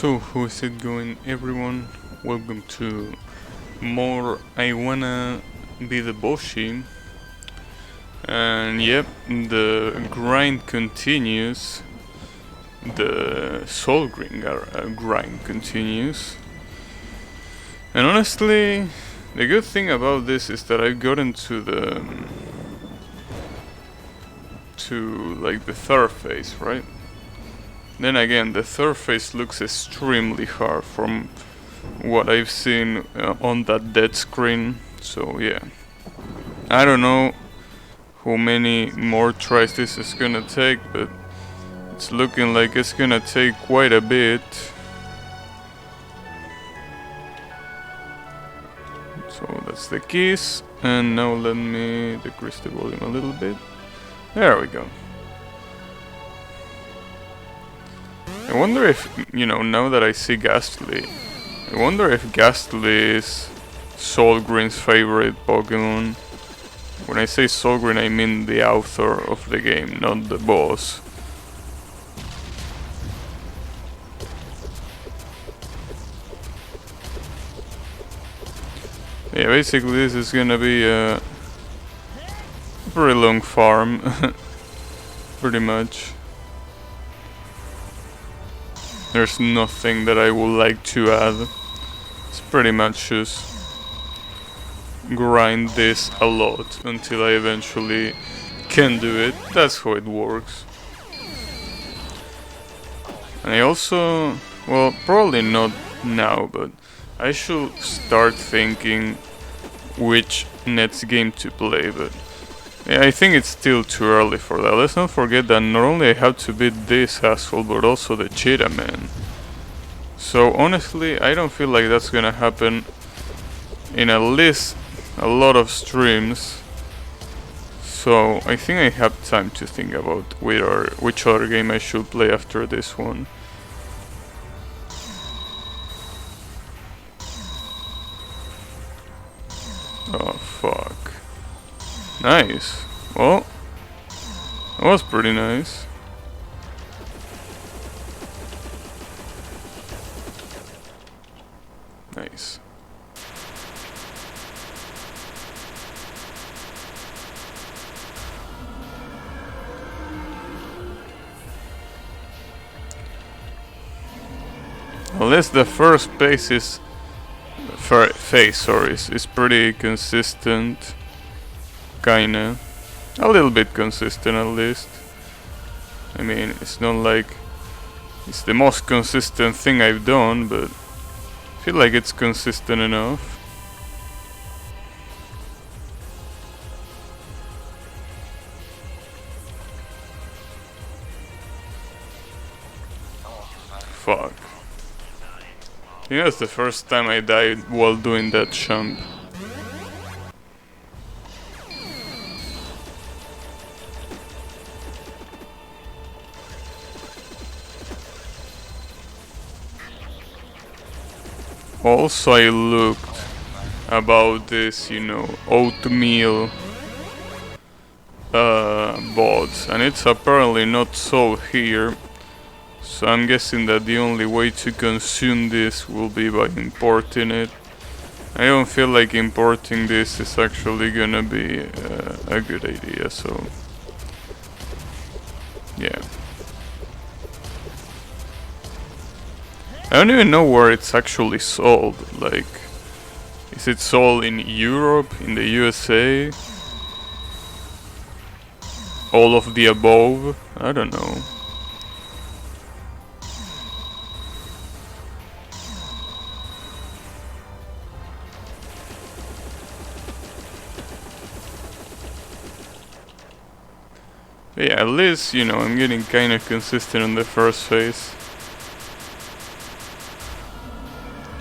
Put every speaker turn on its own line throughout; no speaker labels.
So how is it going, everyone? Welcome to more I Wanna Be the Boshy. And yep, the grind continues. The soul grind continues. And honestly, the good thing about this is that I've gotten to the the third phase, right? Then again, the third phase looks extremely hard from what I've seen on that dead screen. So yeah, I don't know how many more tries this is gonna take, but it's looking like it's gonna take quite a bit. So that's the keys, and now let me decrease the volume a little bit. There we go. I wonder if, now that I see Ghastly, I wonder if Ghastly is Soul Green's favorite Pokemon. When I say Soul Green, I mean the author of the game, not the boss. Yeah, basically this is gonna be a pretty long farm, pretty much. There's nothing that I would like to add. It's pretty much just grind this a lot until I eventually can do it. That's how it works. And I also, well, probably not now, but I should start thinking which next game to play, but yeah, I think it's still too early for that. Let's not forget that not only I have to beat this asshole, but also the Cheetah Man. So honestly, I don't feel like that's gonna happen in at least a lot of streams. So I think I have time to think about which other game I should play after this one. Oh fuck. Nice. Well, that was pretty nice. Nice. Unless the first phase is is pretty consistent, kinda, a little bit consistent at least. I mean, it's not like it's the most consistent thing I've done, but I feel like it's consistent enough. Fuck. I think that's the first time I died while doing that jump. Also, I looked about this, oatmeal bots, and it's apparently not so here. So I'm guessing that the only way to consume this will be by importing it. I don't feel like importing this is actually gonna be a good idea, so yeah. I don't even know where it's actually sold. Like, is it sold in Europe, in the USA? All of the above? I don't know. But yeah, at least, I'm getting kinda consistent on the first phase.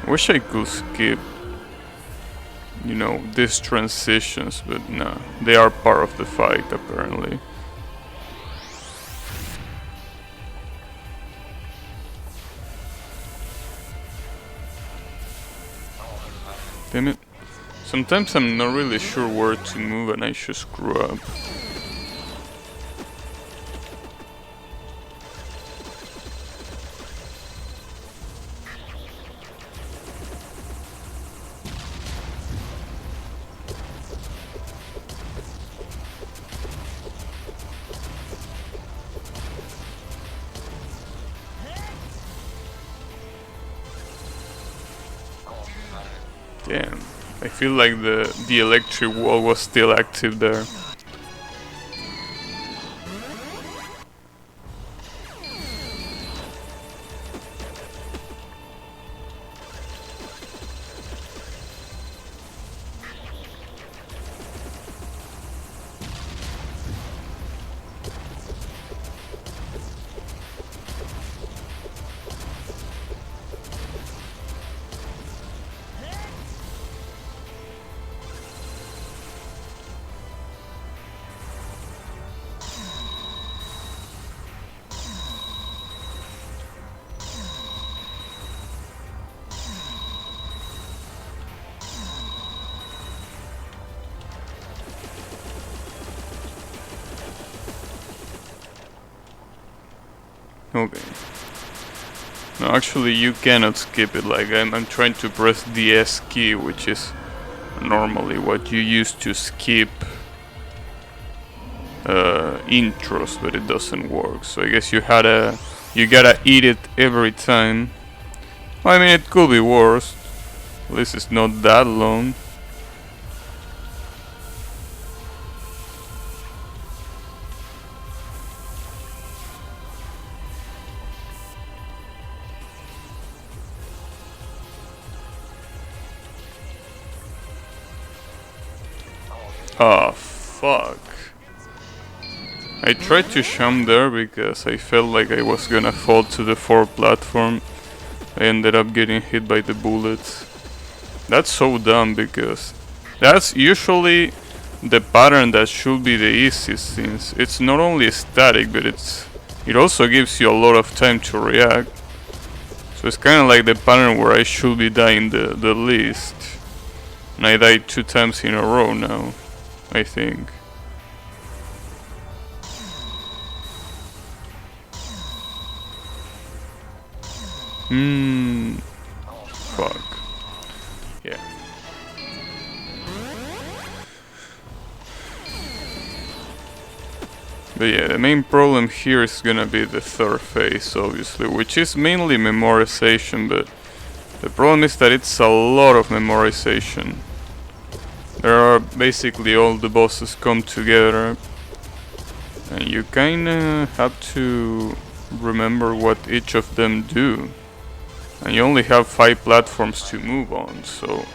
Wish I could skip, these transitions, but no, they are part of the fight apparently. Damn it. Sometimes I'm not really sure where to move and I just screw up. Damn. I feel like the electric wall was still active there. Okay. No, actually you cannot skip it. Like I'm trying to press the S key, which is normally what you use to skip intros, but it doesn't work. So I guess you gotta eat it every time. Well, I mean, it could be worse. At least it's not that long. Oh, fuck. I tried to jump there because I felt like I was gonna fall to the fourth platform. I ended up getting hit by the bullets. That's so dumb because that's usually the pattern that should be the easiest, since it's not only static, but it also gives you a lot of time to react. So it's kind of like the pattern where I should be dying the least. And I died 2 times in a row now, I think. Fuck. Yeah. But yeah, the main problem here is gonna be the third phase, obviously, which is mainly memorization, but the problem is that it's a lot of memorization. There are basically all the bosses come together, and you kinda have to remember what each of them do. And you only have 5 platforms to move on, so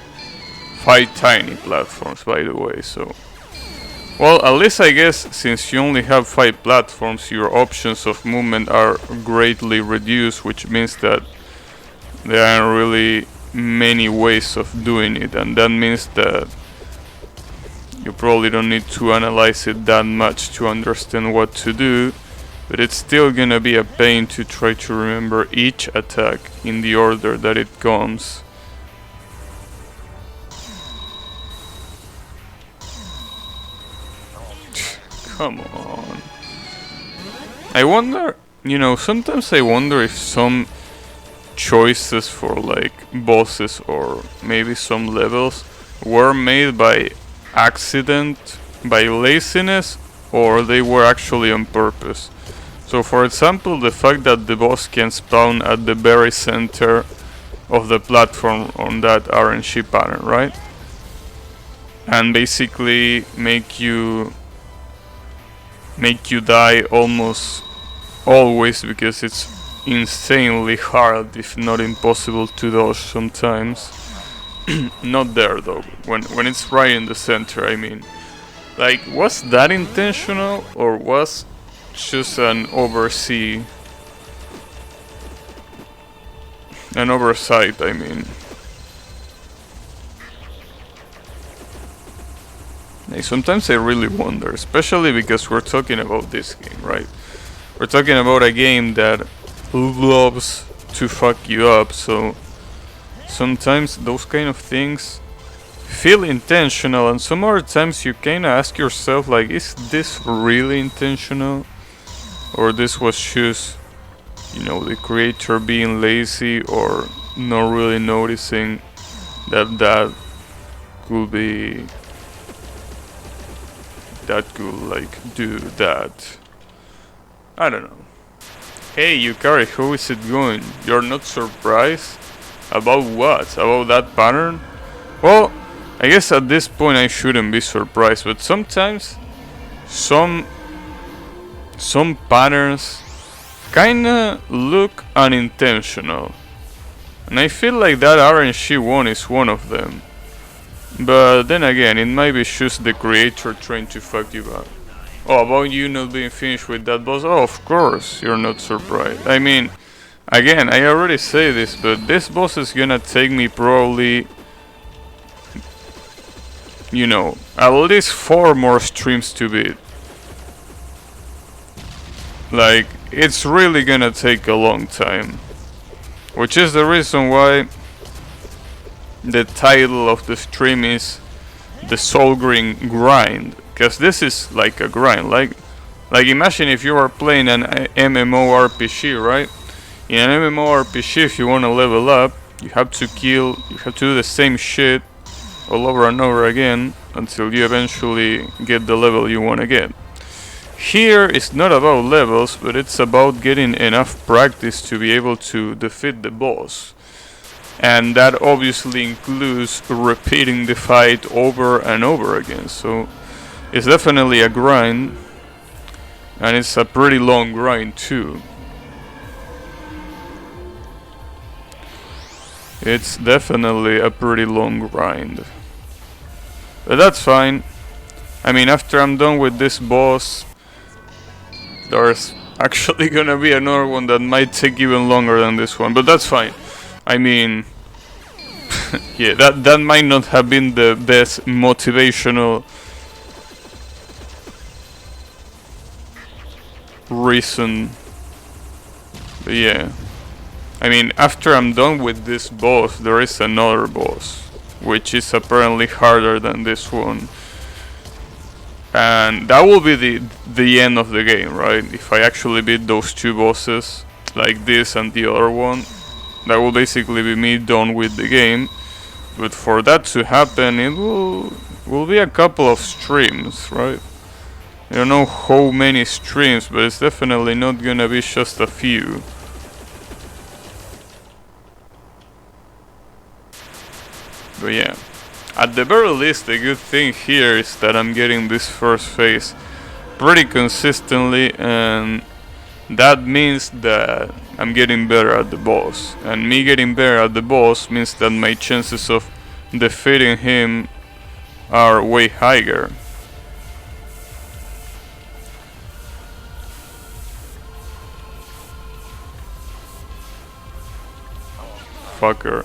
5 tiny platforms, by the way, so well, at least I guess since you only have 5 platforms, your options of movement are greatly reduced, which means that there aren't really many ways of doing it, and that means that you probably don't need to analyze it that much to understand what to do, but it's still gonna be a pain to try to remember each attack in the order that it comes. Come on. I wonder, sometimes I wonder if some choices for like bosses or maybe some levels were made by accident, by laziness, or they were actually on purpose. So for example, the fact that the boss can spawn at the very center of the platform on that RNG pattern, right? And basically make you die almost always because it's insanely hard, if not impossible, to dodge sometimes. Not there though, when it's right in the center, I mean. Like, was that intentional or was just an oversight, I mean. Like, sometimes I really wonder, especially because we're talking about this game, right? We're talking about a game that loves to fuck you up, so sometimes those kind of things feel intentional, and some other times you kinda ask yourself, like, is this really intentional? Or this was just, the creator being lazy or not really noticing that could be... that could, like, do that. I don't know. Hey, Yukari, how is it going? You're not surprised? About what? About that pattern? Well, I guess at this point I shouldn't be surprised, but sometimes some patterns kinda look unintentional. And I feel like that RNG one is one of them. But then again, it might be just the creator trying to fuck you up. Oh, about you not being finished with that boss? Oh, of course, you're not surprised. I mean, again, I already say this, but this boss is gonna take me probably, you know, at least 4 more streams to beat. Like, it's really gonna take a long time. Which is the reason why the title of the stream is the Soul Green Grind. Because this is like a grind. Like imagine if you are playing an MMORPG, right? In an MMORPG, if you want to level up, you have to do the same shit all over and over again until you eventually get the level you want to get. Here it's not about levels, but it's about getting enough practice to be able to defeat the boss. And that obviously includes repeating the fight over and over again. So it's definitely a grind, and it's a pretty long grind too. It's definitely a pretty long grind. But that's fine. I mean, after I'm done with this boss, there's actually gonna be another one that might take even longer than this one, but that's fine. I mean, yeah, that might not have been the best motivational reason, but yeah. I mean, after I'm done with this boss, there is another boss, which is apparently harder than this one. And that will be the end of the game, right? If I actually beat those 2 bosses, like this and the other one, that will basically be me done with the game. But for that to happen, it will be a couple of streams, right? I don't know how many streams, but it's definitely not gonna be just a few. But yeah. At the very least, the good thing here is that I'm getting this first phase pretty consistently, and that means that I'm getting better at the boss. And me getting better at the boss means that my chances of defeating him are way higher. Fucker,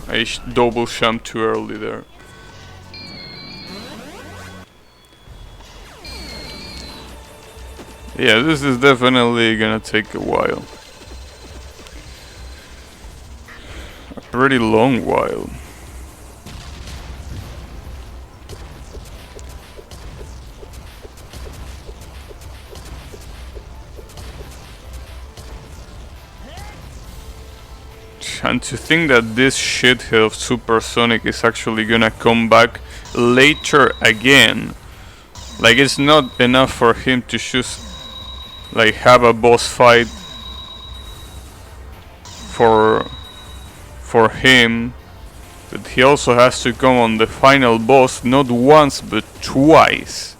I double jumped too early there. Yeah, this is definitely gonna take a while. A pretty long while. And to think that this shithead of Supersonic is actually gonna come back later again. Like, it's not enough for him to just like have a boss fight for him, but he also has to come on the final boss not once but twice.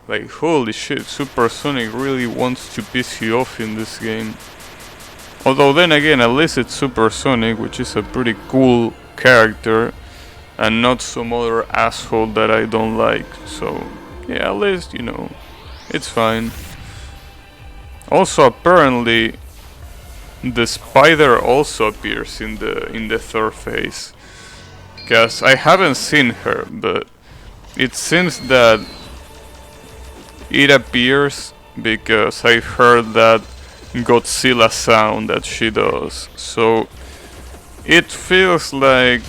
Like, holy shit, Supersonic really wants to piss you off in this game. Although then again, at least it's Supersonic, which is a pretty cool character, and not some other asshole that I don't like. So yeah, at least, you know, it's fine. Also, apparently, the spider also appears in the third phase. Cause I haven't seen her, but it seems that it appears because I heard that Godzilla sound that she does. So it feels like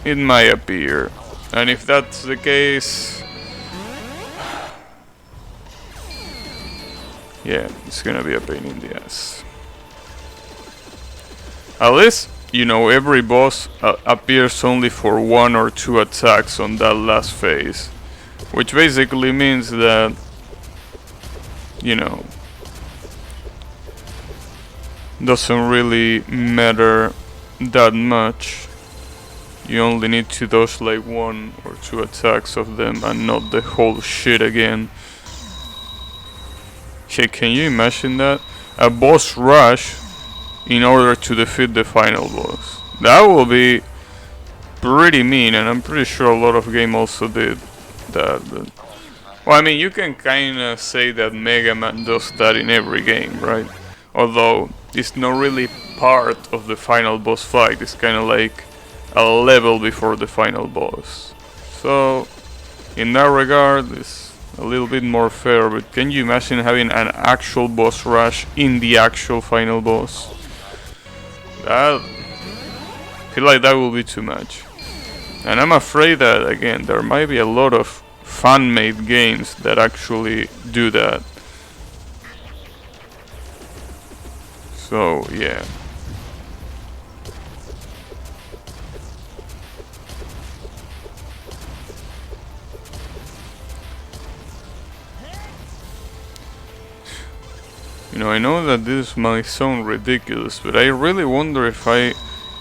it might appear. And if that's the case, yeah, it's gonna be a pain in the ass. At least, you know, every boss appears only for 1 or 2 attacks on that last phase. Which basically means that, you know, doesn't really matter that much. you only need to dodge like 1 or 2 attacks of them and not the whole shit again. Hey, can you imagine that? A boss rush in order to defeat the final boss. That will be pretty mean, and I'm pretty sure a lot of games also did that. But, well, I mean, you can kinda say that Mega Man does that in every game, right? Although it's not really part of the final boss fight, it's kinda like a level before the final boss. So, in that regard, it's a little bit more fair, but can you imagine having an actual boss rush in the actual final boss? I feel like that will be too much. And I'm afraid that, again, there might be a lot of fan-made games that actually do that. So, yeah. You know, I know that this might sound ridiculous, but I really wonder if I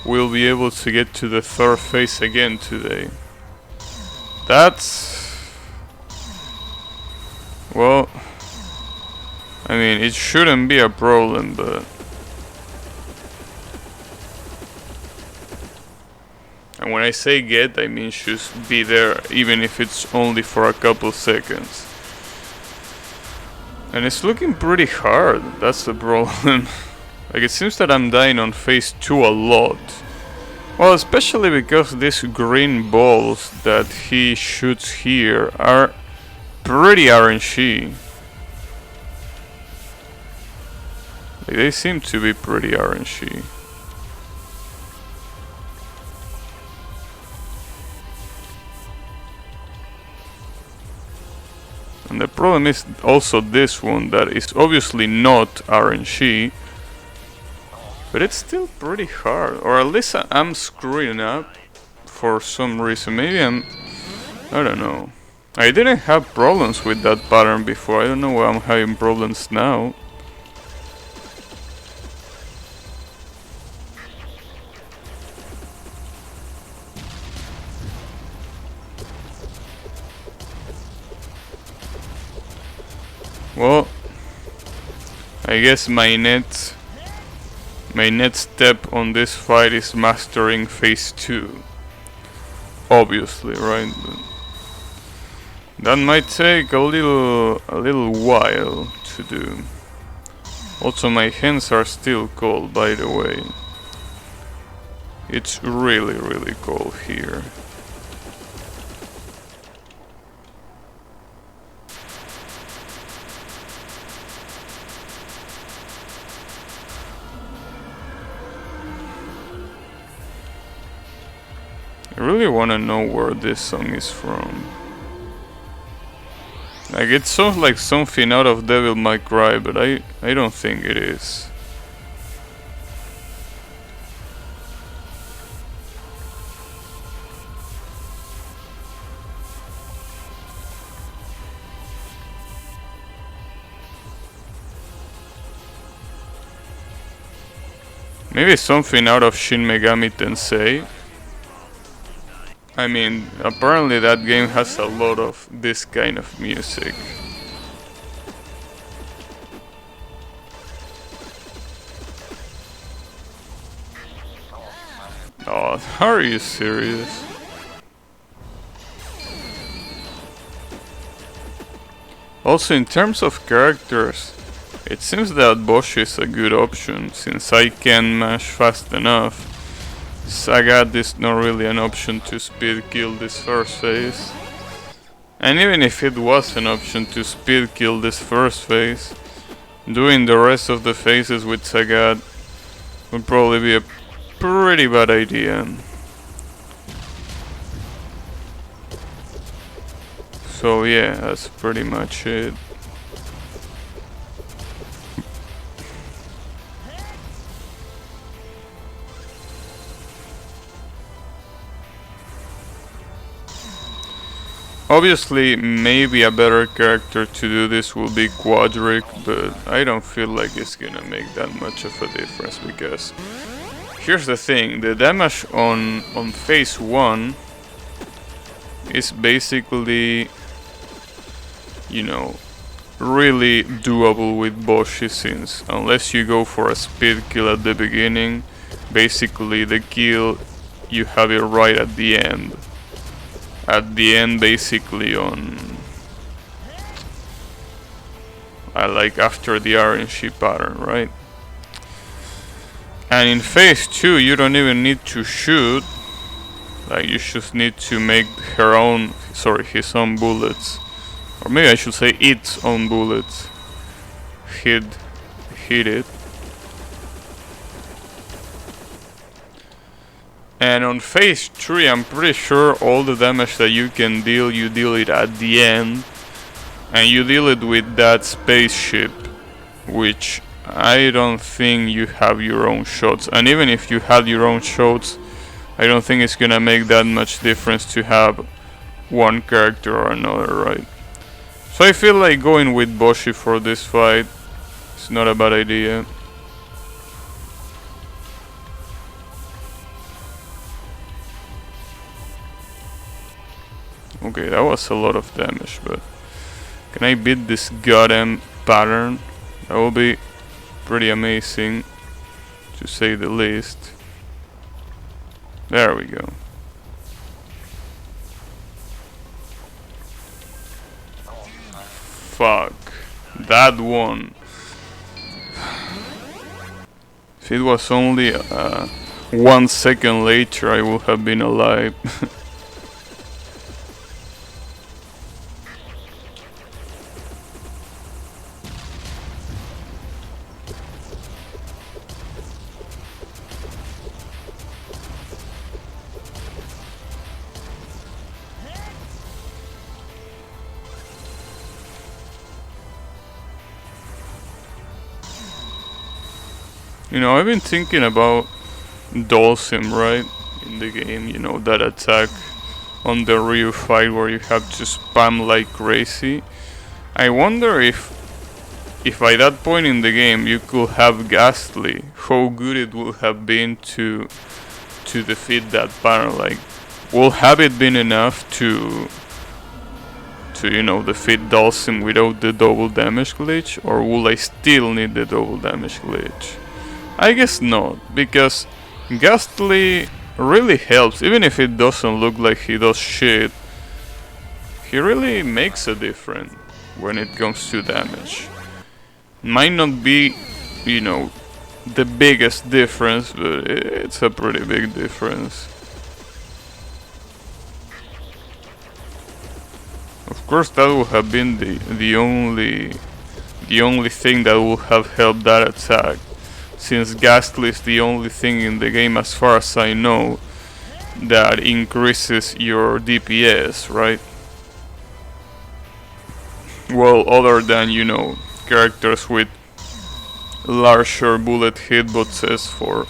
will be able to get to the 3rd phase again today. That's... well, I mean, it shouldn't be a problem, but... and when I say get, I mean just be there, even if it's only for a couple seconds. And it's looking pretty hard, that's the problem. Like, it seems that I'm dying on phase 2 a lot. Well, especially because these green balls that he shoots here are pretty RNG. Like, they seem to be pretty RNG. And the problem is also this one that is obviously not RNG, but it's still pretty hard, or at least I'm screwing up for some reason. Maybe I don't know. I didn't have problems with that pattern before. I don't know why I'm having problems now. Well, I guess my next step on this fight is mastering phase 2. Obviously, right? But that might take a little while to do. Also, my hands are still cold, by the way. It's really cold here. I really want to know where this song is from. Like, it sounds like something out of Devil May Cry, but I don't think it is. Maybe something out of Shin Megami Tensei. I mean, apparently that game has a lot of this kind of music. Oh, are you serious? Also, in terms of characters, it seems that Boshy is a good option, since I can mash fast enough. Sagat is not really an option to speed kill this first phase. And even if it was an option to speed kill this first phase, doing the rest of the phases with Sagat would probably be a pretty bad idea. So yeah, that's pretty much it. Obviously, maybe a better character to do this will be Quadric, but I don't feel like it's gonna make that much of a difference because here's the thing, the damage on phase 1 is basically, you know, really doable with Boshy, since unless you go for a speed kill at the beginning, basically the kill you have it right at the end. At the end, basically on like after the RNG pattern, right? And in phase 2 you don't even need to shoot, like you just need to make his own bullets, or maybe I should say its own bullets hit it. And on phase 3 I'm pretty sure all the damage that you can deal, you deal it at the end, and you deal it with that spaceship, which I don't think you have your own shots. And even if you had your own shots, I don't think it's gonna make that much difference to have one character or another, right? So I feel like going with Boshy for this fight is not a bad idea. Okay, that was a lot of damage, but can I beat this goddamn pattern? That will be pretty amazing, to say the least. There we go. Fuck. That one. If it was only 1 second later, I would have been alive. You know, I've been thinking about Dhalsim, right? In the game, you know, that attack on the Ryu fight where you have to spam like crazy. I wonder if by that point in the game you could have Ghastly, how good it would have been to defeat that pattern. Like, will have it been enough to you know, defeat Dhalsim without the double damage glitch, or will I still need the double damage glitch? I guess not, because Ghastly really helps, even if it doesn't look like he does shit. He really makes a difference when it comes to damage. Might not be, you know, the biggest difference, but it's a pretty big difference. Of course, that would have been the only thing that would have helped that attack, since Ghastly is the only thing in the game, as far as I know, that increases your DPS, right? Well, other than, you know, characters with larger bullet hitboxes for,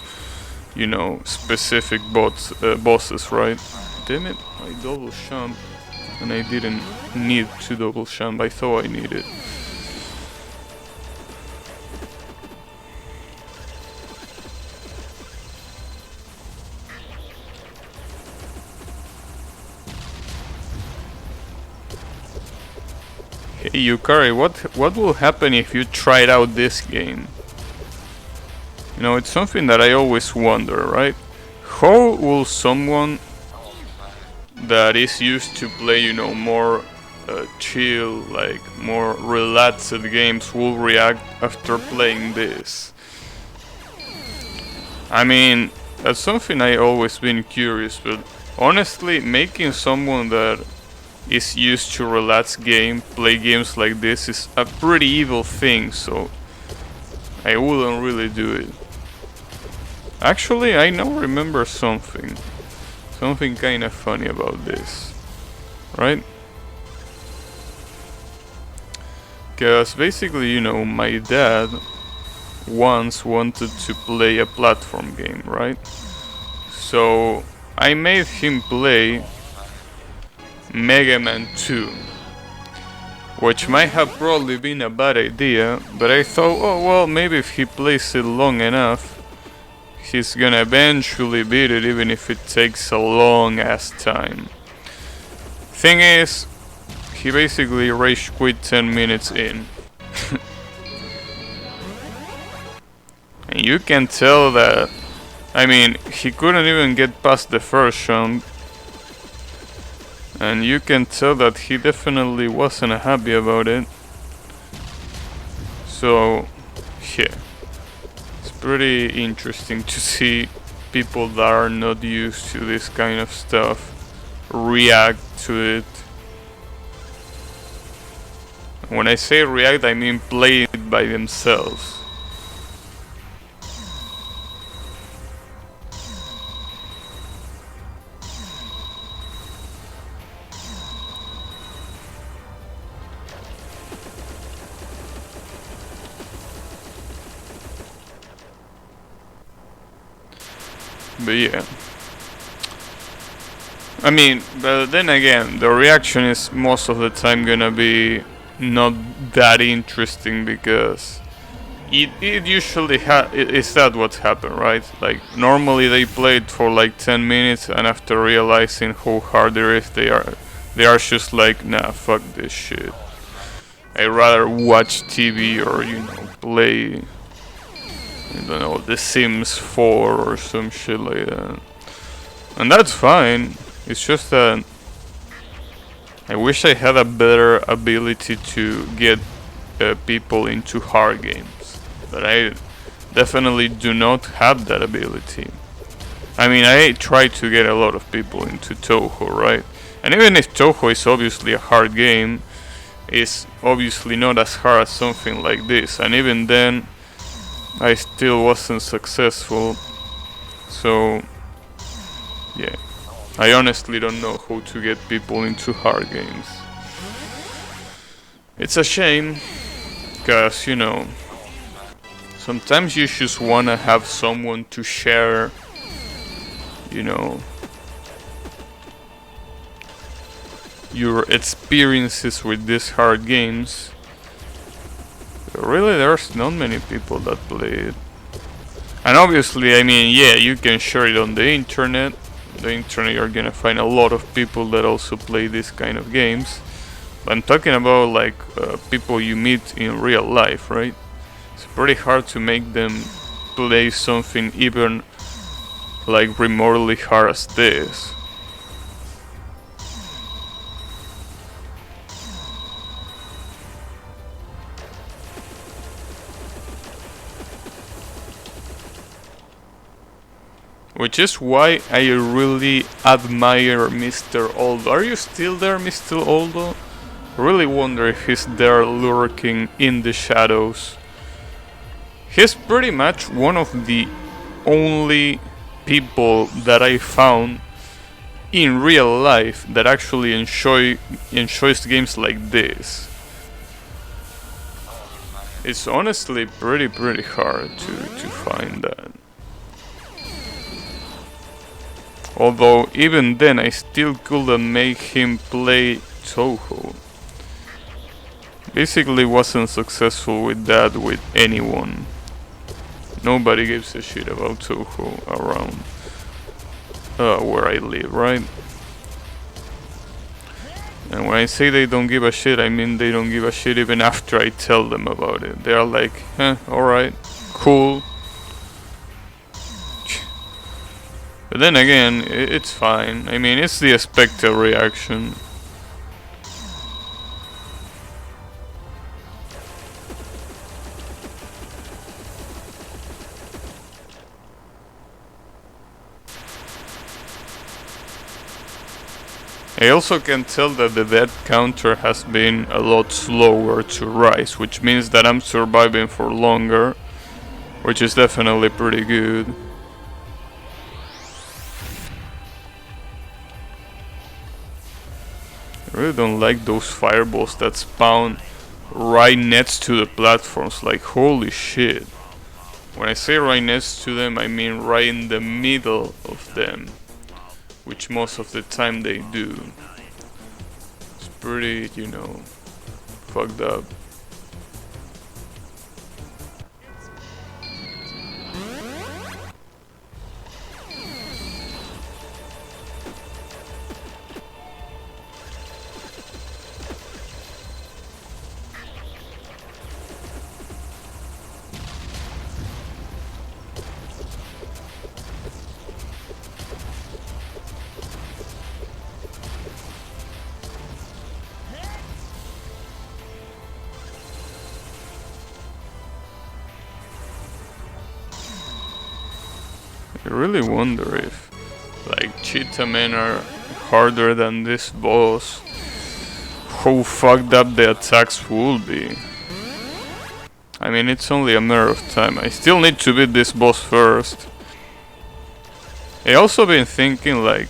you know, specific bosses, right? Damn it, I double jump, and I didn't need to double jump, I thought I needed. Hey Yukari, what will happen if you tried out this game? You know, it's something that I always wonder, right? How will someone that is used to play, you know, more chill, like more relaxed games will react after playing this? I mean, that's something I always been curious, but honestly, making someone that is used to relax play games like this is a pretty evil thing, so I wouldn't really do it. Actually, I now remember something kind of funny about this, right? Because basically, you know, my dad once wanted to play a platform game, right? So I made him play Mega Man 2, which might have probably been a bad idea, but I thought, oh well, maybe if he plays it long enough, he's gonna eventually beat it, even if it takes a long ass time. Thing is, he basically rage quit 10 minutes in. And you can tell that, I mean, he couldn't even get past the first round. And you can tell that he definitely wasn't happy about it. So, yeah. It's pretty interesting to see people that are not used to this kind of stuff react to it. When I say react, I mean play it by themselves. But yeah, I mean, but then again, the reaction is most of the time gonna be not that interesting, because it usually is that what's happened, right? Like normally they play it for like 10 minutes, and after realizing how hard it is, they are just like, nah, fuck this shit. I'd rather watch TV or, you know, play, I don't know, The Sims 4 or some shit like that. And that's fine. It's just that I wish I had a better ability to get people into hard games. But I definitely do not have that ability. I mean, I try to get a lot of people into Touhou, right? And even if Touhou is obviously a hard game, it's obviously not as hard as something like this. And even then, I still wasn't successful. So, yeah. I honestly don't know how to get people into hard games. It's a shame, because, you know, sometimes you just wanna have someone to share, you know, your experiences with these hard games. But really, there's not many people that play it. And obviously, I mean, yeah, you can share it on the internet. The internet, you're gonna find a lot of people that also play this kind of games. But I'm talking about like people you meet in real life, right? It's pretty hard to make them play something even like remotely hard as this. Which is why I really admire Mr. Aldo. Are you still there, Mr. Aldo? I really wonder if he's there lurking in the shadows. He's pretty much one of the only people that I found in real life that actually enjoys games like this. It's honestly pretty hard to find that. Although even then I still couldn't make him play Touhou. Basically wasn't successful with that with anyone. Nobody gives a shit about Touhou around where I live, right? And when I say they don't give a shit, I mean they don't give a shit even after I tell them about it. They are like, alright, cool. But then again, it's fine. I mean, it's the expected reaction. I also can tell that the death counter has been a lot slower to rise, which means that I'm surviving for longer, which is definitely pretty good. I really don't like those fireballs that spawn right next to the platforms, like holy shit. When I say right next to them, I mean right in the middle of them, which most of the time they do. It's pretty, you know, fucked up. I really wonder if like cheetah men are harder than this boss. How fucked up the attacks will be. I mean, it's only a matter of time. I still need to beat this boss first. I also been thinking like,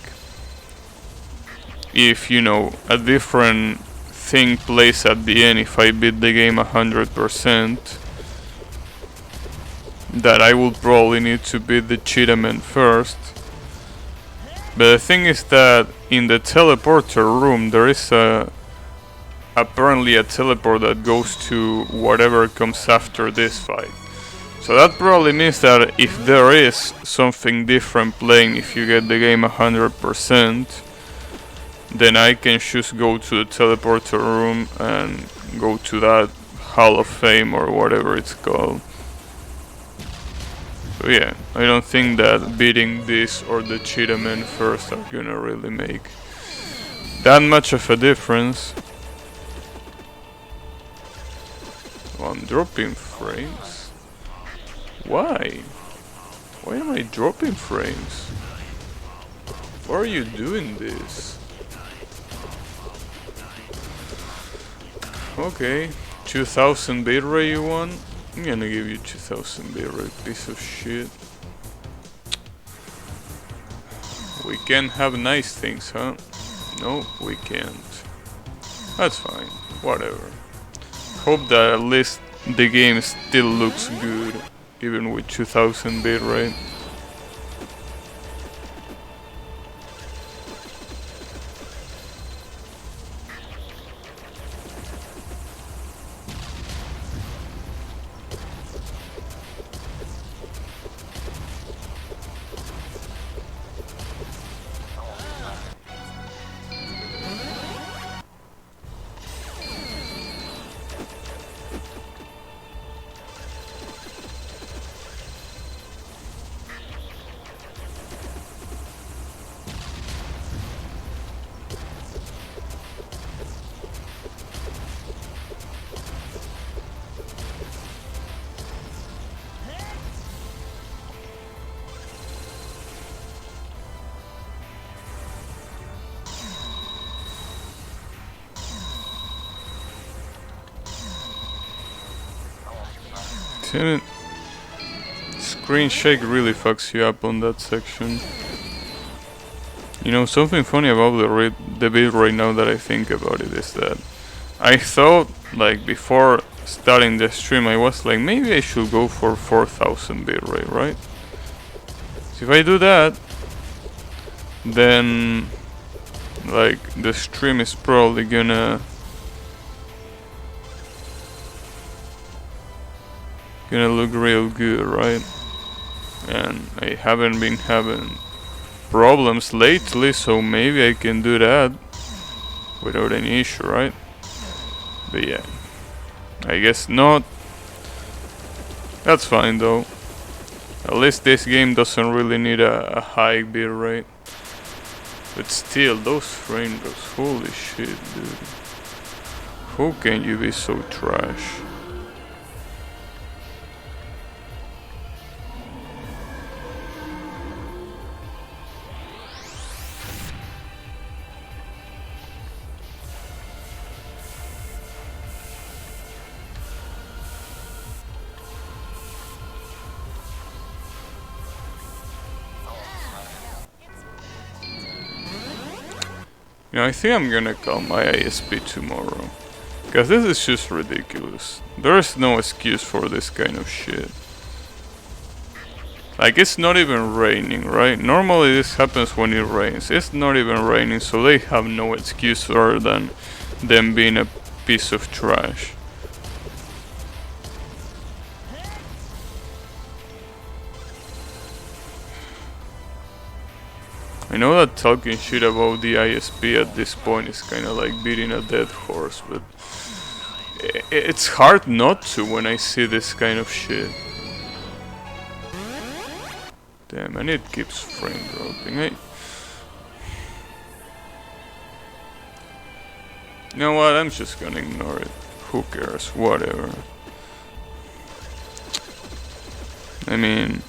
if you know, a different thing plays at the end if I beat the game 100%, that I will probably need to beat the cheetah man first. But the thing is that in the teleporter room there is apparently a teleport that goes to whatever comes after this fight. So that probably means that if there is something different playing if you get the game 100%, then I can just go to the teleporter room and go to that Hall of Fame or whatever it's called. So yeah, I don't think that beating this or the cheetah men first are gonna really make that much of a difference. Oh, I'm dropping frames. Why? Why am I dropping frames? Why are you doing this? Okay, 2000 bitrate you want? I'm gonna give you 2000 bitrate, piece of shit. We can have nice things, huh? No, we can't. That's fine, whatever. Hope that at least the game still looks good, even with 2000 bitrate. Screen shake really fucks you up on that section. You know, something funny about the build right now that I think about it is that I thought, like, before starting the stream, I was like, maybe I should go for 4000 bitrate, right? So if I do that, then, like, the stream is probably gonna look real good, right? And I haven't been having problems lately, so maybe I can do that without any issue, right? But yeah, I guess not. That's fine though. At least this game doesn't really need a high bitrate. But still, those frame drops, holy shit, dude. How can you be so trash? You know, I think I'm gonna call my ISP tomorrow. Because this is just ridiculous. There is no excuse for this kind of shit. Like, it's not even raining, right? Normally this happens when it rains. It's not even raining, so they have no excuse other than them being a piece of trash. I know that talking shit about the ISP at this point is kinda like beating a dead horse, but it's hard not to when I see this kind of shit. Damn, and it keeps frame dropping, eh? You know what, I'm just gonna ignore it. Who cares, whatever. I mean,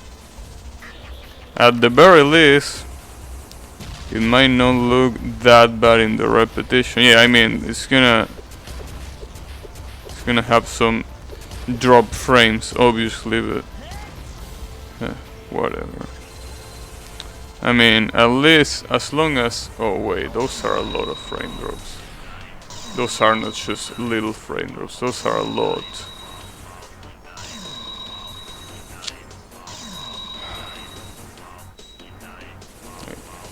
at the very least, it might not look that bad in the repetition. Yeah, I mean, it's gonna have some drop frames, obviously, but whatever. I mean, at least as long as... Oh wait, those are a lot of frame drops. Those are not just little frame drops, those are a lot.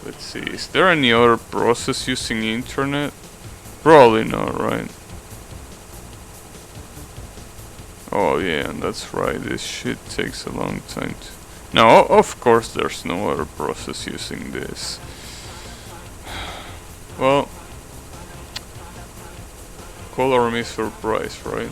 Let's see, is there any other process using internet? Probably not, right? Oh yeah, that's right, this shit takes a long time to... No, of course there's no other process using this. Well, color me surprised, right?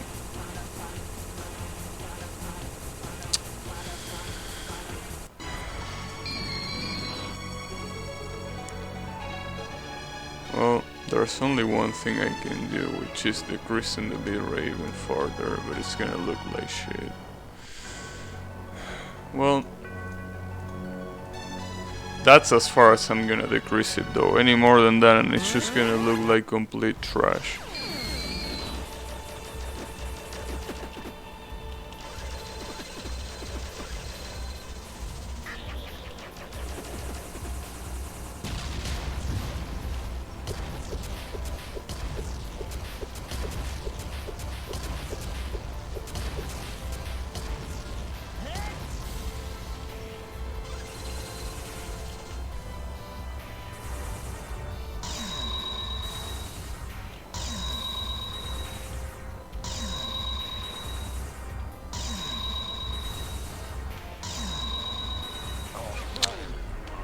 Well, there's only one thing I can do, which is decreasing the bitrate even further, but it's gonna look like shit. Well, that's as far as I'm gonna decrease it though. Any more than that and it's just gonna look like complete trash.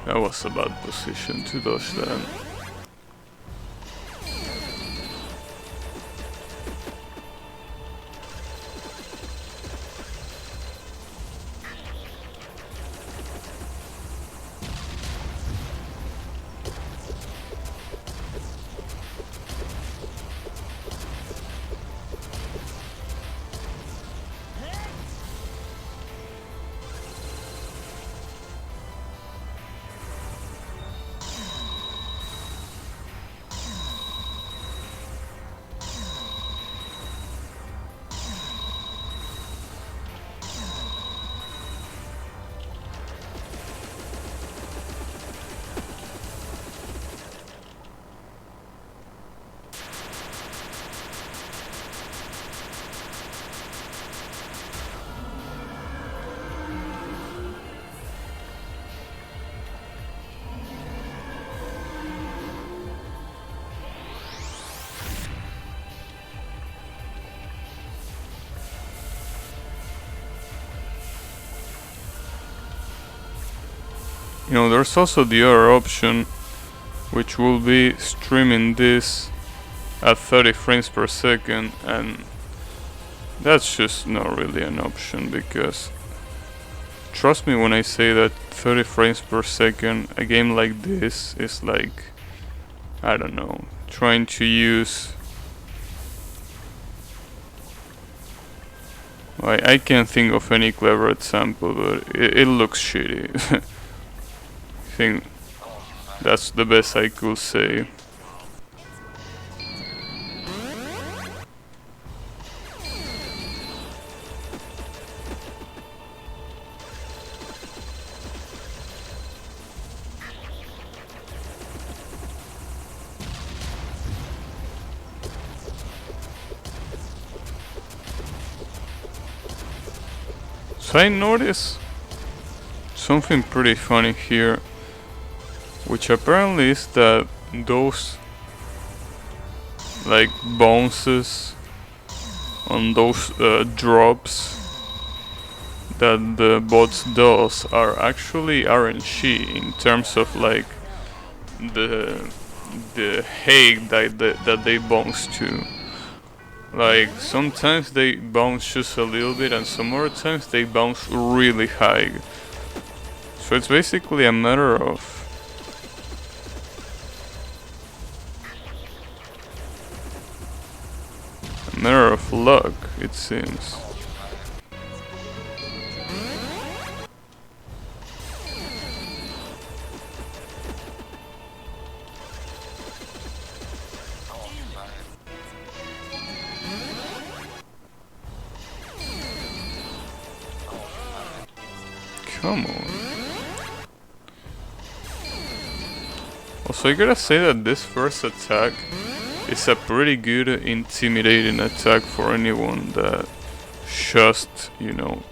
That was a bad position to dodge that. You know, there's also the other option, which will be streaming this at 30 frames per second, and that's just not really an option, because trust me when I say that 30 frames per second, a game like this is like, I don't know, trying to use... I can't think of any clever example, but it looks shitty. I think that's the best I could say. So I noticed something pretty funny here, which apparently is that those like bounces on those drops that the bots does are actually RNG in terms of like the height that they bounce to. Like sometimes they bounce just a little bit and some other times they bounce really high. So it's basically a matter of luck, it seems. Come on. Also, I gotta say that this first attack is a pretty good intimidating attack for anyone that just, you know,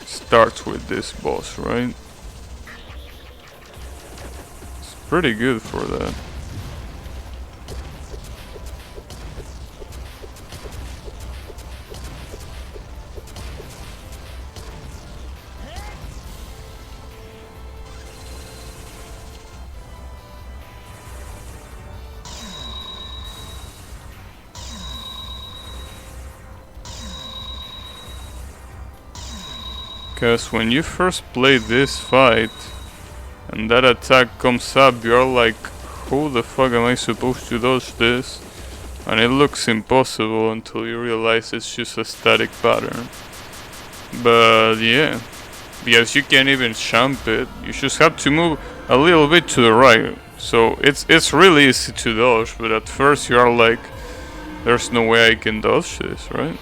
starts with this boss, right? It's pretty good for that. Because when you first play this fight and that attack comes up, you're like, how the fuck am I supposed to dodge this? And it looks impossible until you realize it's just a static pattern. But yeah, because you can't even jump it, you just have to move a little bit to the right. So it's really easy to dodge, but at first you are like, there's no way I can dodge this, right?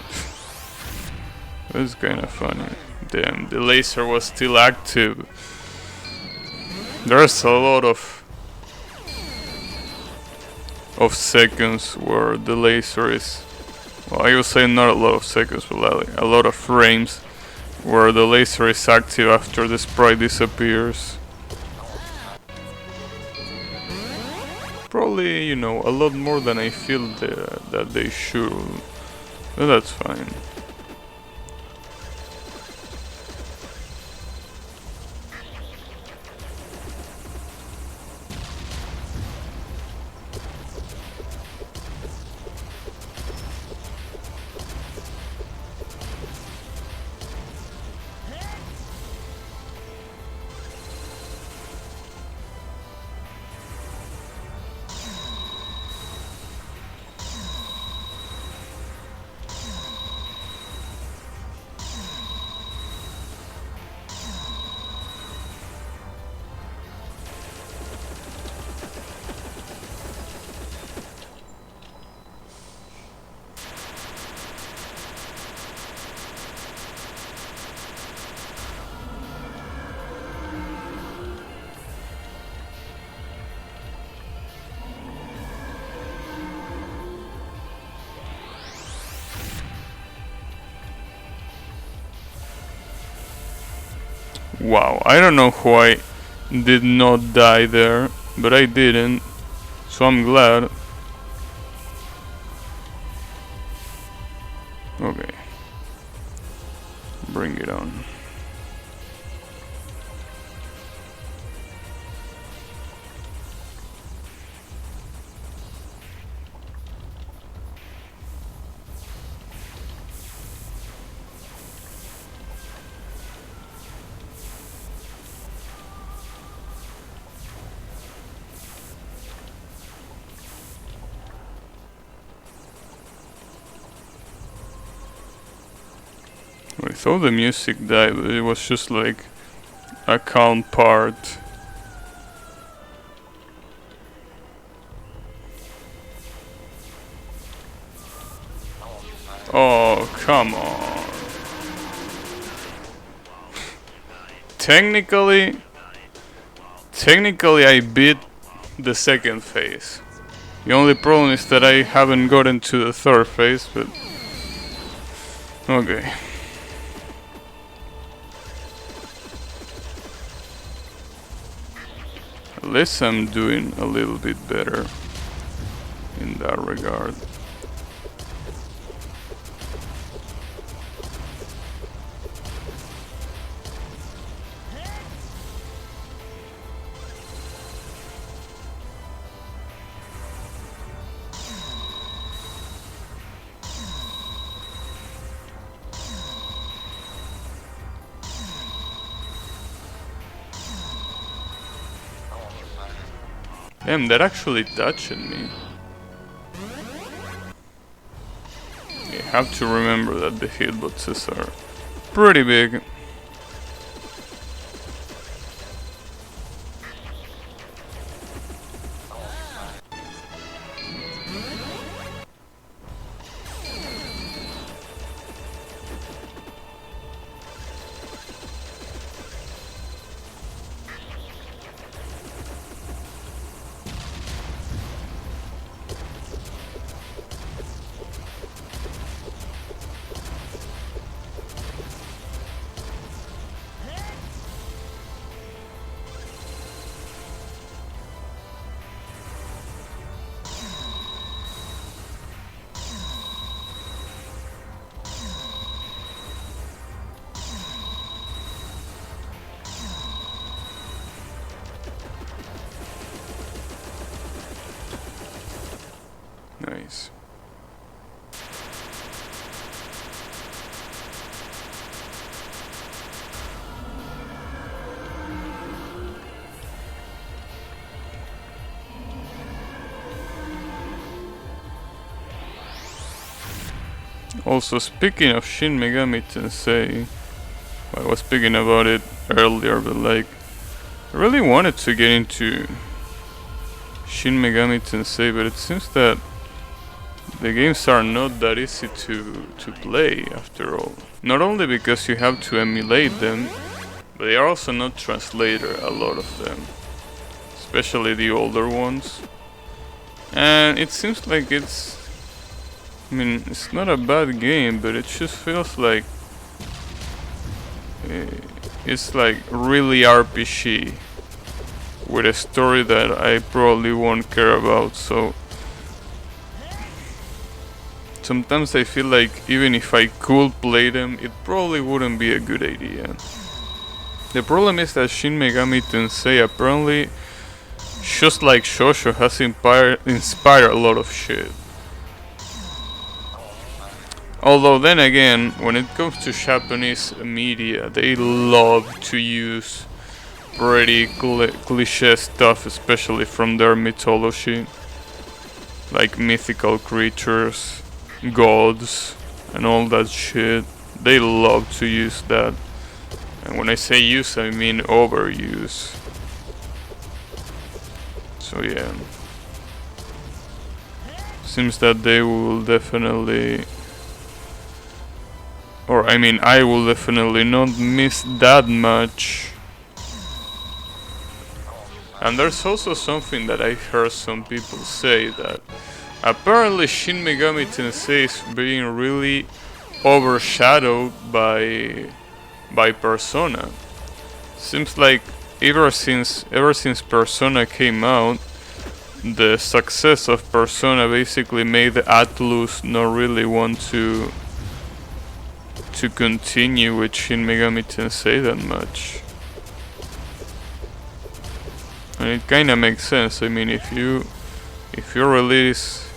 It's kinda funny. Damn, the laser was still active. There's a lot of seconds where the laser is, well, I would say not a lot of seconds, but a lot of frames where the laser is active after the sprite disappears. Probably, you know, a lot more than I feel that they should, but that's fine. Wow, I don't know how I did not die there, but I didn't, so I'm glad. Okay, bring it on. I thought the music died, but it was just like a calm part. Oh, come on. Technically I beat the second phase. The only problem is that I haven't gotten to the third phase, but okay. At least I'm doing a little bit better in that regard. Damn, that actually touched me. You have to remember that the hitboxes are pretty big. Also, speaking of Shin Megami Tensei, I was speaking about it earlier, but like, I really wanted to get into Shin Megami Tensei, but it seems that the games are not that easy to play after all. Not only because you have to emulate them, but they are also not translated, a lot of them. Especially the older ones. And it seems like I mean, it's not a bad game, but it just feels like it's like really RPG with a story that I probably won't care about. So sometimes I feel like even if I could play them, it probably wouldn't be a good idea. The problem is that Shin Megami Tensei apparently, just like Shosho, has inspired a lot of shit. Although then again, when it comes to Japanese media, they love to use pretty cliche stuff, especially from their mythology. Like mythical creatures, gods, and all that shit. They love to use that. And when I say use, I mean overuse. So yeah. Seems that they will definitely... Or I mean, I will definitely not miss that much. And there's also something that I heard some people say, that apparently Shin Megami Tensei is being really overshadowed by Persona. Seems like ever since Persona came out, the success of Persona basically made Atlus not really want to continue with Shin Megami Tensei that much. And it kinda makes sense. I mean, if you release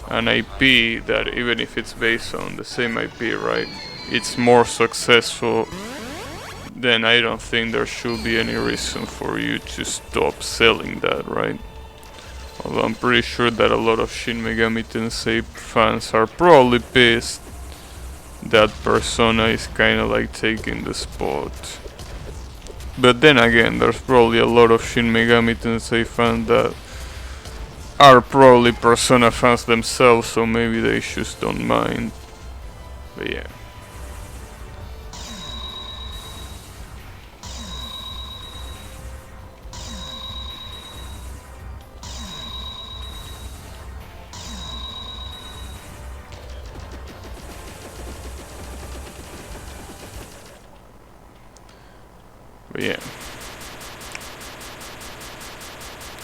an IP that, even if it's based on the same IP, right, it's more successful, then I don't think there should be any reason for you to stop selling that, right? Although I'm pretty sure that a lot of Shin Megami Tensei fans are probably pissed that Persona is kinda like taking the spot. But then again, there's probably a lot of Shin Megami Tensei fans that are probably Persona fans themselves, so maybe they just don't mind. But yeah. But yeah.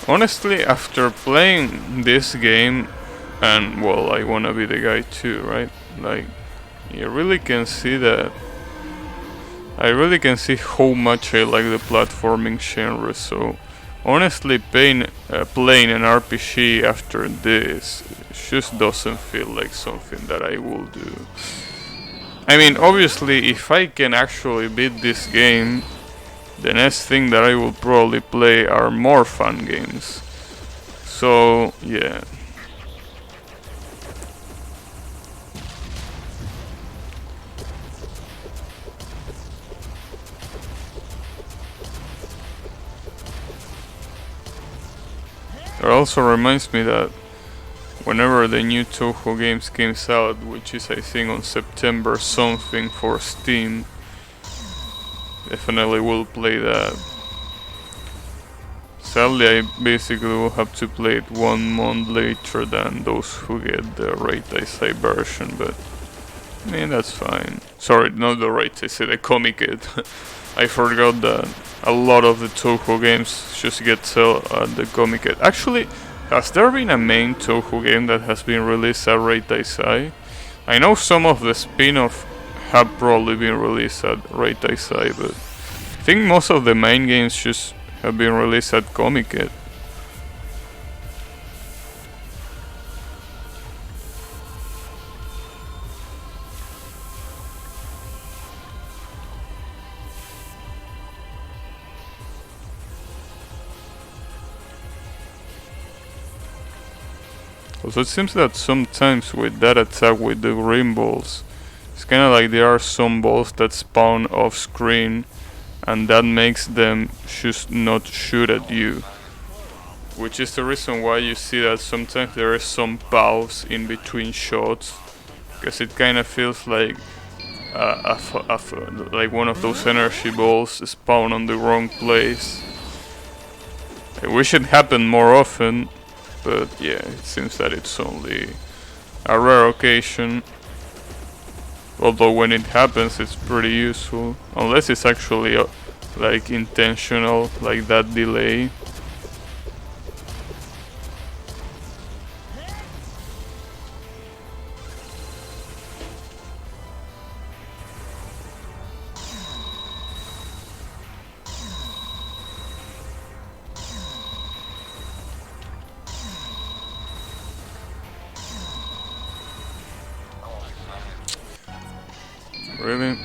Honestly, after playing this game, and well, I wanna be the guy too, right? Like, you really can see that. I really can see how much I like the platforming genre. So, honestly, playing an RPG after this just doesn't feel like something that I will do. I mean, obviously, if I can actually beat this game, the next thing that I will probably play are more fun games. So, yeah. It also reminds me that whenever the new Toho games comes out, which is I think on September something for Steam, definitely will play that. Sadly, I basically will have to play it 1 month later than those who get the Rate Taisai version, but I mean, that's fine. Sorry, not the Rate Taisai, the Comic Kit. I forgot that a lot of the Toho games just get sold at the Comic Kit. Actually, has there been a main Toho game that has been released at Rate Taisai? I know some of the spin-off have probably been released at Rate Taisai, but I think most of the main games just have been released at Comic Kit. Also, it seems that sometimes with that attack with the green balls, it's kinda like there are some balls that spawn off screen, and that makes them just not shoot at you. Which is the reason why you see that sometimes there is some pause in between shots, because it kinda feels like like one of those energy balls spawn on the wrong place. I wish it happened more often, but yeah, it seems that it's only a rare occasion. Although when it happens, it's pretty useful, unless it's actually like intentional, like that delay. Really?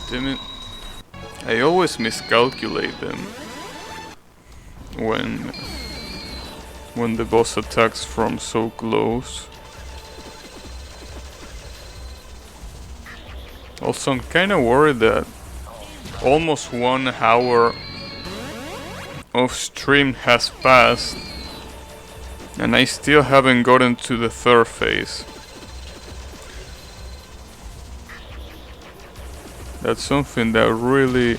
Damn it. I always miscalculate them when the boss attacks from so close. Also, I'm kinda worried that almost 1 hour of stream has passed and I still haven't gotten to the third phase. That's something that really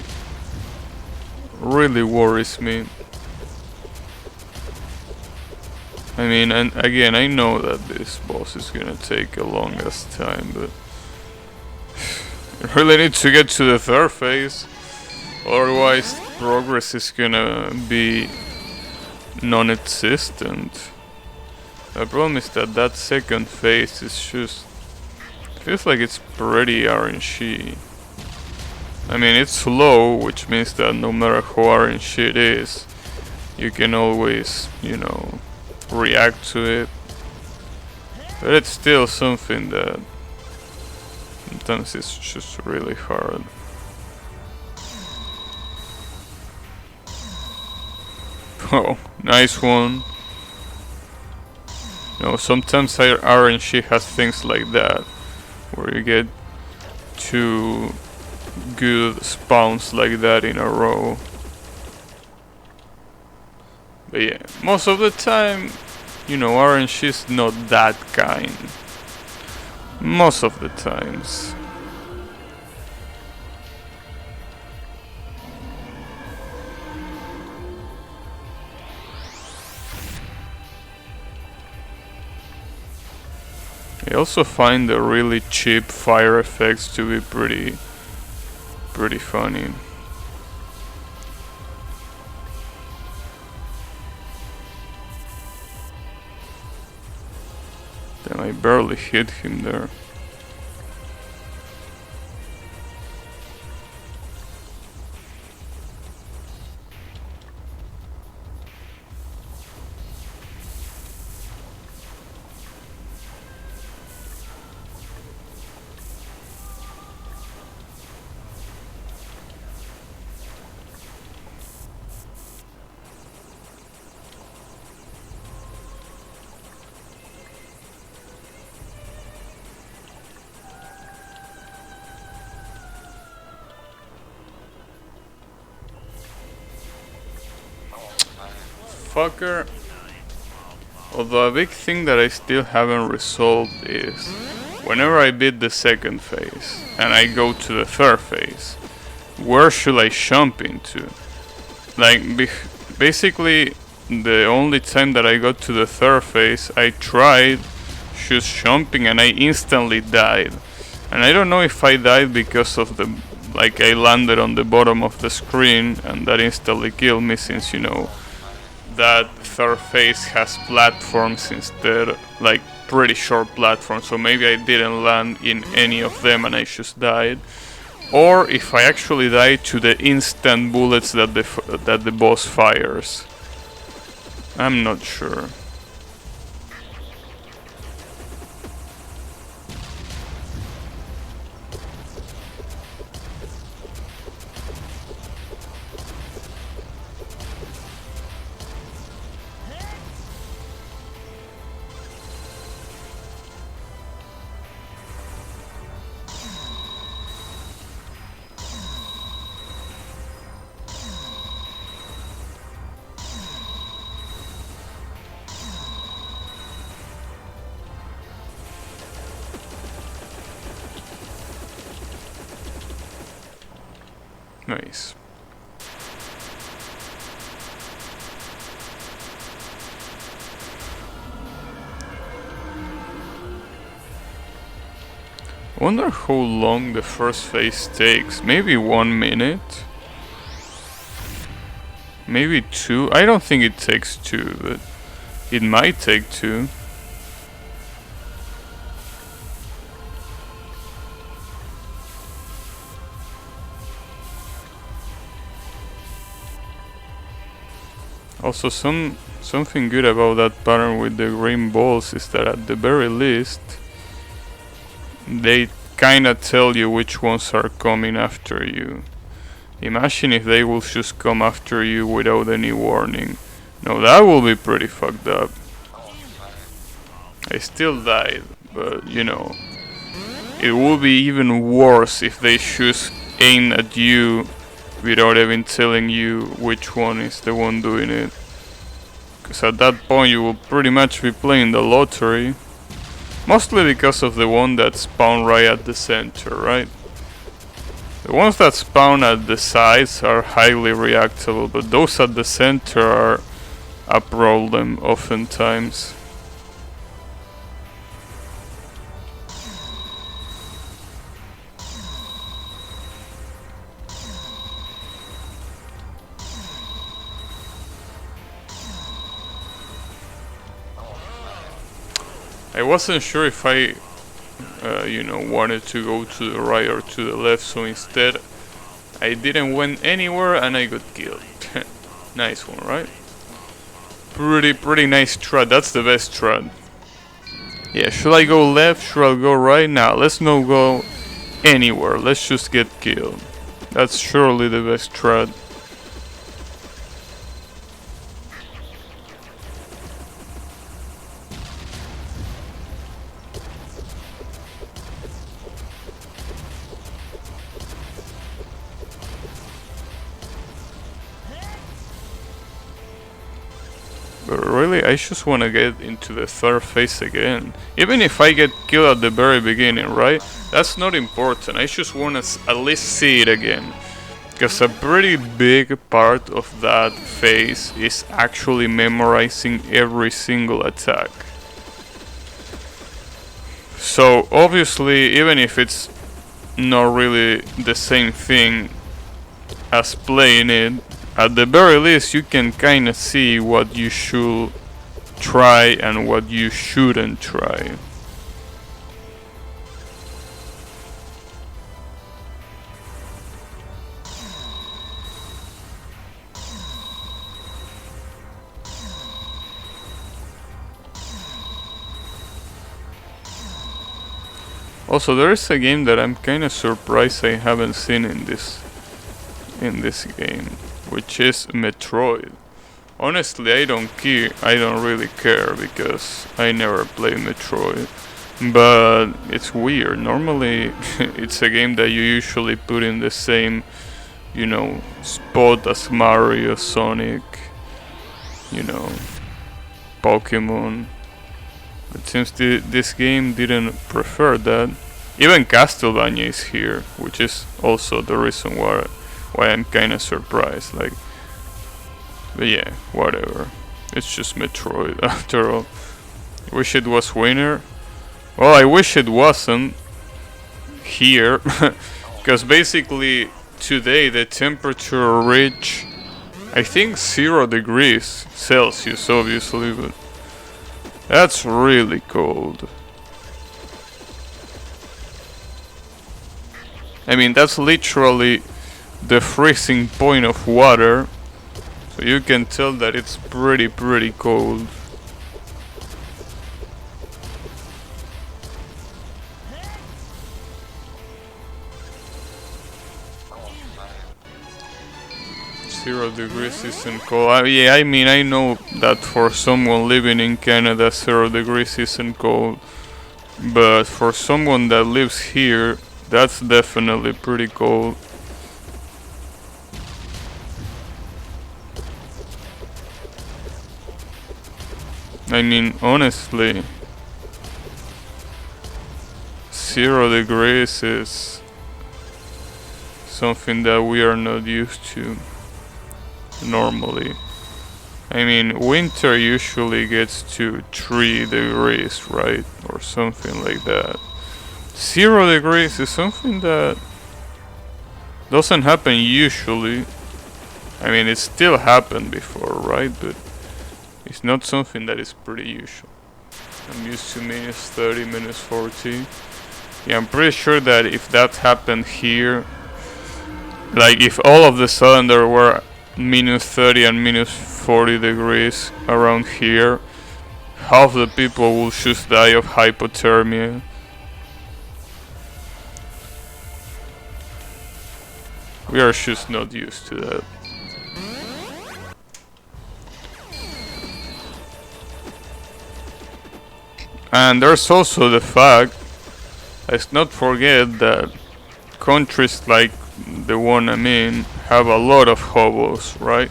worries me. I mean, and again, I know that this boss is gonna take a longest time, but I really need to get to the third phase, otherwise progress is gonna be non-existent. The problem is that that second phase is just feels like it's pretty RNG. I mean, it's slow, which means that no matter how RNG it is, you can always, you know, react to it. But it's still something that sometimes it's just really hard. Oh, nice one. No, sometimes RNG has things like that, where you get 2 good spawns like that in a row. But yeah, most of the time, you know, RNG is not that kind. Most of the times. I also find the really cheap fire effects to be pretty funny. Damn, I barely hit him there. Fucker. Although a big thing that I still haven't resolved is whenever I beat the second phase and I go to the third phase, where should I jump into? Like, basically, the only time that I got to the third phase, I tried just jumping and I instantly died. And I don't know if I died because of the, like, I landed on the bottom of the screen and that instantly killed me, since, you know, that third phase has platforms instead, like pretty short platforms, so maybe I didn't land in any of them and I just died. Or if I actually died to the instant bullets that the boss fires. I'm not sure. Nice. I wonder how long the first phase takes. Maybe 1 minute? Maybe 2? I don't think it takes 2, but it might take 2. Also, something good about that pattern with the green balls is that at the very least they kinda tell you which ones are coming after you. Imagine if they will just come after you without any warning. No, that will be pretty fucked up. I still died, but you know, it will be even worse if they just aim at you without even telling you which one is the one doing it. Because at that point you will pretty much be playing the lottery. Mostly because of the one that spawned right at the center, right? The ones that spawn at the sides are highly reactable, but those at the center are a problem oftentimes. I wasn't sure if I, you know, wanted to go to the right or to the left, so instead I didn't went anywhere and I got killed. Nice one, right? Pretty nice strat. That's the best strat. Yeah, should I go left? Should I go right? Now, let's not go anywhere. Let's just get killed. That's surely the best strat. But really, I just want to get into the third phase again. Even if I get killed at the very beginning, right? That's not important. I just want to at least see it again. Because a pretty big part of that phase is actually memorizing every single attack. So obviously, even if it's not really the same thing as playing it, at the very least you can kinda see what you should try and what you shouldn't try. Also, there is a game that I'm kinda surprised I haven't seen in this game, which is Metroid. Honestly, I don't really care because I never play Metroid. But it's weird. Normally, it's a game that you usually put in the same, you know, spot as Mario, Sonic, you know, Pokemon. It seems this game didn't prefer that. Even Castlevania is here, which is also the reason why I'm kinda surprised. Like, But yeah, whatever. It's just Metroid after all. Wish it was winter. Well, I wish it wasn't here, because basically today the temperature reached, I think, 0 degrees Celsius, obviously, but that's really cold. I mean, that's literally the freezing point of water, so you can tell that it's pretty cold. Zero degrees isn't cold. Yeah, I mean, I know that for someone living in Canada, 0 degrees isn't cold. But for someone that lives here, that's definitely pretty cold. I mean, honestly, 0 degrees is something that we are not used to normally. I mean, winter usually gets to 3 degrees, right? Or something like that. 0 degrees is something that doesn't happen usually. I mean, it still happened before, right? But it's not something that is pretty usual. I'm used to -30, -40. Yeah, I'm pretty sure that if that happened here, like if all of the sudden there were -30 and -40 degrees around here, half the people will just die of hypothermia. We are just not used to that. And there's also the fact, let's not forget that countries like the one I'm in have a lot of hobos, right?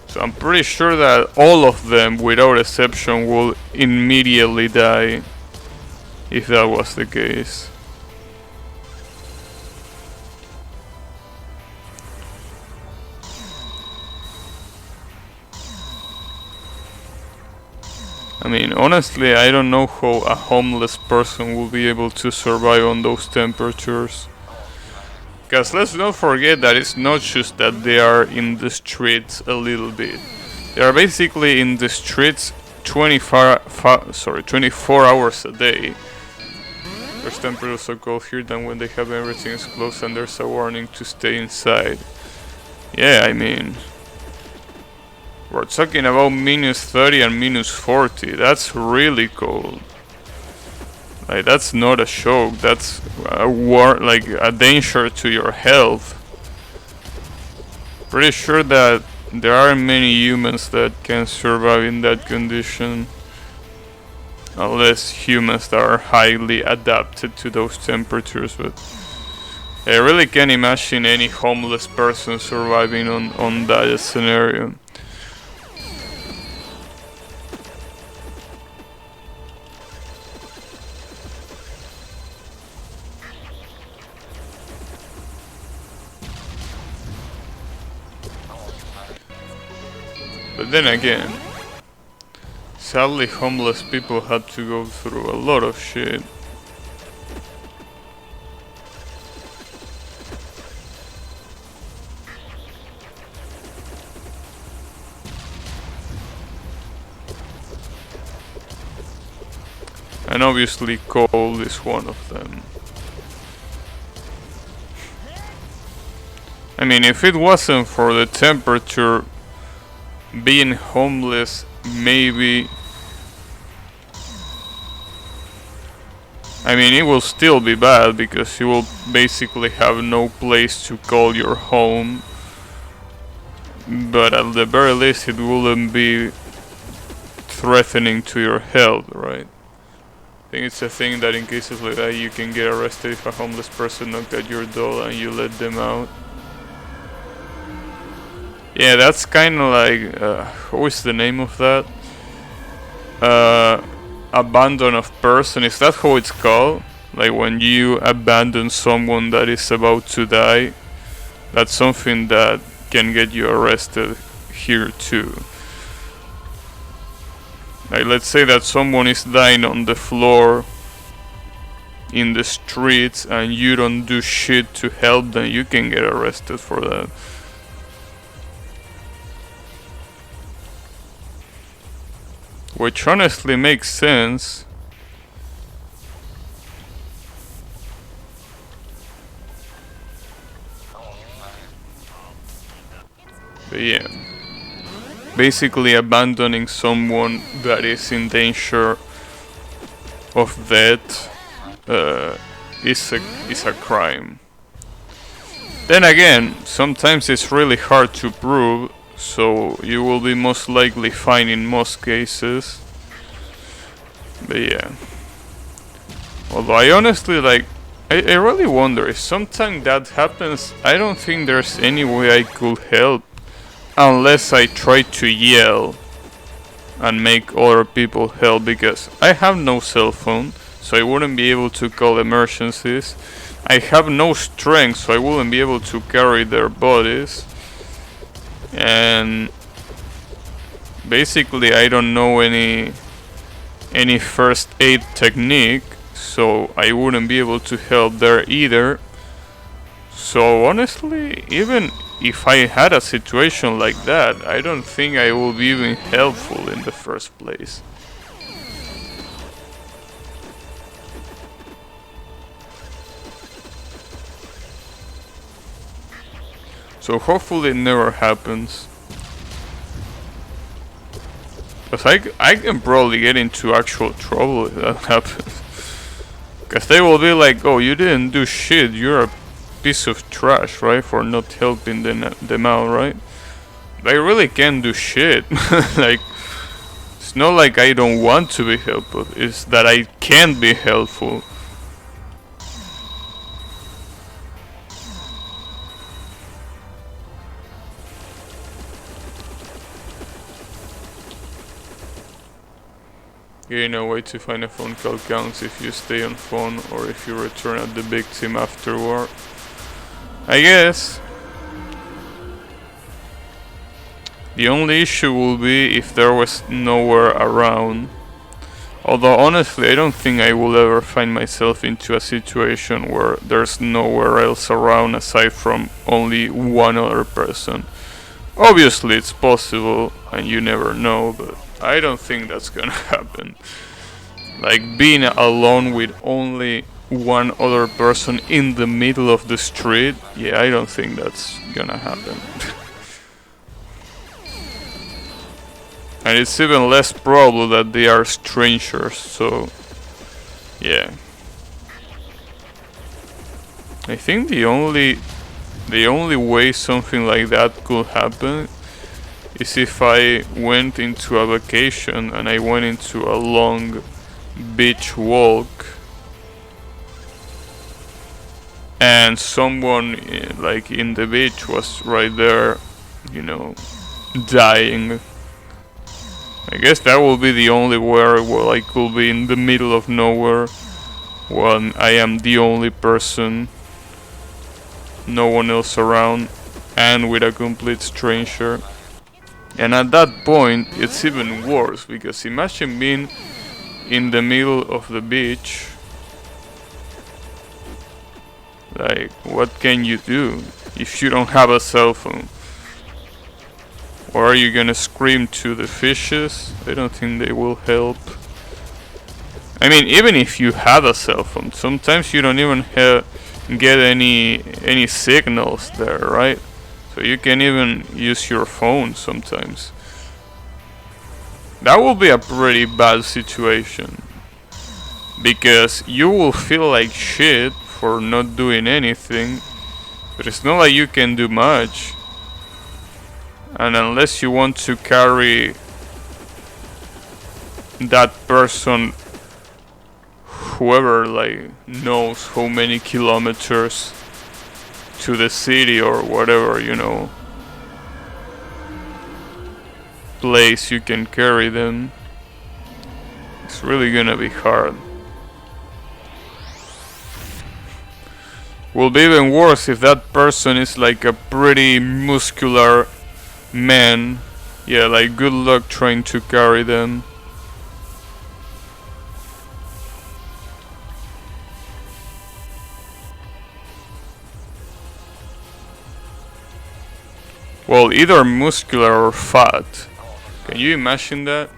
So I'm pretty sure that all of them, without exception, will immediately die if that was the case. I mean, honestly, I don't know how a homeless person will be able to survive on those temperatures. Because let's not forget that it's not just that they are in the streets a little bit. They are basically in the streets 24 hours a day. There's temperatures so cold here than when they have everything is closed and there's a warning to stay inside. Yeah, I mean, we're talking about -30 and -40. That's really cold. Like, that's not a joke. That's a like a danger to your health. Pretty sure that there aren't many humans that can survive in that condition, unless humans that are highly adapted to those temperatures. But I really can't imagine any homeless person surviving on that scenario. But then again, sadly homeless people had to go through a lot of shit. And obviously cold is one of them. I mean, if it wasn't for the temperature, being homeless, maybe, I mean, it will still be bad because you will basically have no place to call your home, but at the very least it wouldn't be threatening to your health, right? I think it's a thing that in cases like that you can get arrested if a homeless person knocked at your door and you let them out. Yeah, that's kind of like, what is the name of that? Abandon of person, is that how it's called? Like when you abandon someone that is about to die? That's something that can get you arrested here too. Like, let's say that someone is dying on the floor in the streets and you don't do shit to help them, you can get arrested for that. Which honestly makes sense. But yeah, basically abandoning someone that is in danger of death is a crime. Then again, sometimes it's really hard to prove, so you will be most likely fine in most cases. But yeah, although I honestly I really wonder if sometimes that happens. I don't think there's any way I could help unless I try to yell and make other people help, because I have no cell phone, so I wouldn't be able to call emergencies. I have no strength, so I wouldn't be able to carry their bodies. And basically I don't know any first aid technique, so I wouldn't be able to help there either. So honestly, even if I had a situation like that, I don't think I will be even helpful in the first place. So hopefully it never happens. Because I can probably get into actual trouble if that happens. Because they will be like, oh, you didn't do shit, you're a piece of trash, right? For not helping them out, right? They really can't do shit. Like, it's not like I don't want to be helpful, it's that I can't be helpful. Getting a way to find a phone call counts if you stay on phone or if you return at the victim afterward. I guess. The only issue will be if there was nowhere around. Although honestly, I don't think I will ever find myself into a situation where there's nowhere else around aside from only one other person. Obviously it's possible and you never know, but I don't think that's gonna happen. Like being alone with only one other person in the middle of the street, yeah, I don't think that's gonna happen. And it's even less probable that they are strangers, so yeah. I think the only way something like that could happen is if I went into a vacation and I went into a long beach walk and someone like in the beach was right there, you know, dying. I guess that will be the only where I could be in the middle of nowhere when I am the only person, no one else around, and with a complete stranger. And at that point it's even worse, because imagine being in the middle of the beach. Like, what can you do if you don't have a cell phone? Or are you gonna scream to the fishes? I don't think they will help. I mean, even if you had a cell phone, sometimes you don't even get any signals there, right? So you can even use your phone sometimes. That will be a pretty bad situation, because you will feel like shit for not doing anything, but it's not like you can do much. And unless you want to carry that person, whoever like knows how many kilometers to the city or whatever, you know, place you can carry them, it's really gonna be hard. Will be even worse if that person is like a pretty muscular man, yeah, like good luck trying to carry them. Well, either muscular or fat. Can you imagine that?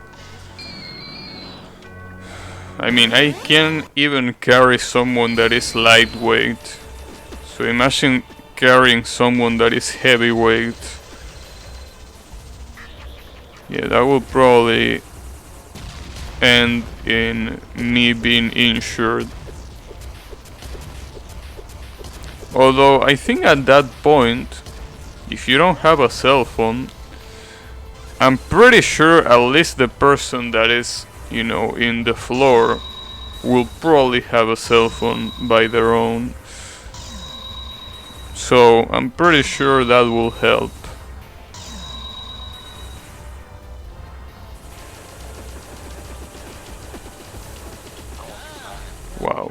I mean, I can't even carry someone that is lightweight. So imagine carrying someone that is heavyweight. Yeah, that will probably end in me being injured. Although I think at that point, if you don't have a cell phone, I'm pretty sure at least the person that is, you know, in the floor will probably have a cell phone by their own. So I'm pretty sure that will help. Wow.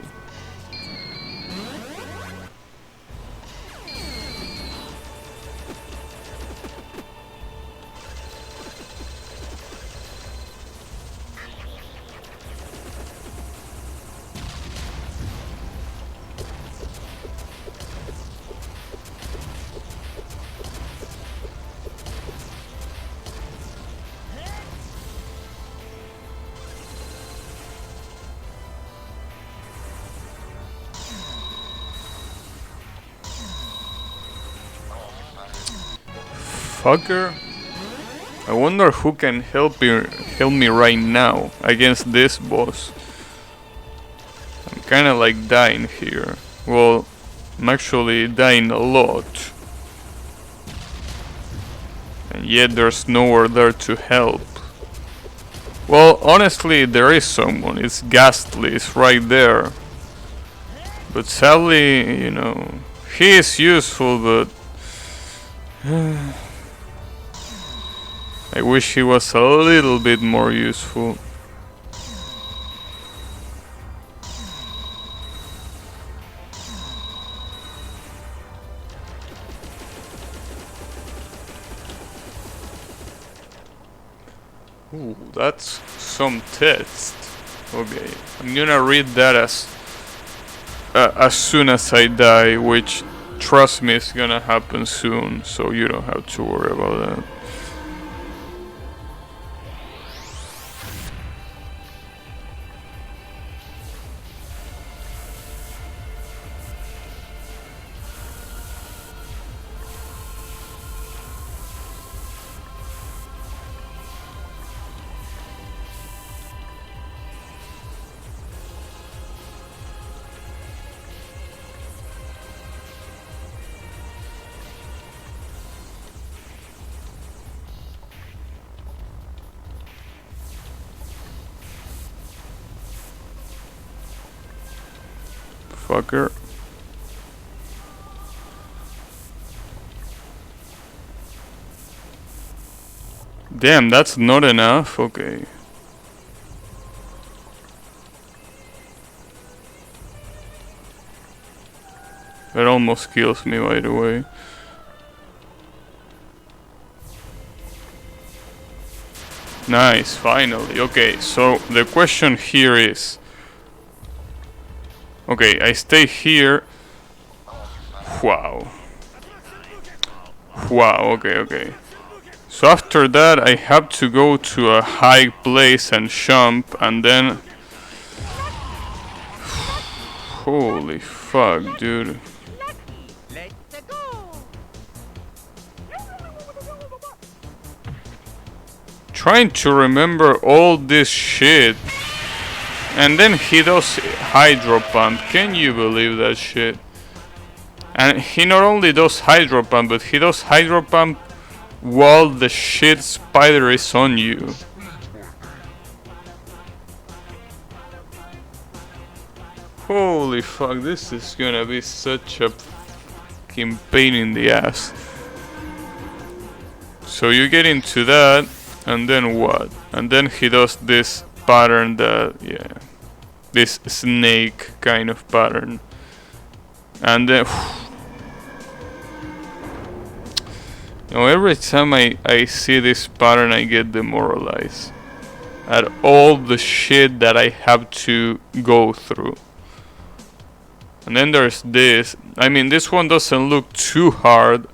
Fucker. I wonder who can help me right now against this boss. I'm kinda like dying here. Well, I'm actually dying a lot. And yet there's nowhere there to help. Well, honestly, there is someone. It's Ghastly. It's right there. But sadly, you know, he is useful, but I wish he was a little bit more useful. Ooh, that's some text. Okay, I'm gonna read that as soon as I die, which, trust me, is gonna happen soon, so you don't have to worry about that. Fucker. Damn, that's not enough? Okay. That almost kills me, by the way. Nice, finally. Okay, so the question here is... Okay, I stay here. Wow. Wow, okay. So after that I have to go to a high place and jump, and then... Holy fuck, dude. Trying to remember all this shit. And then he does Hydro Pump. Can you believe that shit? And he not only does Hydro Pump, but he does Hydro Pump while the shit spider is on you. Holy fuck, this is gonna be such a fucking pain in the ass. So you get into that, and then what? And then he does this pattern that, yeah, this snake kind of pattern. And then Now every time I see this pattern I get demoralized at all the shit that I have to go through. And then there's this. I mean, this one doesn't look too hard.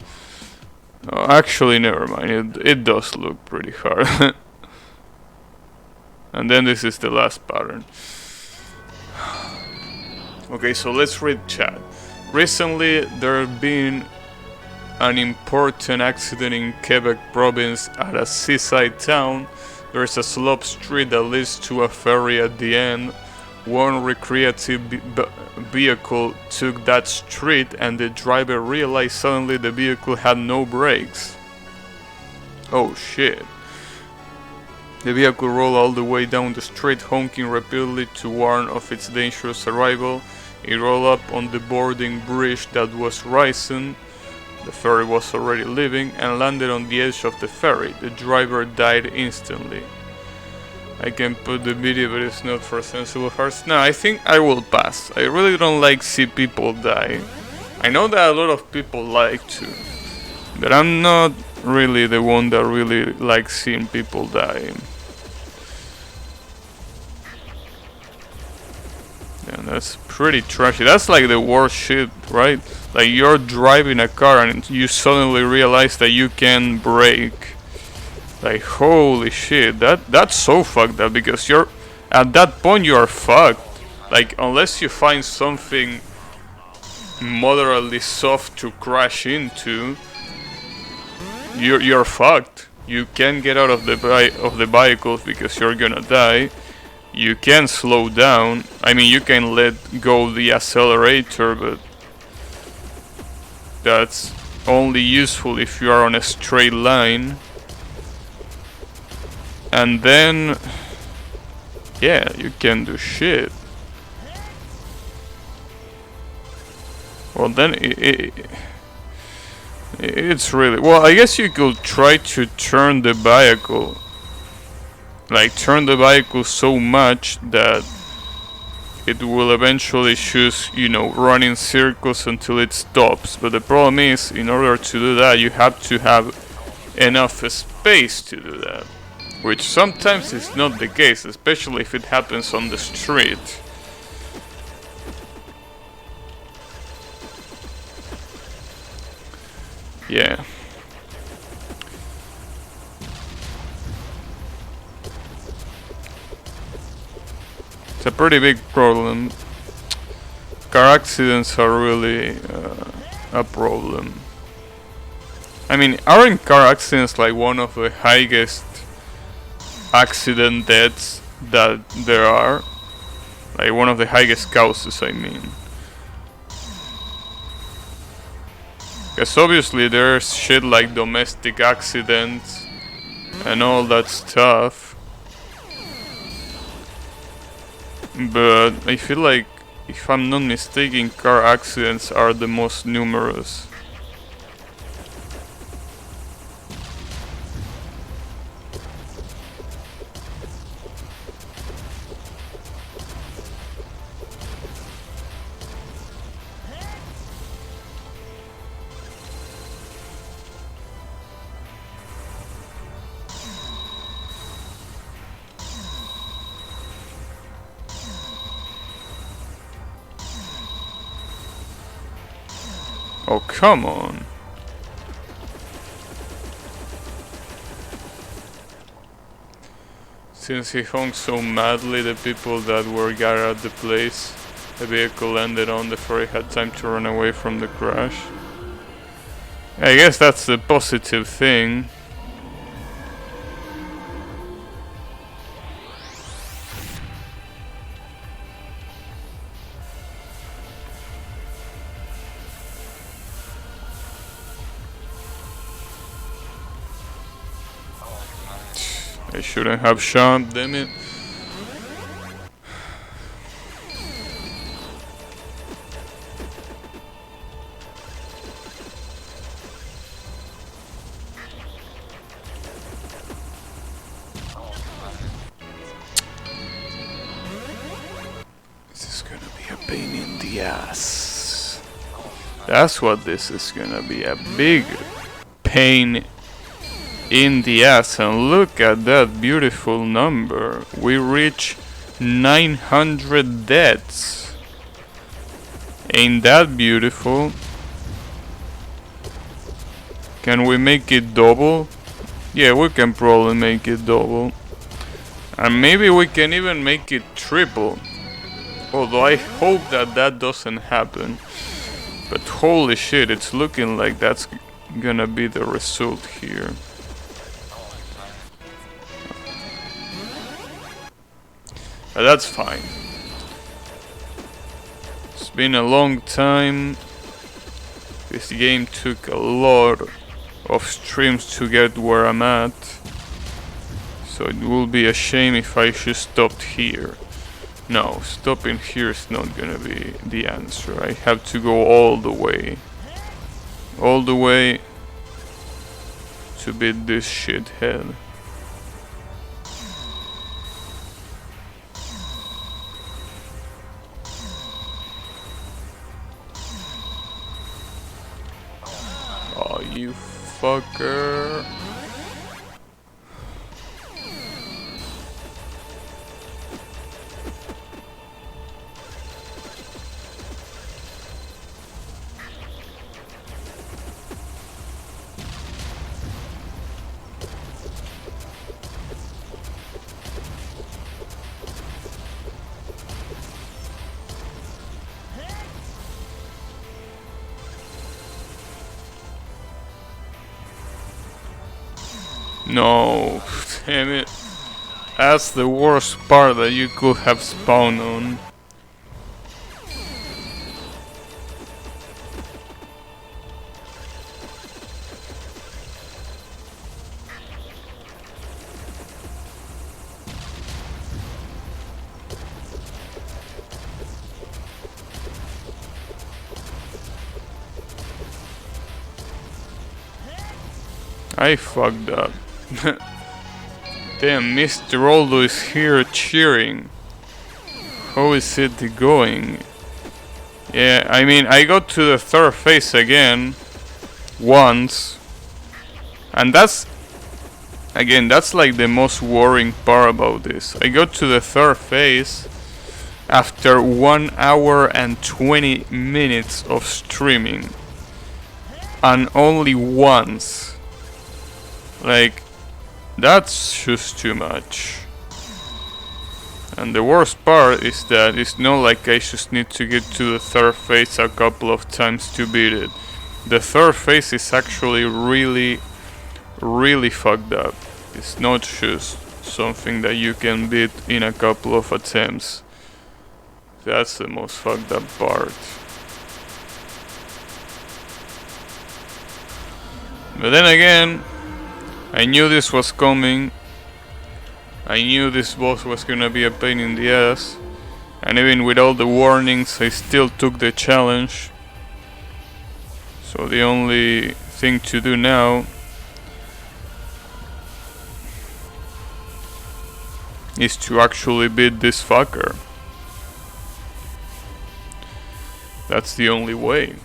Actually, never mind. It does look pretty hard. And then this is the last pattern. Okay, so let's read chat. Recently, there have been an important accident in Quebec province at a seaside town. There's a slope street that leads to a ferry at the end. One recreative vehicle took that street and the driver realized suddenly the vehicle had no brakes. Oh shit. The vehicle rolled all the way down the street, honking repeatedly to warn of its dangerous arrival. It rolled up on the boarding bridge that was rising. The ferry was already leaving and landed on the edge of the ferry. The driver died instantly. I can put the video, but it's not for sensible hearts. No, I think I will pass. I really don't like see people die. I know that a lot of people like to, but I'm not really the one that really likes seeing people die. Yeah, that's pretty trashy. That's like the worst shit, right? Like you're driving a car and you suddenly realize that you can brake. Like holy shit, that's so fucked up because you're at that point you are fucked. Like unless you find something moderately soft to crash into, you're fucked. You can't get out of the vehicles because you're gonna die. You can slow down. I mean, you can let go the accelerator, but that's only useful if you are on a straight line. And then, yeah, you can do shit. Well, then it's really... Well, I guess you could try to turn the vehicle. Like, turn the vehicle so much that it will eventually choose, you know, run in circles until it stops. But the problem is, in order to do that, you have to have enough space to do that. Which sometimes is not the case, especially if it happens on the street. Yeah. It's a pretty big problem. Car accidents are really a problem. I mean, aren't car accidents like one of the highest accident deaths that there are? Like one of the highest causes, I mean. Because obviously there's shit like domestic accidents and all that stuff. But I feel like, if I'm not mistaken, car accidents are the most numerous. Oh, come on. Since he honked so madly, the people that were gathered at the place the vehicle landed on, the ferry had time to run away from the crash. I guess that's the positive thing. I shouldn't have shot, damn it. This is gonna be a pain in the ass. That's what this is gonna be, a big pain in the ass. And look at that beautiful number. We reach 900 deaths. Ain't that beautiful? Can we make it double? Yeah, we can probably make it double. And maybe we can even make it triple. Although I hope that that doesn't happen. But holy shit, it's looking like that's gonna be the result here. But that's fine. It's been a long time. This game took a lot of streams to get where I'm at. So it will be a shame if I should stop here. No, stopping here is not gonna be the answer. I have to go all the way. All the way to beat this shithead. Oh, you fucker. No, damn it. That's the worst part that you could have spawned on. I fucked up. Damn, Mr. Oldo is here cheering. How is it going? Yeah, I mean, I got to the third phase again. Once. And that's... Again, that's like the most worrying part about this. I got to the third phase after 1 hour and 20 minutes of streaming. And only once. Like, that's just too much. And the worst part is that it's not like I just need to get to the third phase a couple of times to beat it. The third phase is actually really fucked up. It's not just something that you can beat in a couple of attempts. That's the most fucked up part. But then again, I knew this was coming. I knew this boss was gonna be a pain in the ass. And even with all the warnings, I still took the challenge. So the only thing to do now is to actually beat this fucker. That's the only way.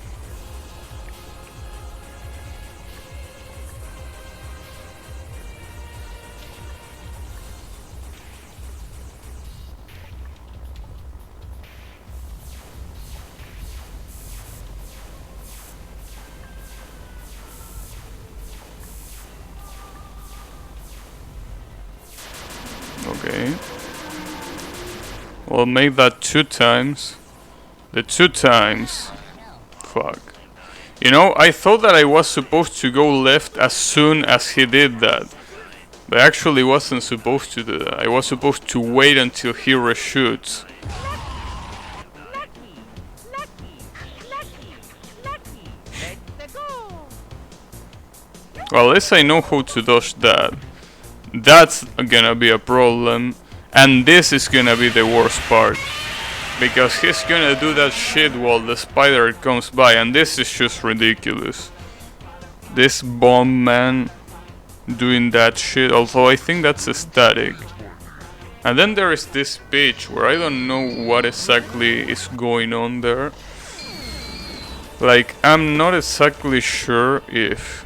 Okay. Well, make that 2 times. The 2 times. Fuck. You know, I thought that I was supposed to go left as soon as he did that. But I actually wasn't supposed to do that. I was supposed to wait until he reshoots. Well, at least I know how to dodge that. That's gonna be a problem. And this is gonna be the worst part. Because he's gonna do that shit while the spider comes by. And this is just ridiculous. This bomb man doing that shit. Although I think that's a static. And then there is this pitch where I don't know what exactly is going on there. Like, I'm not exactly sure if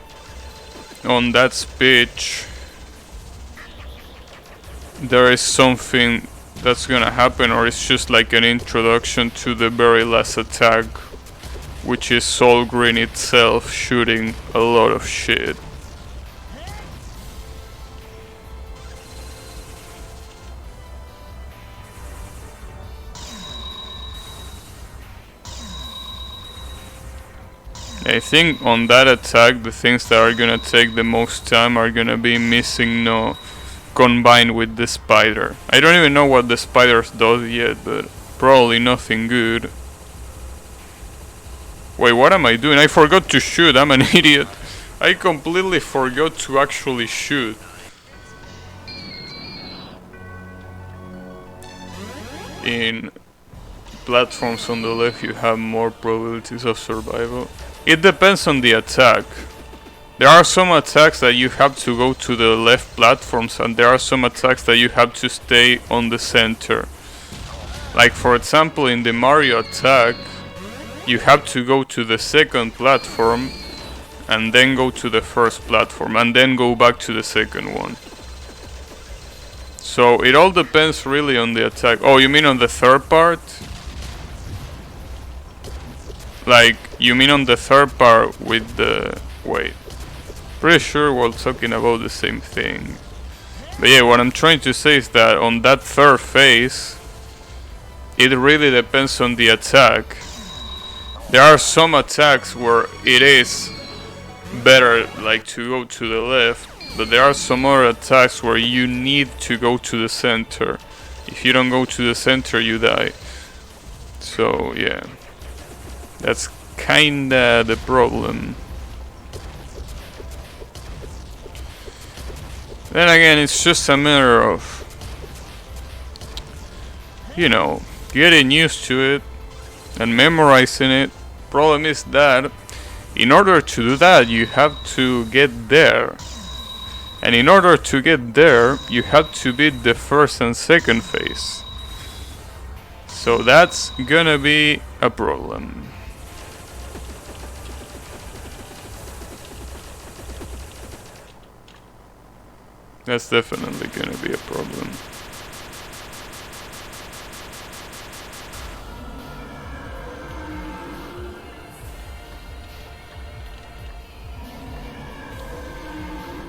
on that speech there is something that's gonna happen, or it's just like an introduction to the very last attack, which is Soul Green itself shooting a lot of shit. I think on that attack the things that are gonna take the most time are gonna be Missing No combined with the spider. I don't even know what the spider does yet, but probably nothing good. Wait, what am I doing? I forgot to shoot, I'm an idiot. I completely forgot to actually shoot. In platforms on the left you have more probabilities of survival. It depends on the attack. There are some attacks that you have to go to the left platforms, and there are some attacks that you have to stay on the center. Like for example in the Mario attack, you have to go to the second platform and then go to the first platform and then go back to the second one. So it all depends really on the attack. Oh, you mean on the third part? Like, you mean on the third part with the... wait. Pretty sure we're talking about the same thing. But yeah, what I'm trying to say is that on that third phase, it really depends on the attack. There are some attacks where it is better like to go to the left, but there are some other attacks where you need to go to the center. If you don't go to the center, you die. So yeah, that's kinda the problem. Then again, it's just a matter of, you know, getting used to it and memorizing it. Problem is that in order to do that, you have to get there. And in order to get there, you have to beat the first and second phase. So that's gonna be a problem. That's definitely gonna be a problem.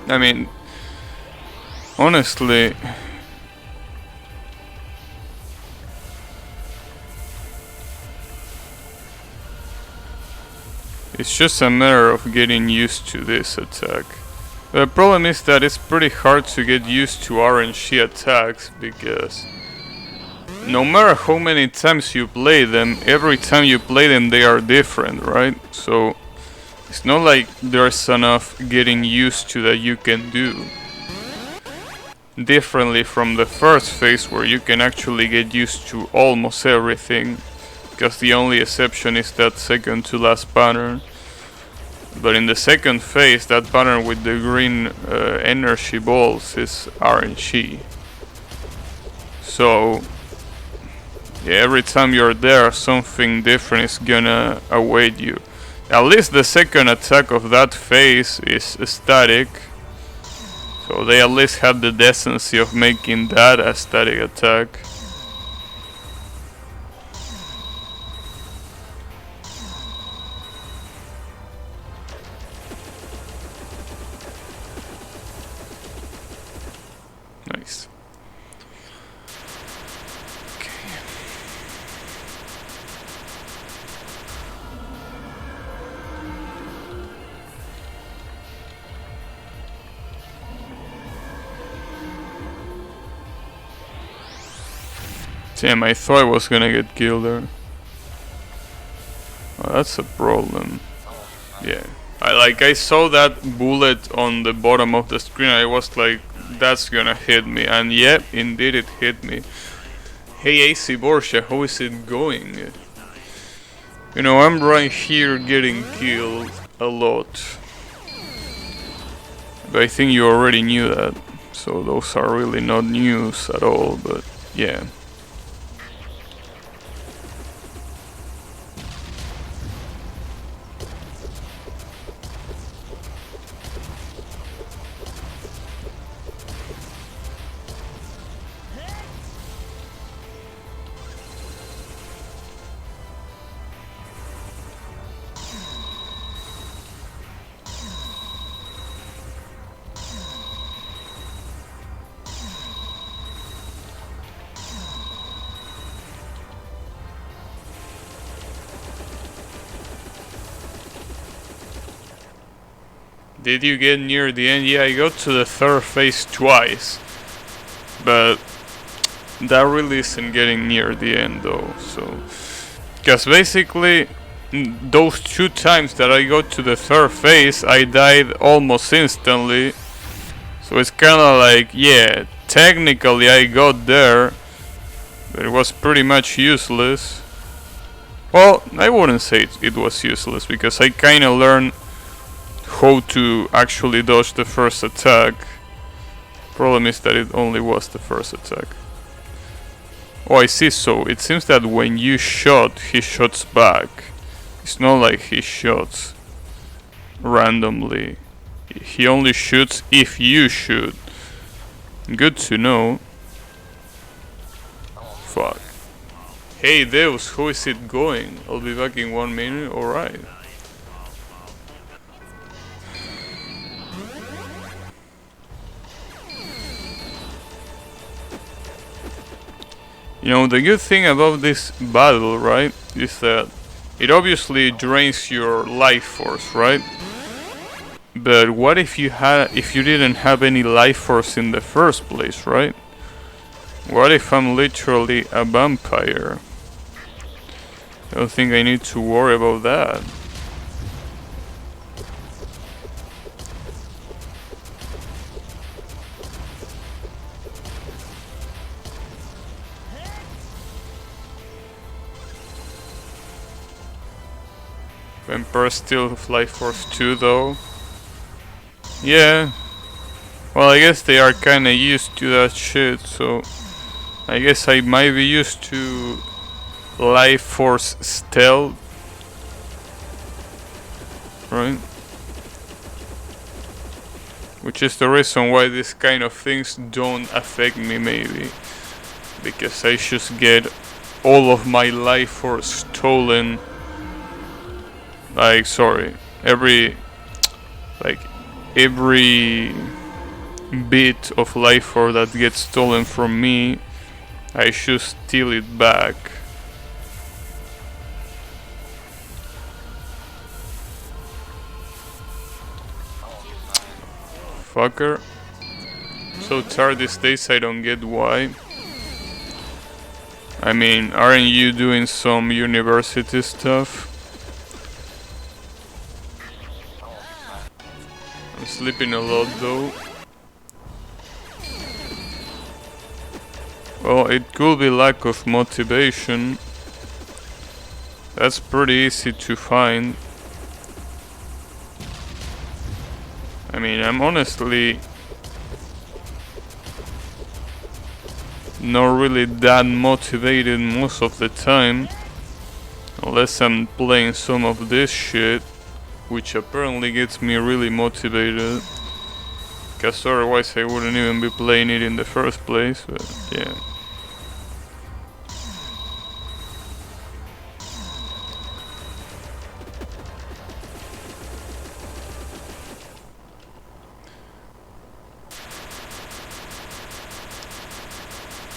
I mean, honestly, it's just a matter of getting used to this attack. The problem is that it's pretty hard to get used to RNG attacks because no matter how many times you play them, every time you play them they are different, right? So it's not like there's enough getting used to that you can do. Differently from the first phase where you can actually get used to almost everything, because the only exception is that second to last pattern. But in the second phase, that pattern with the green energy balls is RNG. So yeah, every time you're there, something different is gonna await you. At least the second attack of that phase is static. So they at least had the decency of making that a static attack. Nice. Okay. Damn, I thought I was gonna get killed there. Oh, that's a problem. Yeah. I saw that bullet on the bottom of the screen. I was like, that's gonna hit me, and yep, indeed it hit me. Hey AC Boshy, how is it going? You know, I'm right here getting killed a lot. But I think you already knew that, so those are really not news at all, but yeah. Did you get near the end? Yeah, I got to the third phase twice. But that really isn't getting near the end though, so... Because basically, those 2 times that I got to the third phase, I died almost instantly. So it's kinda like, yeah, technically I got there, but it was pretty much useless. Well, I wouldn't say it was useless, because I kinda learned how to actually dodge the first attack. Problem is that it only was the first attack. Oh, I see, so it seems that when you shot, he shots back. It's not like he shoots randomly. He only shoots if you shoot. Good to know. Fuck. Hey Deus, how is it going? I'll be back in 1 minute, alright. You know, the good thing about this battle, right, is that it obviously drains your life force, right? But what if you didn't have any life force in the first place, right? What if I'm literally a vampire? I don't think I need to worry about that. Vampire still have life force 2 though. Yeah. Well, I guess they are kinda used to that shit, so... I guess I might be used to life force stealth. Right? Which is the reason why this kind of things don't affect me, maybe. Because I just get all of my life force stolen. Like, sorry, every bit of life force that gets stolen from me, I should steal it back. Fucker. So tired these days, I don't get why. I mean, aren't you doing some university stuff? I'm sleeping a lot though. Well, it could be lack of motivation. That's pretty easy to find. I mean, I'm honestly not really that motivated most of the time. Unless I'm playing some of this shit, which apparently gets me really motivated. Because otherwise I wouldn't even be playing it in the first place, but yeah.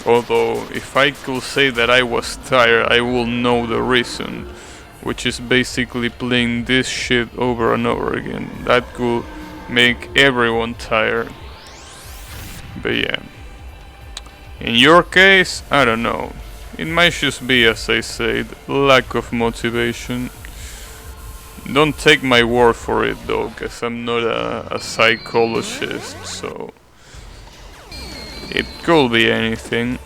Although, if I could say that I was tired, I will know the reason. Which is basically playing this shit over and over again. That could make everyone tired. But yeah. In your case, I don't know. It might just be, as I said, lack of motivation. Don't take my word for it though, because I'm not a psychologist, so... It could be anything.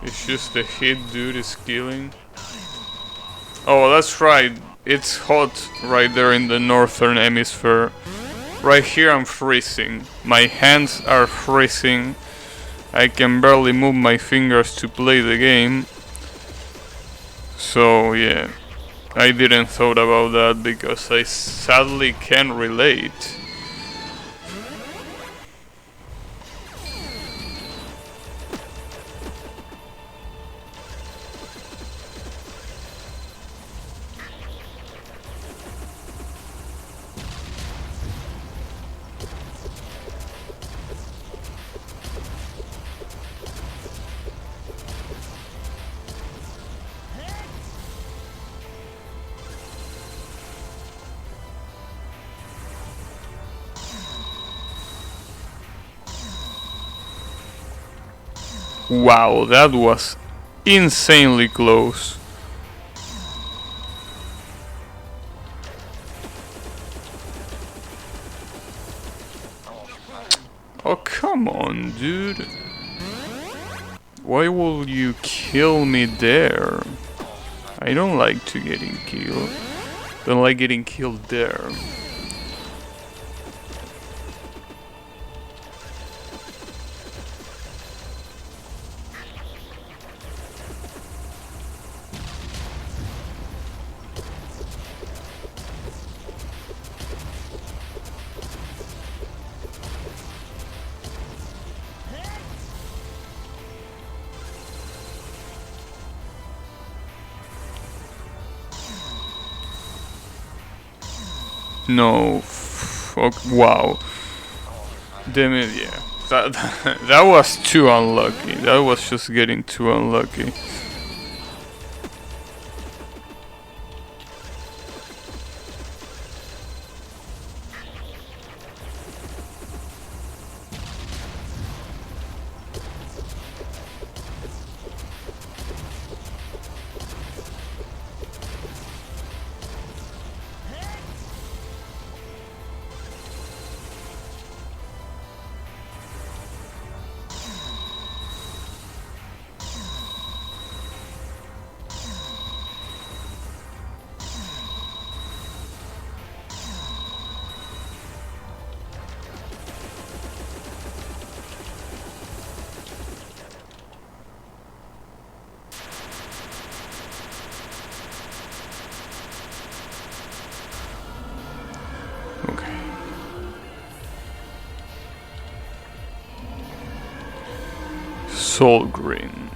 It's just the hit dude is killing. Oh, that's right. It's hot right there in the northern hemisphere. Right here I'm freezing. My hands are freezing. I can barely move my fingers to play the game. So yeah. I didn't thought about that because I sadly can't relate. Wow, that was insanely close. Oh, come on, dude. Why will you kill me there? I don't like to getting killed. Don't like getting killed there. No, wow. Damn it, yeah. That was too unlucky. That was just getting too unlucky. Okay. Soul Green.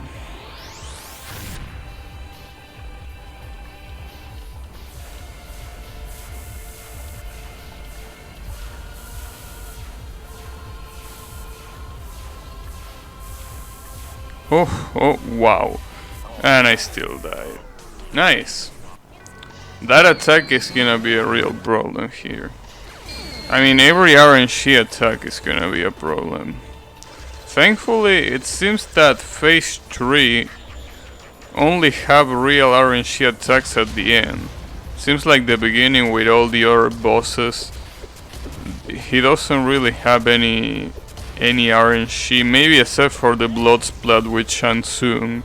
Oh, wow. And I still died. Nice. That attack is gonna be a real problem here. I mean, every RNG attack is gonna be a problem. Thankfully, it seems that phase 3 only have real RNG attacks at the end. Seems like the beginning with all the other bosses, he doesn't really have any RNG, maybe except for the blood splat with Shansung.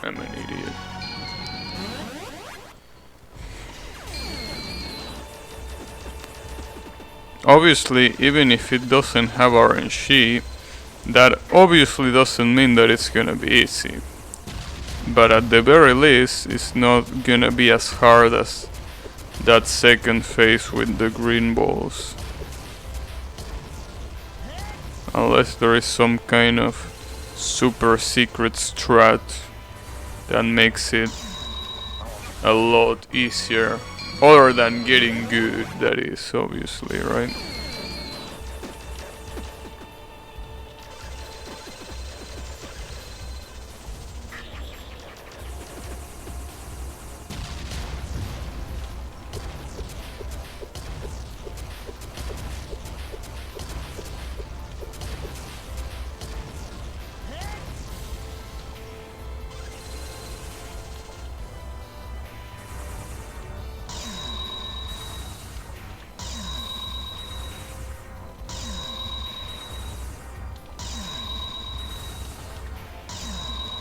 I'm an idiot. Obviously, even if it doesn't have RNG, that obviously doesn't mean that it's gonna be easy. But at the very least, it's not gonna be as hard as that second phase with the green balls. Unless there is some kind of super secret strat that makes it a lot easier. Other than getting good, that is, obviously, right?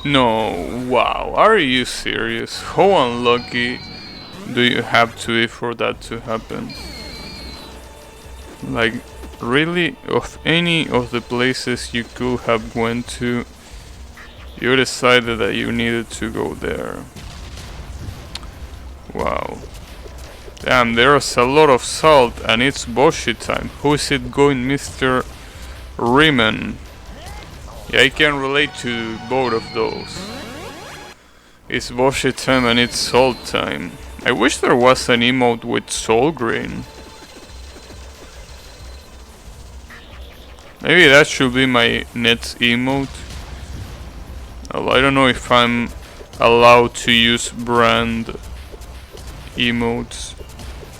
No, wow, are you serious? How unlucky do you have to be for that to happen? Like, really, of any of the places you could have went to, you decided that you needed to go there. Wow. Damn, there's a lot of salt and it's Boshy time. Who is it going, Mr. Riemann? Yeah, I can relate to both of those. It's Boshy time and it's salt time. I wish there was an emote with soul green. Maybe that should be my next emote. Well, I don't know if I'm allowed to use brand emotes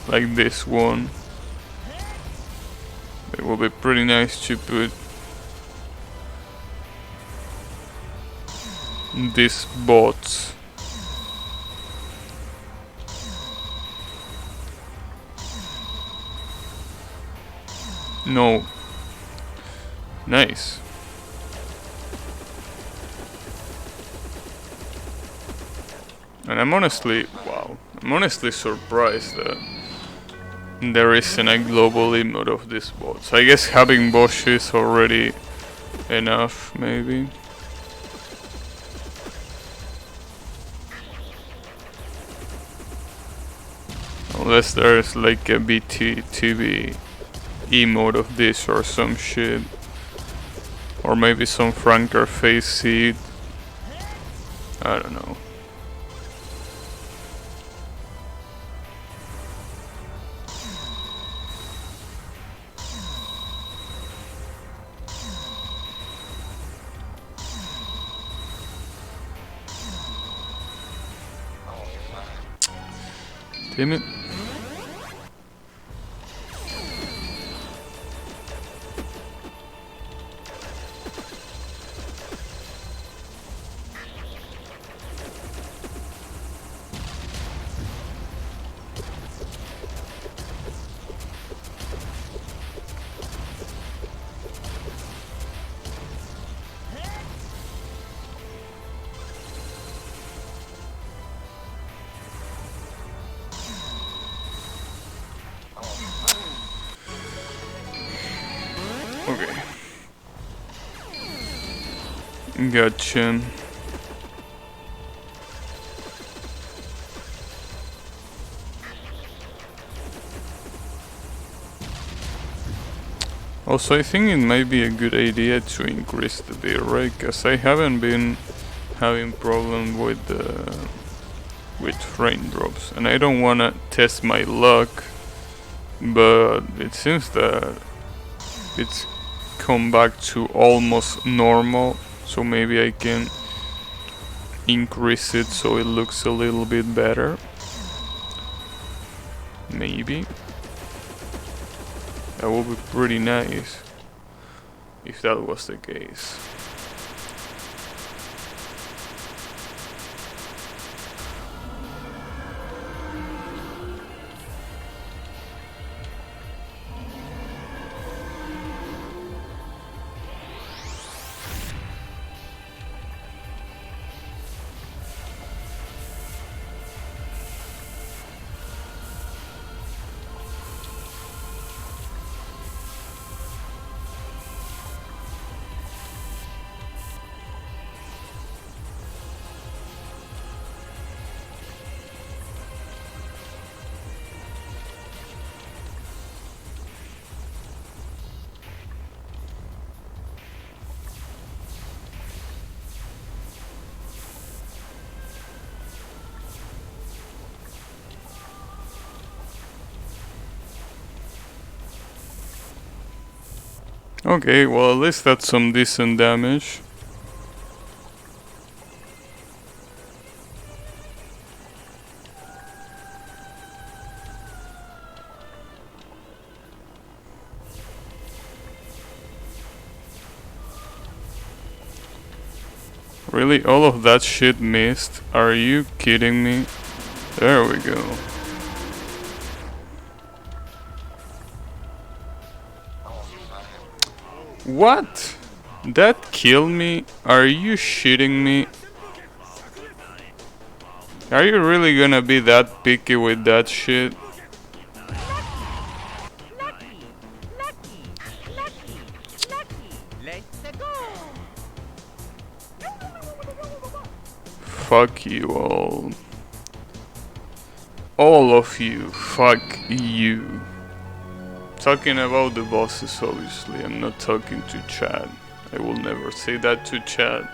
like this one. It will be pretty nice to put these bots. No. Nice. And I'm honestly surprised that there isn't a global emote of these bots. I guess having Bosch is already enough, maybe. Unless there's like a BTTV emote of this or some shit. Or maybe some Franker face seed. I don't know. Damn it. Okay. Gotcha. Also, I think it might be a good idea to increase the bitrate, cause I haven't been having problem with frame drops, and I don't wanna test my luck, but it seems that it's come back to almost normal, so maybe I can increase it so it looks a little bit better. Maybe. That would be pretty nice if that was the case. Okay, well at least that's some decent damage. Really? All of that shit missed? Are you kidding me? There we go. What? That killed me? Are you shitting me? Are you really gonna be that picky with that shit? Fuck you all. All of you. Fuck you. Talking about the bosses, obviously. I'm not talking to Chad. I will never say that to Chad.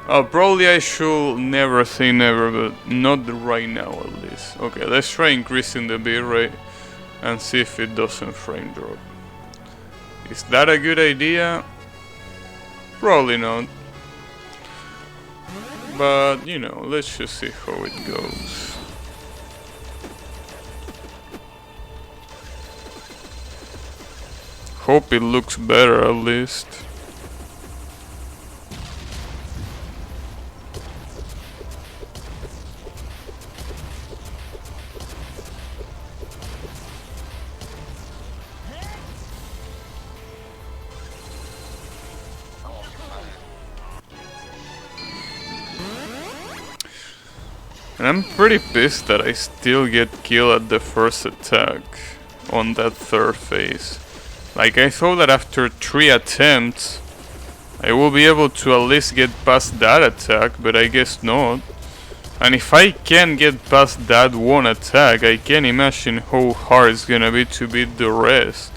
Probably I should never say never, but not right now at least. Okay, let's try increasing the bitrate and see if it doesn't frame drop. Is that a good idea? Probably not. But, you know, let's just see how it goes. Hope it looks better at least. And I'm pretty pissed that I still get killed at the first attack on that third phase. Like, I thought that after 3 attempts I will be able to at least get past that attack, but I guess not. And if I can get past that one attack, I can't imagine how hard it's gonna be to beat the rest.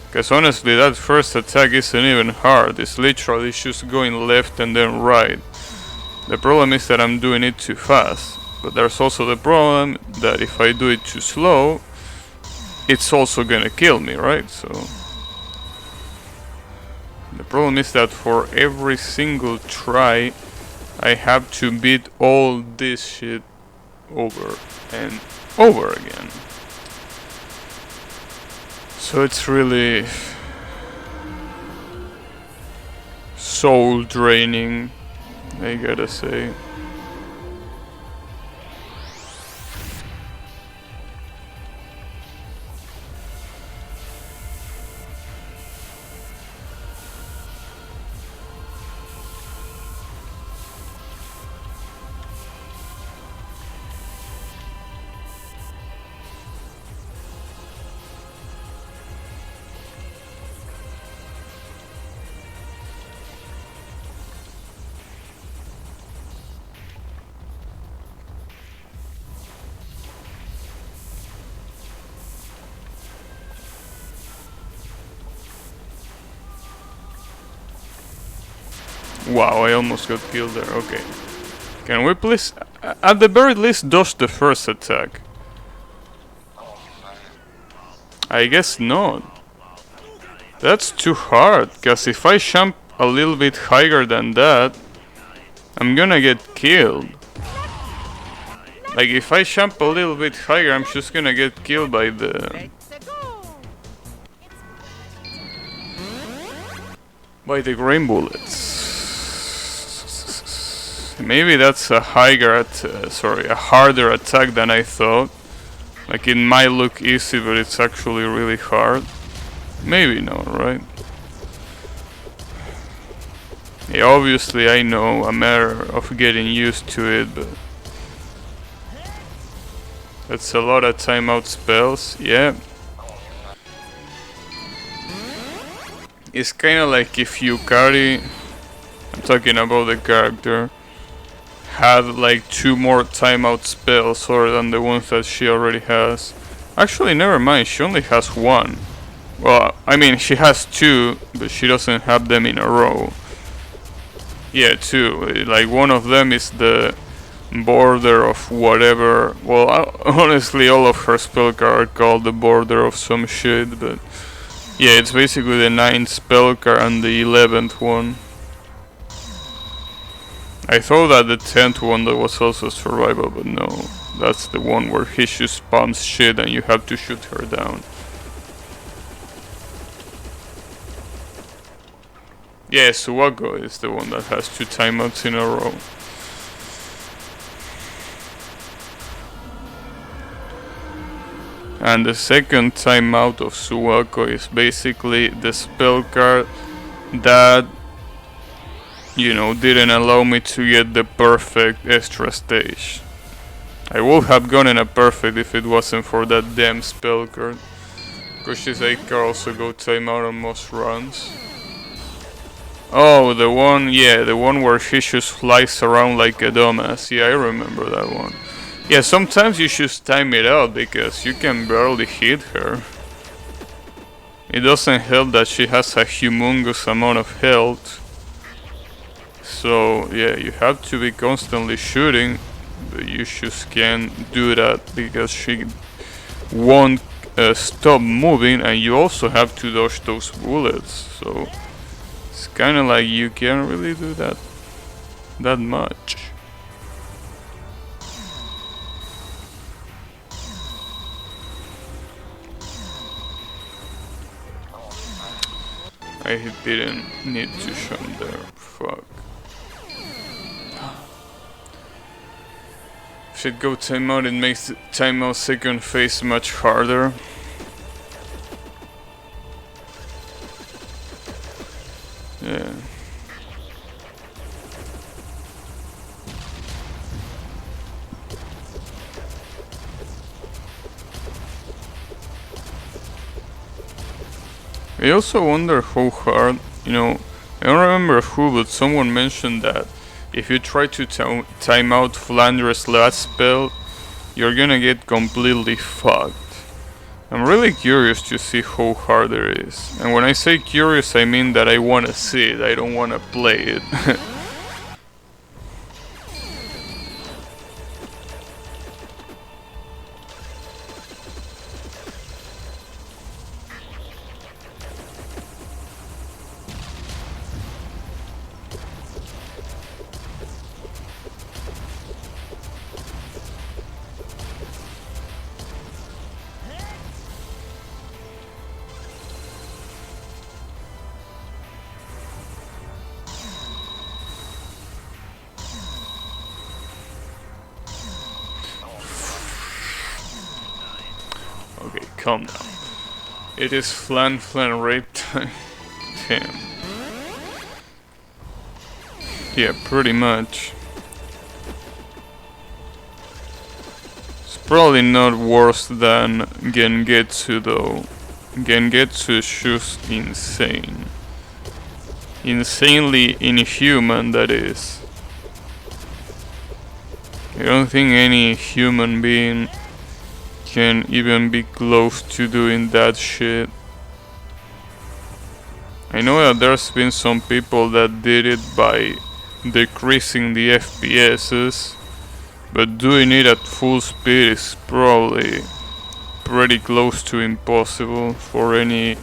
Because honestly, that first attack isn't even hard, it's literally just going left and then right. The problem is that I'm doing it too fast, but there's also the problem that if I do it too slow, it's also gonna kill me, right? So the problem is that for every single try, I have to beat all this shit over and over again. So it's really soul draining, I gotta say. Wow, I almost got killed there. Okay. Can we please, at the very least, dodge the first attack? I guess not. That's too hard, cause if I jump a little bit higher than that, I'm gonna get killed. Like, if I jump a little bit higher, I'm just gonna get killed by the grain bullets. Maybe that's a a harder attack than I thought. Like, it might look easy, but it's actually really hard. Maybe not, right? Yeah, obviously I know, a matter of getting used to it, but that's a lot of timeout spells, yeah. It's kinda like if Yukari, I'm talking about the character, had like 2 more timeout spells other than the ones that she already has. Actually, never mind, she only has 1. Well, I mean, she has 2, but she doesn't have them in a row. Yeah, 2. Like, one of them is the border of whatever. Well, honestly, all of her spell cards are called the border of some shit, but yeah, it's basically the 9th spell card and the 11th one. I thought that the 10th one that was also survival, but no. That's the one where he just spams shit and you have to shoot her down. Yeah, Suwako is the one that has 2 timeouts in a row. And the second timeout of Suwako is basically the spell card that you know, didn't allow me to get the perfect extra stage. I would have gotten a perfect if it wasn't for that damn spell card. Because this 8 card also go timeout on most runs. Oh, the one, yeah, the one where she just flies around like a dumbass. Yeah, I remember that one. Yeah, sometimes you should time it out because you can barely hit her. It doesn't help that she has a humongous amount of health. So, yeah, you have to be constantly shooting. But you just can't do that because she won't stop moving, and you also have to dodge those bullets. So it's kind of like you can't really do that much. I didn't need to jump there. Fuck. If it go timeout, it makes the timeout second phase much harder. Yeah. I also wonder how hard, you know, I don't remember who, but someone mentioned that if you try to time out Flandre's last spell, you're gonna get completely fucked. I'm really curious to see how hard it is. And when I say curious, I mean that I wanna see it, I don't wanna play it. Okay, calm down. It is flan rape time. Damn. Yeah, pretty much. It's probably not worse than Gengetsu though. Gengetsu is just insane. Insanely inhuman, that is. I don't think any human being can even be close to doing that shit. I know that there's been some people that did it by decreasing the FPSs, but doing it at full speed is probably pretty close to impossible for any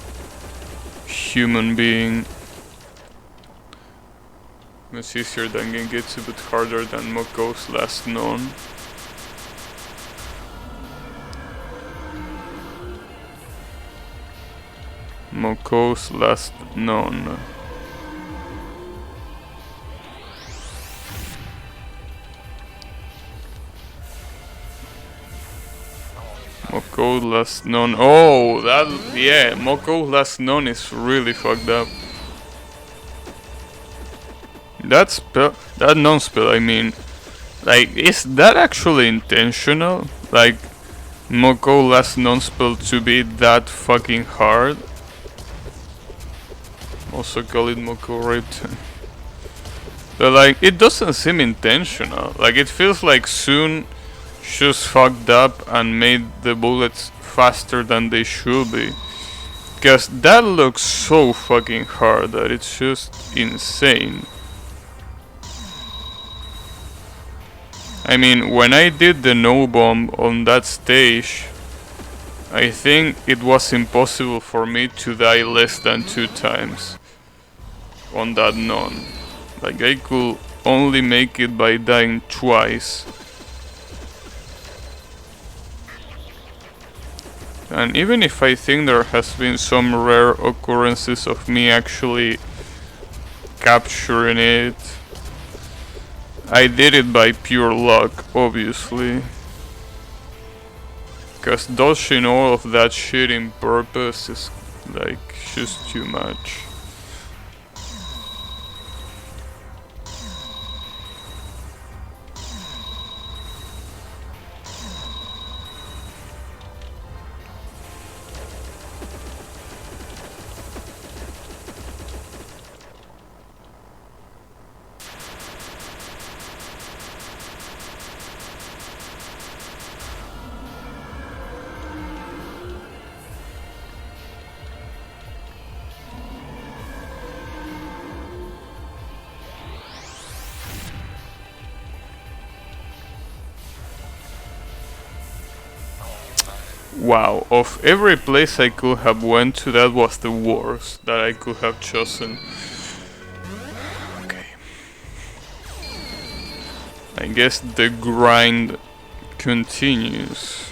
human being. It's easier than Gengetsu but harder than Moko's last known. Moko's last known. Moko last known. Oh, that, yeah, Moko last known is really fucked up. That spell, that non-spell, I mean, like, is that actually intentional? Like, Moko last non-spell to be that fucking hard? Also call it Moko rape. But like, it doesn't seem intentional. Like, it feels like Soon just fucked up and made the bullets faster than they should be. Because that looks so fucking hard that it's just insane. I mean, when I did the no bomb on that stage, I think it was impossible for me to die less than 2 times on that non. Like, I could only make it by dying twice. And even if I think there has been some rare occurrences of me actually capturing it, I did it by pure luck, obviously. Because dodging all of that shit in purpose is like just too much. Wow, of every place I could have went to, that was the worst that I could have chosen. Okay. I guess the grind continues.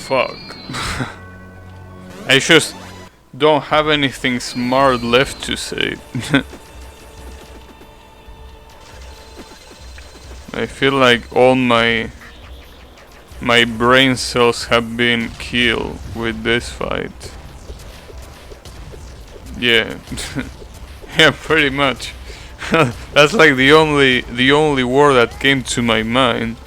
Fuck. I just don't have anything smart left to say. I feel like all my brain cells have been killed with this fight. Yeah. Yeah, pretty much. That's like the only word that came to my mind.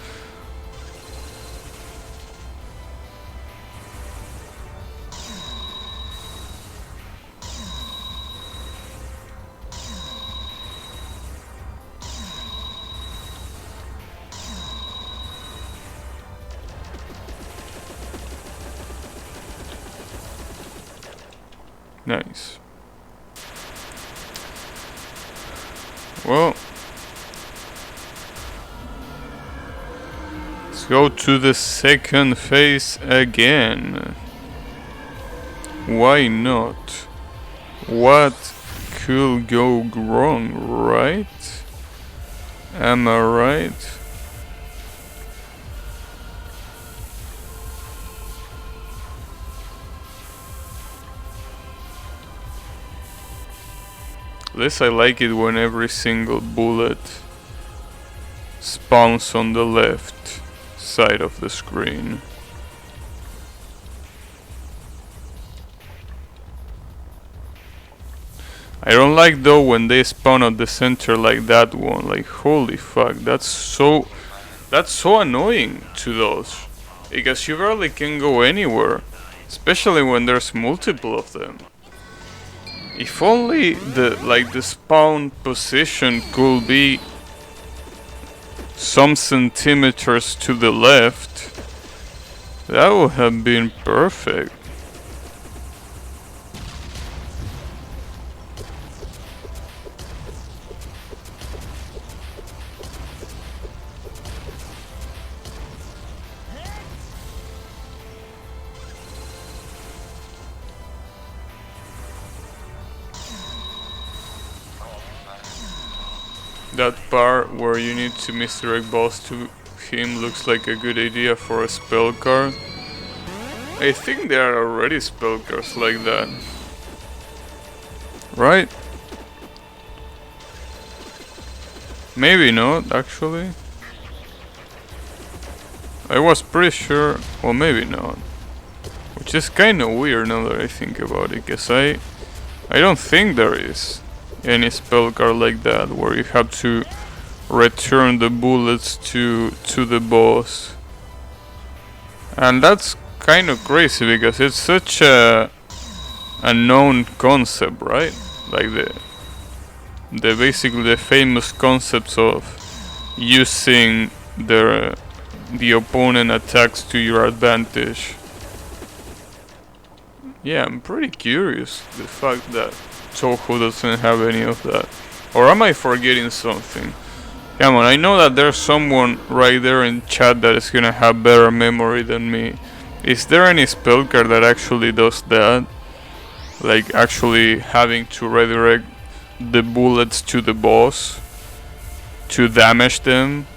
Nice. Well, let's go to the second phase again. Why not? What could go wrong, right? Am I right? At least I like it when every single bullet spawns on the left side of the screen. I don't like though when they spawn at the center like that one. Like holy fuck, that's so annoying to those, because you barely can go anywhere, especially when there's multiple of them. If only the spawn position could be some centimeters to the left, that would have been perfect. That part where you need to misdirect balls to him looks like a good idea for a spell card. I think there are already spell cards like that. Right? Maybe not, actually. I was pretty sure, well maybe not. Which is kinda weird now that I think about it, cause I don't think there is any spell card like that where you have to return the bullets to the boss. And that's kind of crazy because it's such a known concept, right? Like the basically the famous concepts of using the opponent attacks to your advantage. Yeah, I'm pretty curious the fact that Toho doesn't have any of that. Or am I forgetting something? Come on, I know that there's someone right there in chat that is gonna have better memory than me. Is there any spell card that actually does that? Like actually having to redirect the bullets to the boss to damage them?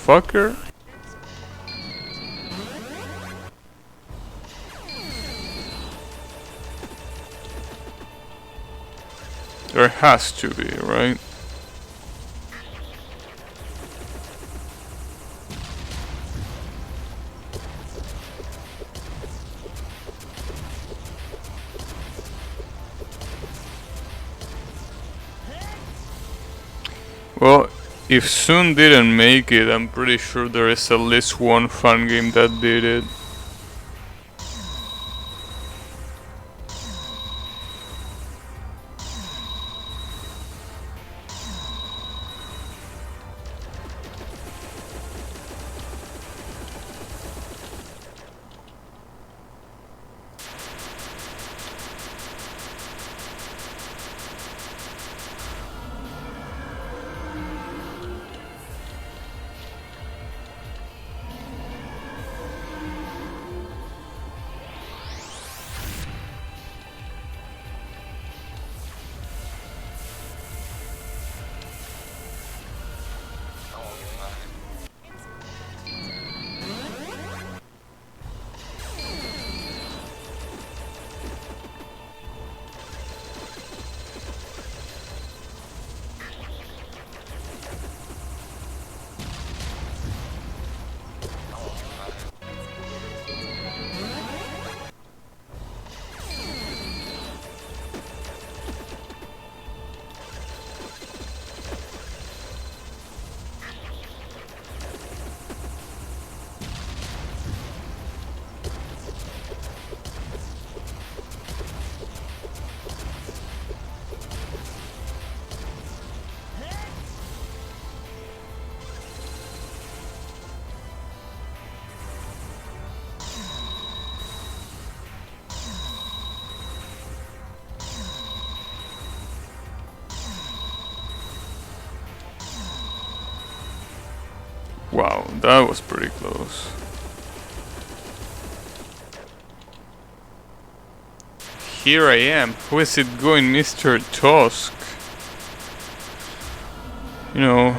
Fucker. There has to be, right? Well, if Soon didn't make it, I'm pretty sure there is at least one fan game that did it. Wow, that was pretty close. Here I am. Who is it going, Mr. Tusk? You know,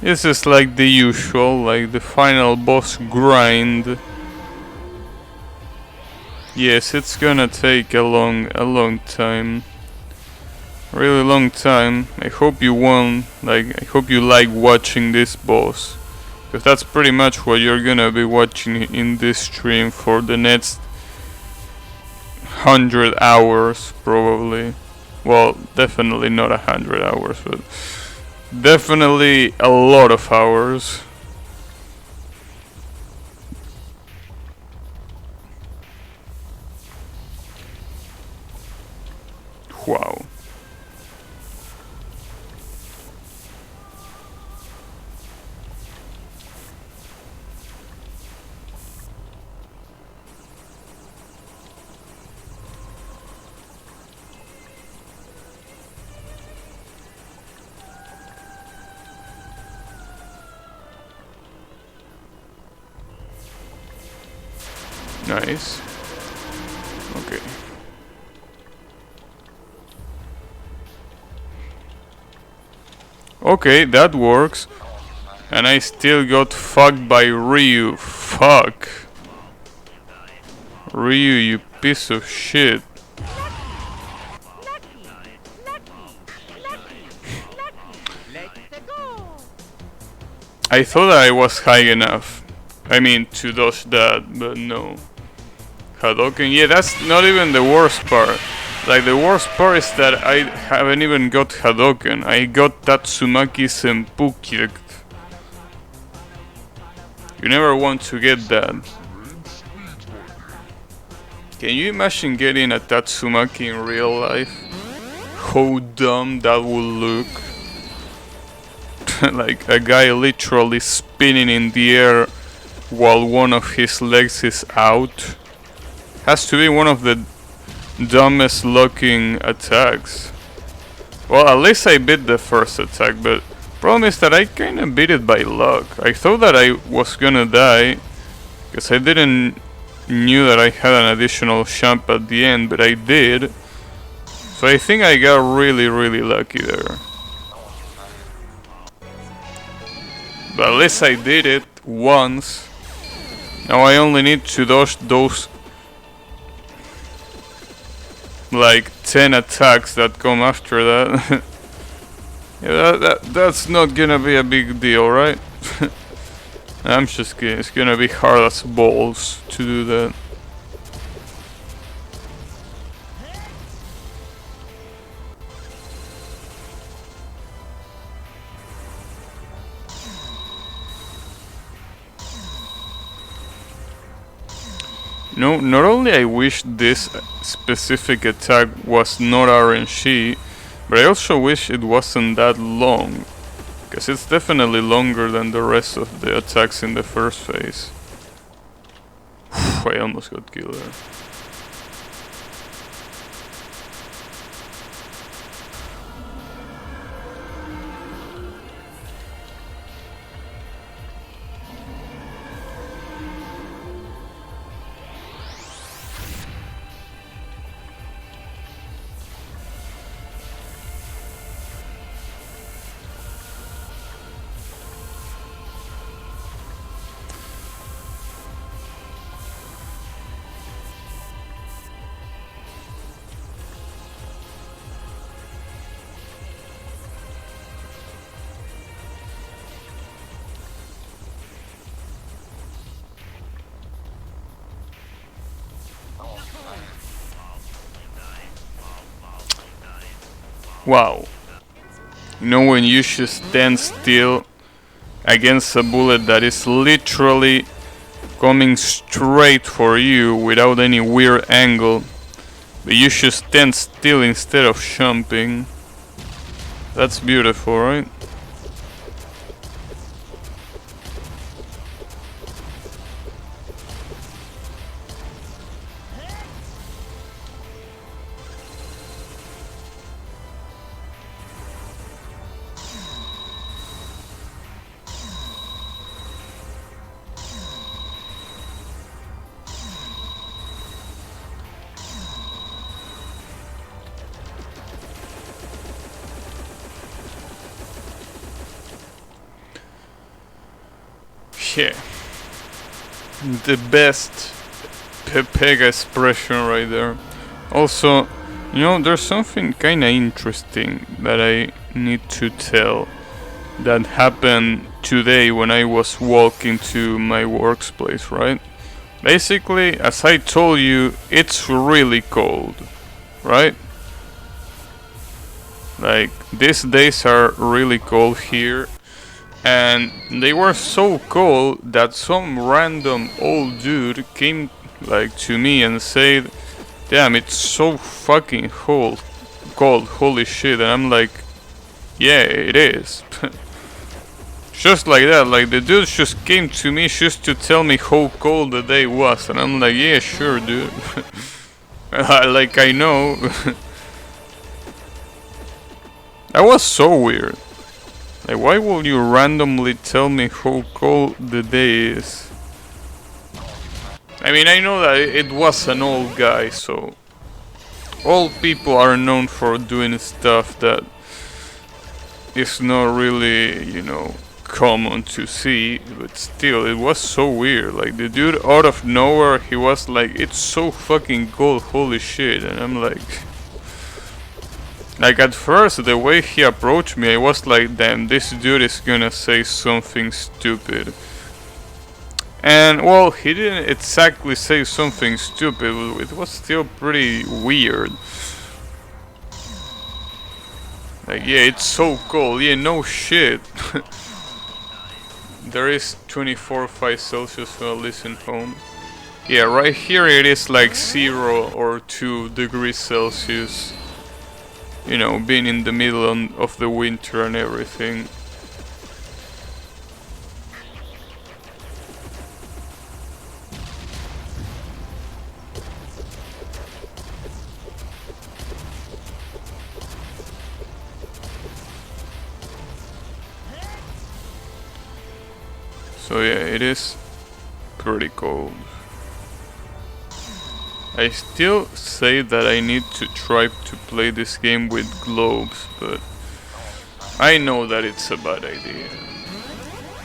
this is like the usual, like the final boss grind. Yes, it's gonna take a long time. Really long time. I hope you won. Like, I hope you like watching this boss, because that's pretty much what you're gonna be watching in this stream for the next 100 hours, probably. Well, definitely not 100 hours, but definitely a lot of hours. Wow. Nice. Okay. Okay, that works. And I still got fucked by Ryu. Fuck. Ryu, you piece of shit. I thought I was high enough. I mean, to dodge that, but no. Hadouken, yeah, that's not even the worst part. Like, the worst part is that I haven't even got Hadouken. I got Tatsumaki Senpu kicked. You never want to get that. Can you imagine getting a Tatsumaki in real life? How dumb that would look. Like a guy literally spinning in the air while one of his legs is out. Has to be one of the dumbest looking attacks. Well, at least I beat the first attack, but problem is that I kinda beat it by luck. I thought that I was gonna die, because I didn't knew that I had an additional jump at the end, but I did. So I think I got really lucky there. But at least I did it once. Now I only need to dodge those like 10 attacks that come after that. Yeah, that's not gonna be a big deal, right? I'm just kidding. It's gonna be hard as balls to do that. No, not only I wish this specific attack was not RNG, but I also wish it wasn't that long. Because it's definitely longer than the rest of the attacks in the first phase. I almost got killed there. Wow. You know when you should stand still against a bullet that is literally coming straight for you without any weird angle, but you should stand still instead of jumping. That's beautiful, right? Yeah. The best Pepega expression right there. Also, you know, there's something kinda interesting that I need to tell that happened today when I was walking to my workplace, right? Basically, as I told you, it's really cold, right? Like, these days are really cold here. And they were so cold that some random old dude came like to me and said, "Damn, it's so fucking cold, holy shit." And I'm like, "Yeah, it is." Just like that, like the dude just came to me just to tell me how cold the day was, and I'm like, "Yeah, sure, dude." Like I know. That was so weird. Like, why will you randomly tell me how cold the day is? I mean, I know that it was an old guy, so old people are known for doing stuff that is not really, you know, common to see, but still, it was so weird. Like, the dude out of nowhere, he was like, "It's so fucking cold, holy shit," and I'm like at first, the way he approached me, I was like, "Damn, this dude is gonna say something stupid." And, well, he didn't exactly say something stupid, but it was still pretty weird. Like, "Yeah, it's so cold." Yeah, no shit. There is 24.5 Celsius when I listen home. Yeah, right here it is like 0 or 2 degrees Celsius. You know, being in the middle of the winter and everything. So yeah, it is pretty cold. I still say that I need to try to play this game with gloves, but I know that it's a bad idea.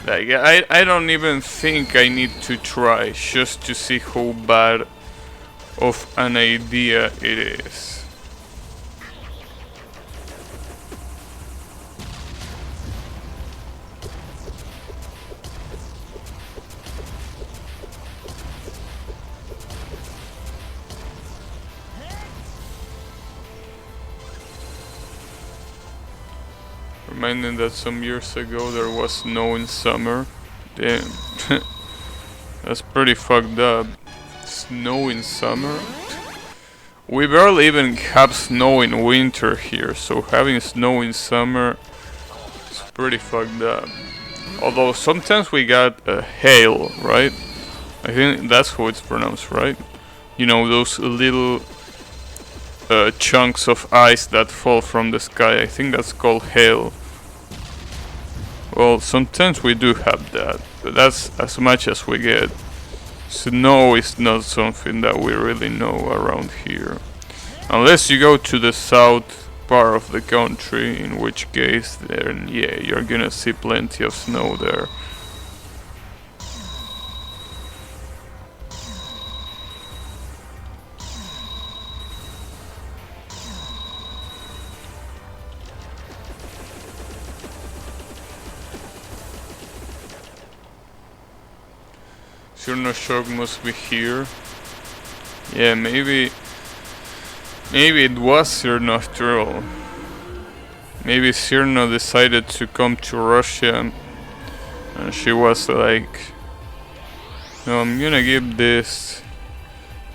Like, I don't even think I need to try just to see how bad of an idea it is. Reminding that some years ago there was snow in summer. Damn. That's pretty fucked up. snow in summer. We barely even have snow in winter here, so having snow in summer is pretty fucked up. Although sometimes we got hail, right? I think that's how it's pronounced, right? You know, those little chunks of ice that fall from the sky. I think that's called hail. Well, sometimes we do have that, but that's as much as we get. Snow is not something that we really know around here. Unless you go to the south part of the country, in which case then yeah, you're gonna see plenty of snow there. Cyrno Shock must be here. Yeah, maybe it was Cyrno after all. Maybe Cyrno decided to come to Russia and she was like, no, I'm gonna give these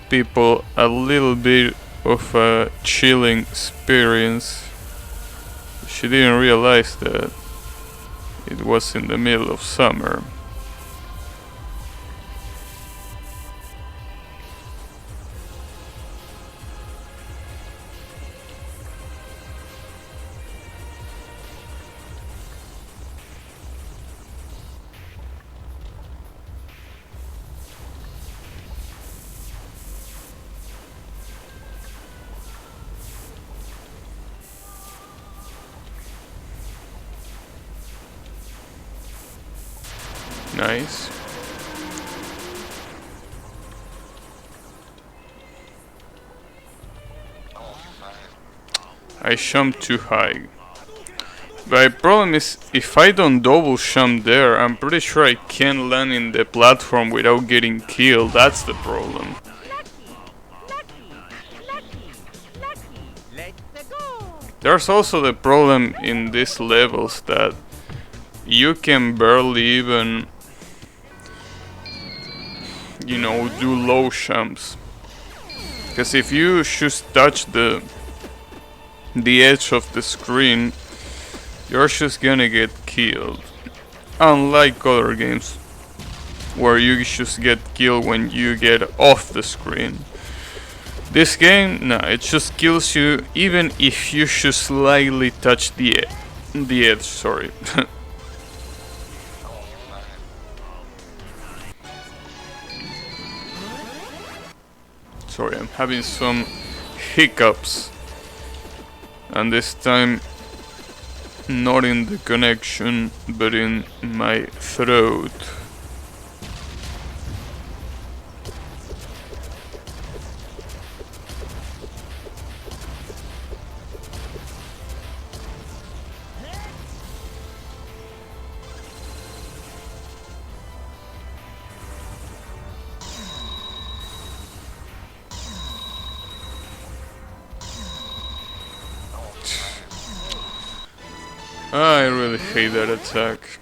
people a little bit of a chilling experience. She didn't realize that it was in the middle of summer. Nice. I jumped too high. But the problem is, if I don't double jump there, I'm pretty sure I can't land in the platform without getting killed. That's the problem. There's also the problem in these levels that you can barely even, you know, do low jumps. Because if you just touch the edge of the screen, you're just gonna get killed. Unlike other games, where you just get killed when you get off the screen. This game, no, it just kills you even if you just slightly touch the edge, sorry. Sorry, I'm having some hiccups. And this time, not in the connection, but in my throat. I really hate that attack.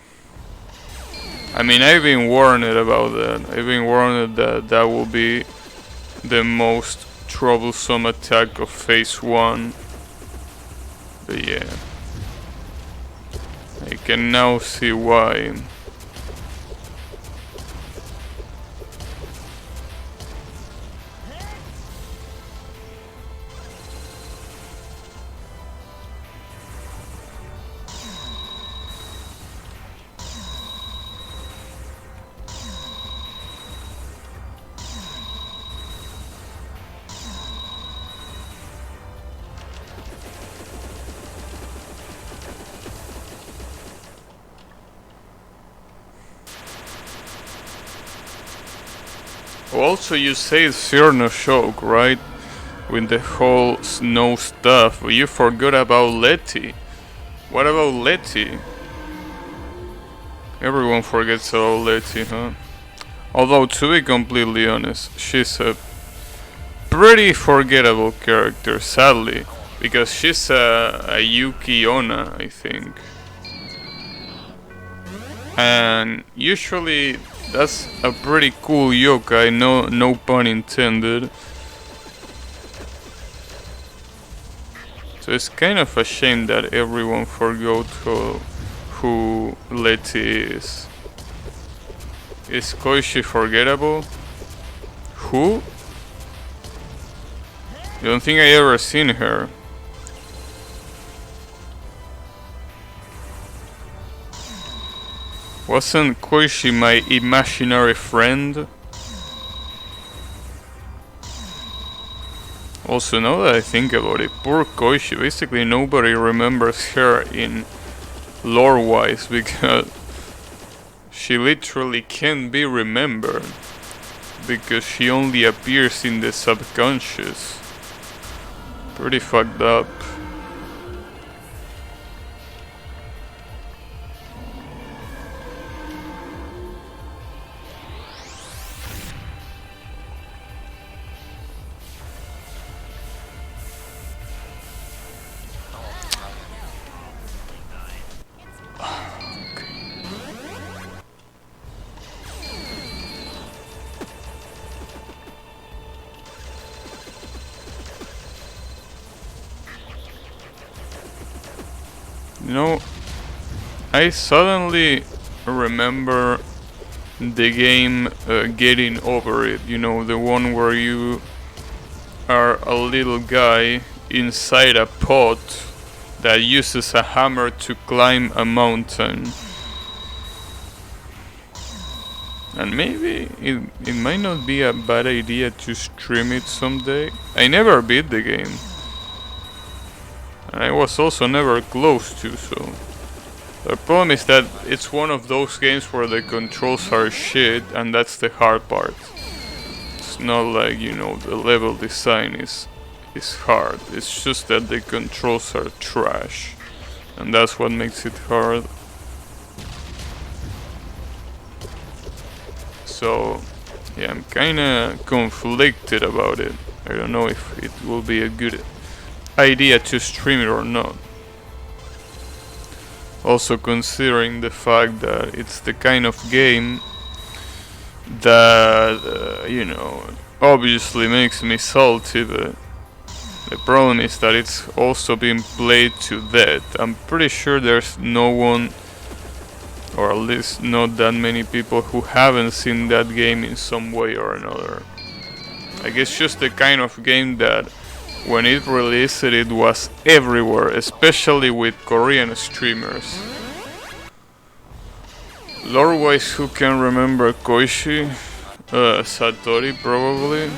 I mean, I've been warned about that. I've been warned that that will be the most troublesome attack of phase 1. But yeah, I can now see why. Also, you say Cyrno Shock, right? With the whole snow stuff, but you forgot about Letty. What about Letty? Everyone forgets about Letty, huh? Although, to be completely honest, she's a pretty forgettable character, sadly. Because she's a Yuki Onna, I think. And usually That's a pretty cool yokai, no pun intended. So it's kind of a shame that everyone forgot who Letty is. Is Koishi forgettable? Who? I don't think I ever seen her. Wasn't Koishi my imaginary friend? Also, now that I think about it, poor Koishi, basically nobody remembers her in lore-wise because she literally can't be remembered because she only appears in the subconscious. Pretty fucked up. You know, I suddenly remember the game Getting Over It, you know, the one where you are a little guy inside a pot that uses a hammer to climb a mountain. And maybe it might not be a bad idea to stream it someday. I never beat the game. And I was also never close to, so... The problem is that it's one of those games where the controls are shit, and that's the hard part. It's not like, you know, the level design is hard. It's just that the controls are trash. And that's what makes it hard. So, yeah, I'm kinda conflicted about it. I don't know if it will be a good idea to stream it or not. Also considering the fact that it's the kind of game that, you know, obviously makes me salty, but the problem is that it's also been played to death. I'm pretty sure there's no one, or at least not that many people, who haven't seen that game in some way or another. Like, it's just the kind of game that when it released it was everywhere, especially with Korean streamers. Lore-wise, who can remember Koishi? Satori, probably.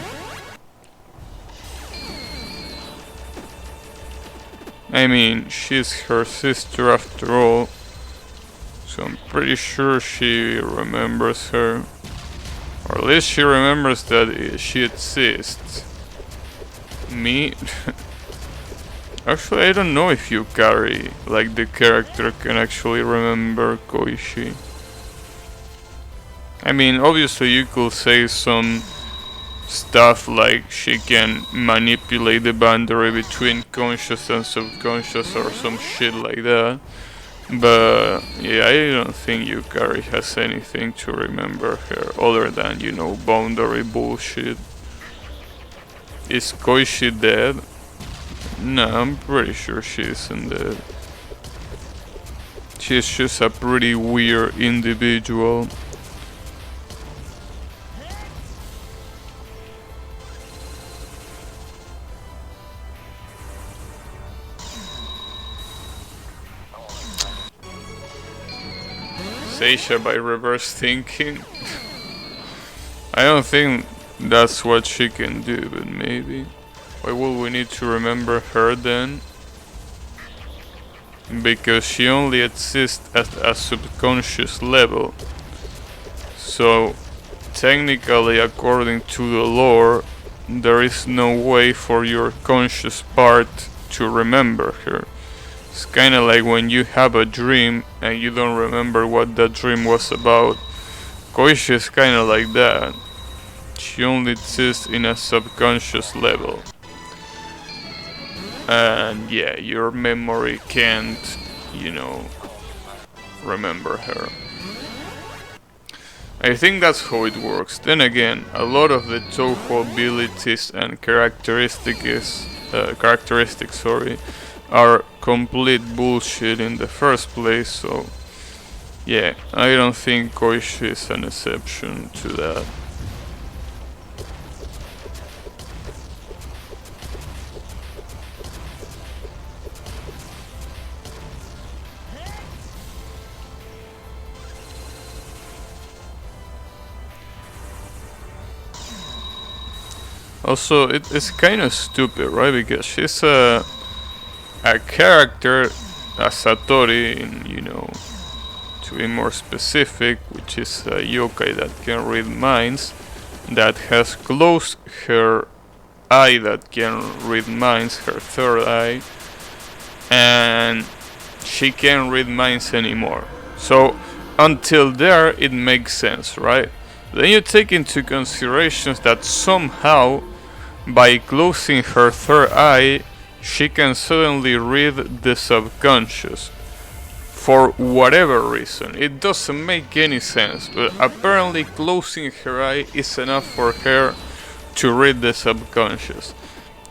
I mean, she's her sister after all, so I'm pretty sure she remembers her. Or at least she remembers that she exists. Me? Actually, I don't know if Yukari, like the character, can actually remember Koishi. I mean, obviously you could say some stuff like she can manipulate the boundary between conscious and subconscious or some shit like that. But yeah, I don't think Yukari has anything to remember her other than, you know, boundary bullshit. Is Koishi dead? No, I'm pretty sure she isn't dead. She's just a pretty weird individual. Seisha by reverse thinking. I don't think that's what she can do, but maybe. Why would we need to remember her then? Because she only exists at a subconscious level. So, technically, according to the lore, there is no way for your conscious part to remember her. It's kinda like when you have a dream and you don't remember what that dream was about. Koishi is kinda like that. She only exists in a subconscious level. And yeah, your memory can't, you know, remember her. I think that's how it works. Then again, a lot of the Touhou abilities and characteristics, sorry, are complete bullshit in the first place. So yeah, I don't think Koishi is an exception to that. Also, it's kind of stupid, right? Because she's a character, a Satori, in, you know, to be more specific, which is a yokai that can read minds, that has closed her eye that can read minds, her third eye, and she can't read minds anymore. So until there, it makes sense, right? Then you take into considerations that somehow, by closing her third eye, she can suddenly read the subconscious. For whatever reason, it doesn't make any sense, but apparently closing her eye is enough for her to read the subconscious.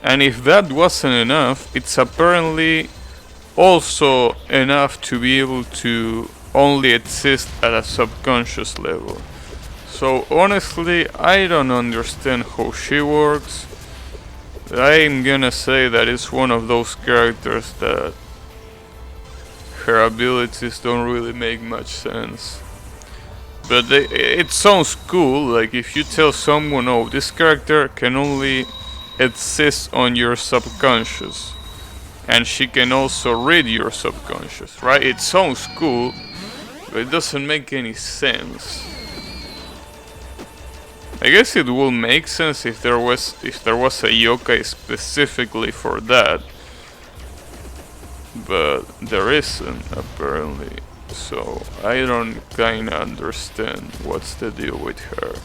And if that wasn't enough, it's apparently also enough to be able to only exist at a subconscious level. So honestly, I don't understand how she works. I'm gonna say that it's one of those characters that her abilities don't really make much sense. But it sounds cool, like if you tell someone, oh, this character can only exist on your subconscious, and she can also read your subconscious, right? It sounds cool, but it doesn't make any sense. I guess it will make sense if there was a yokai specifically for that, but there isn't apparently. So I don't kinda understand what's the deal with her.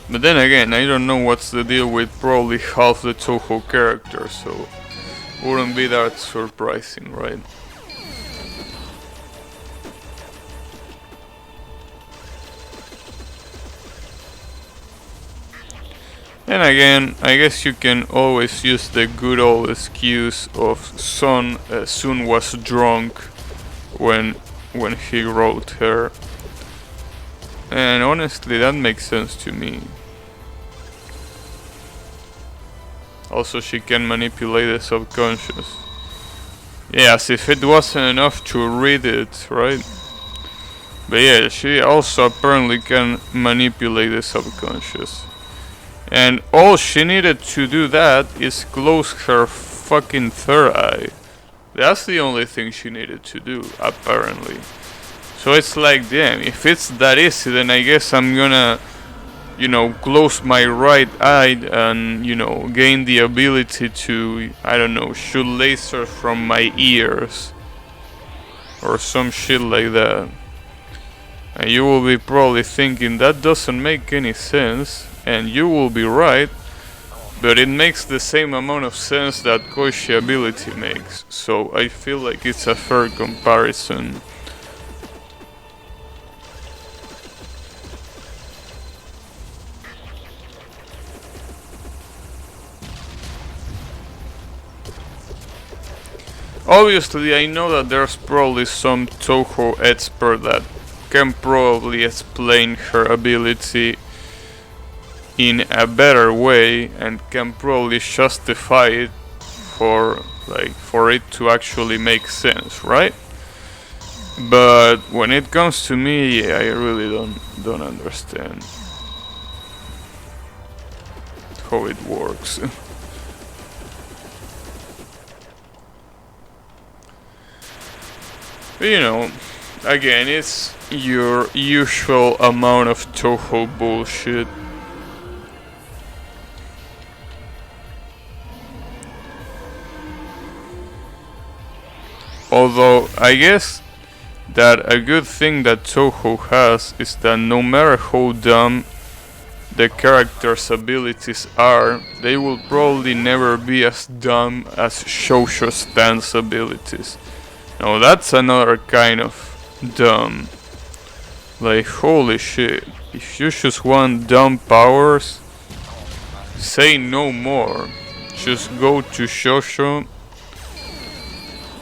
But then again, I don't know what's the deal with probably half the Touhou characters, so wouldn't be that surprising, right? And again, I guess you can always use the good old excuse of Sun was drunk when he wrote her. And honestly, that makes sense to me. Also, she can manipulate the subconscious. Yeah, as if it wasn't enough to read it, right? But yeah, she also apparently can manipulate the subconscious. And all she needed to do that is close her fucking third eye. That's the only thing she needed to do, apparently. So it's like, damn, if it's that easy, then I guess I'm gonna, you know, close my right eye and, you know, gain the ability to, I don't know, shoot lasers from my ears. Or some shit like that. And you will be probably thinking, that doesn't make any sense. And you will be right, but it makes the same amount of sense that Koishi ability makes. So I feel like it's a fair comparison. Obviously, I know that there's probably some Touhou expert that can probably explain her ability in a better way and can probably justify it for it to actually make sense, right? But when it comes to me, I really don't understand how it works. But you know, again, it's your usual amount of Touhou bullshit. Although, I guess that a good thing that Touhou has is that no matter how dumb the character's abilities are, they will probably never be as dumb as Shoujo Stan's abilities. Now that's another kind of dumb. Like, holy shit. If you just want dumb powers, say no more. Just go to Shosho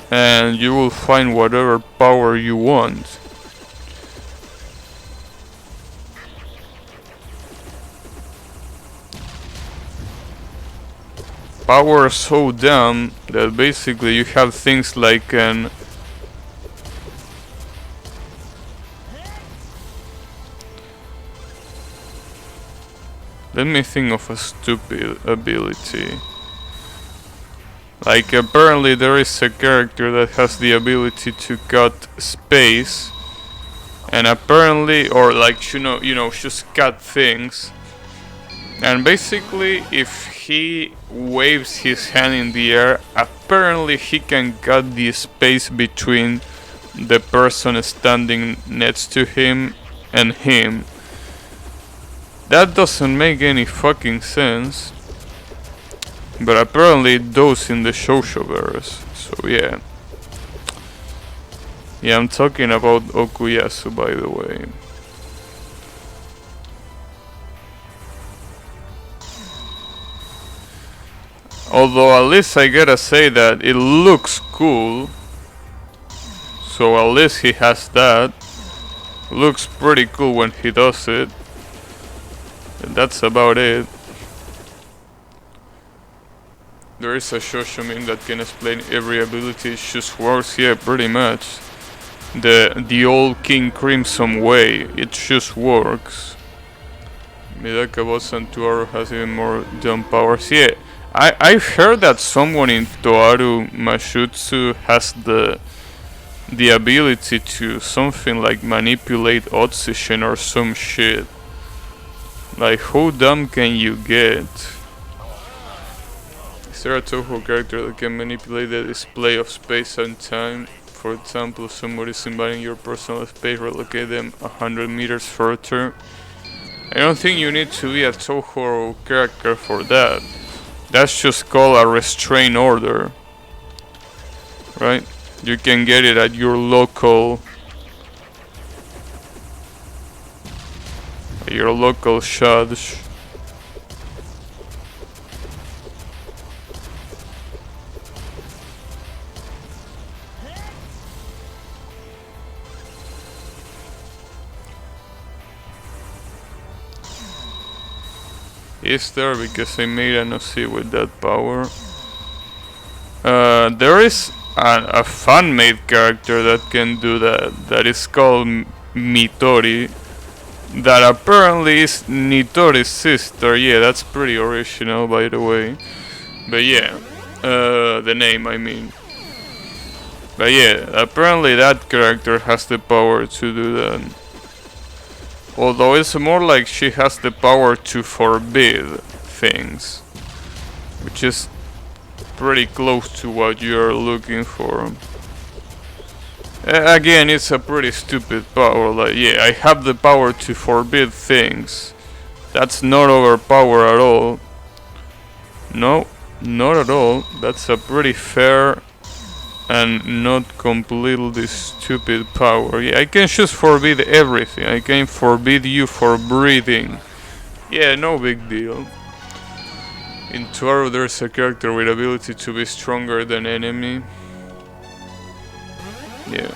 and you will find whatever power you want. Power so dumb that basically you have things like an let me think of a stupid ability. Like apparently there is a character that has the ability to cut space, and apparently, or like you know, just cut things. And basically, if he waves his hand in the air, apparently he can cut the space between the person standing next to him and him. That doesn't make any fucking sense. But apparently it does in the Shoshoverse. So yeah. Yeah, I'm talking about Okuyasu, by the way. Although at least I gotta say that it looks cool. So at least he has that. Looks pretty cool when he does it. And that's about it. There is a Shosho meme that can explain every ability. It just works, yeah, pretty much. The old King Crimson way, it just works. Midaka boss and Toaru has even more dumb powers. Yeah, I've heard that someone in Toaru Mashutsu has the ability to something like manipulate oxygen or some shit. Like, how dumb can you get? Is there a Toho character that can manipulate the display of space and time? For example, if somebody's invading your personal space, relocate them 100 meters further. I don't think you need to be a Toho character for that. That's just called a restraint order. Right? You can get it at your local judge. Is there, because I made an OC with that power. There is a fan-made character that can do that. That is called Mitori. That apparently is Nitori's sister. Yeah, that's pretty original, by the way. But yeah, the name, I mean. But yeah, apparently that character has the power to do that. Although it's more like she has the power to forbid things, which is pretty close to what you're looking for. Again, it's a pretty stupid power. Like, yeah, I have the power to forbid things. That's not overpower at all. No, not at all. That's a pretty fair and not completely stupid power. Yeah, I can just forbid everything. I can forbid you for breathing. Yeah, no big deal. In Toaru there's a character with ability to be stronger than enemy. Yeah.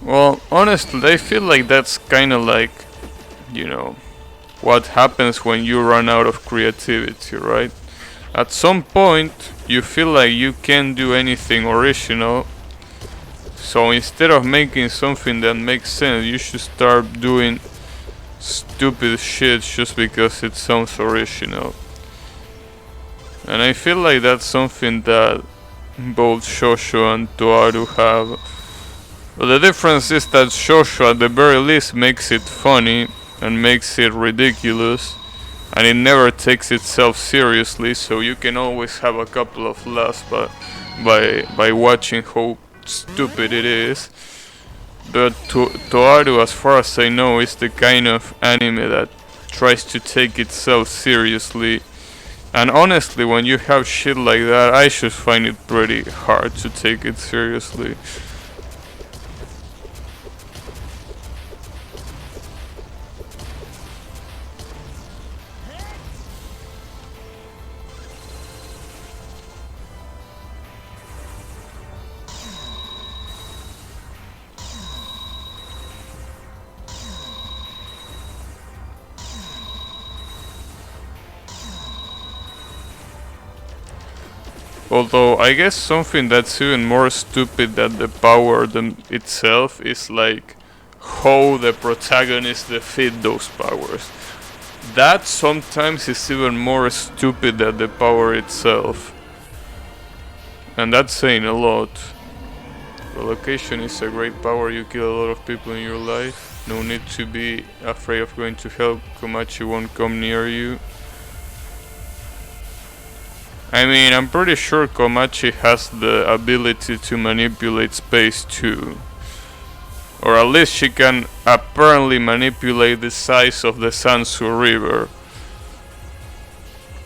Well, honestly, I feel like that's kinda like, you know, what happens when you run out of creativity, right? At some point, you feel like you can't do anything original. So instead of making something that makes sense, you should start doing stupid shit just because it sounds original. And I feel like that's something that both Shosho and Toaru have. But the difference is that Shosho at the very least makes it funny and makes it ridiculous, and it never takes itself seriously, so you can always have a couple of laughs by watching how stupid it is. But Toaru, as far as I know, is the kind of anime that tries to take itself seriously. And honestly, when you have shit like that, I just find it pretty hard to take it seriously. Although I guess something that's even more stupid than the power itself is like how the protagonist defeat those powers. That sometimes is even more stupid than the power itself. And that's saying a lot. Relocation is a great power, you kill a lot of people in your life. No need to be afraid of going to help, Komachi won't come near you. I mean, I'm pretty sure Komachi has the ability to manipulate space too. Or at least she can apparently manipulate the size of the Sansu River.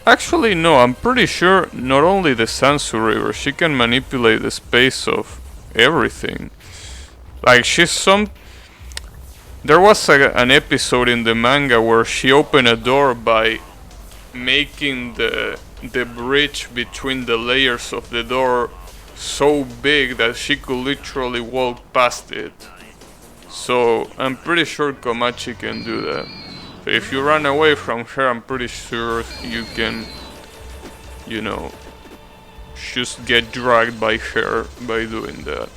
Actually no, I'm pretty sure not only the Sansu River, she can manipulate the space of everything. Like there was an episode in the manga where she opened a door by making the bridge between the layers of the door so big that she could literally walk past it. So I'm pretty sure Komachi can do that. So if you run away from her, I'm pretty sure you can, you know, just get dragged by her by doing that.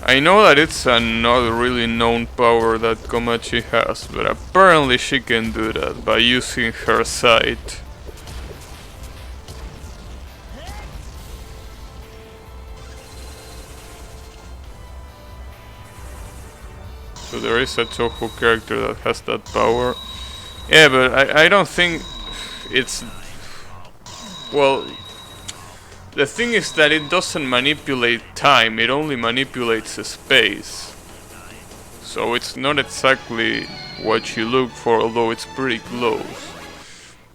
I know that it's not really known power that Komachi has, but apparently she can do that by using her sight. So there is a Toho character that has that power. Yeah, but I don't think it's... Well, the thing is that it doesn't manipulate time, it only manipulates space. So it's not exactly what you look for, although it's pretty close.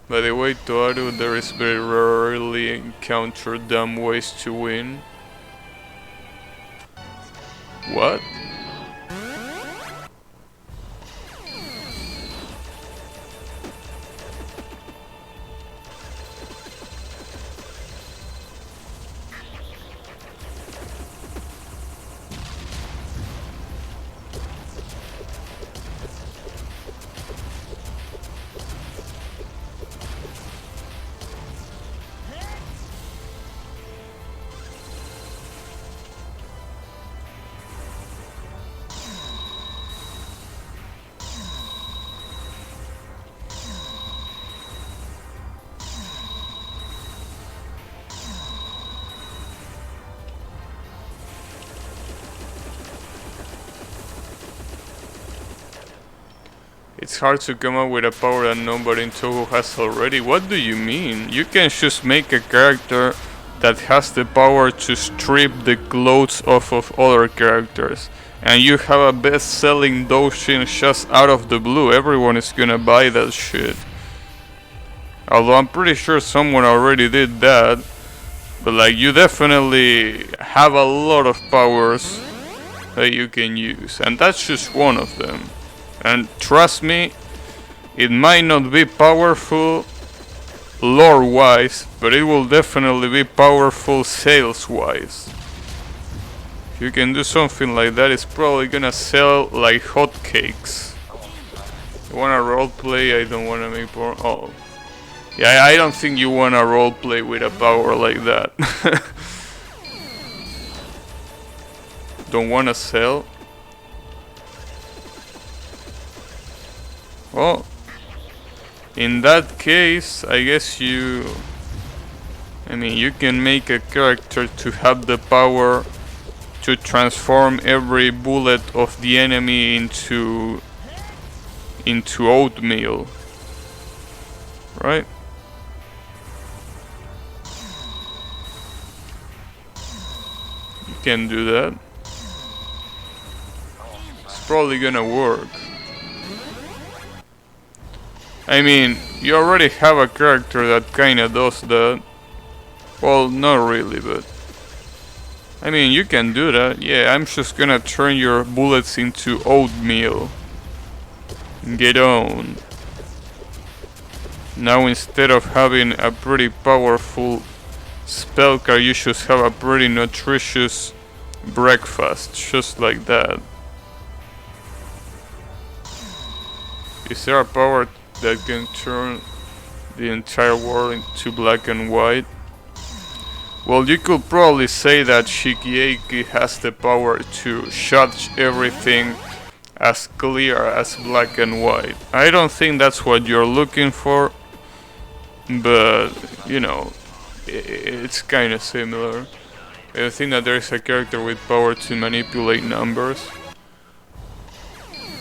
By the way, Toaru, there is very rarely encountered dumb ways to win. What? It's hard to come up with a power that nobody in Toho has already. What do you mean? You can just make a character that has the power to strip the clothes off of other characters. And you have a best-selling doujin just out of the blue. Everyone is gonna buy that shit. Although I'm pretty sure someone already did that. But like, you definitely have a lot of powers that you can use. And that's just one of them. And trust me, it might not be powerful lore-wise, but it will definitely be powerful sales-wise. If you can do something like that, it's probably gonna sell like hotcakes. You wanna roleplay? I don't wanna make porn. Oh. Yeah, I don't think you wanna roleplay with a power like that. Don't wanna sell? Well, in that case, I guess you can make a character to have the power to transform every bullet of the enemy into oatmeal, right? You can do that. It's probably gonna work. I mean, you already have a character that kinda does that. Well, not really, but... I mean, you can do that. Yeah, I'm just gonna turn your bullets into oatmeal. Get on. Now instead of having a pretty powerful spell card, you should have a pretty nutritious breakfast. Just like that. Is there a power that can turn the entire world into black and white. Well, you could probably say that Shigeaki has the power to judge everything as clear as black and white. I don't think that's what you're looking for, but you know, it's kind of similar. I think that there is a character with power to manipulate numbers.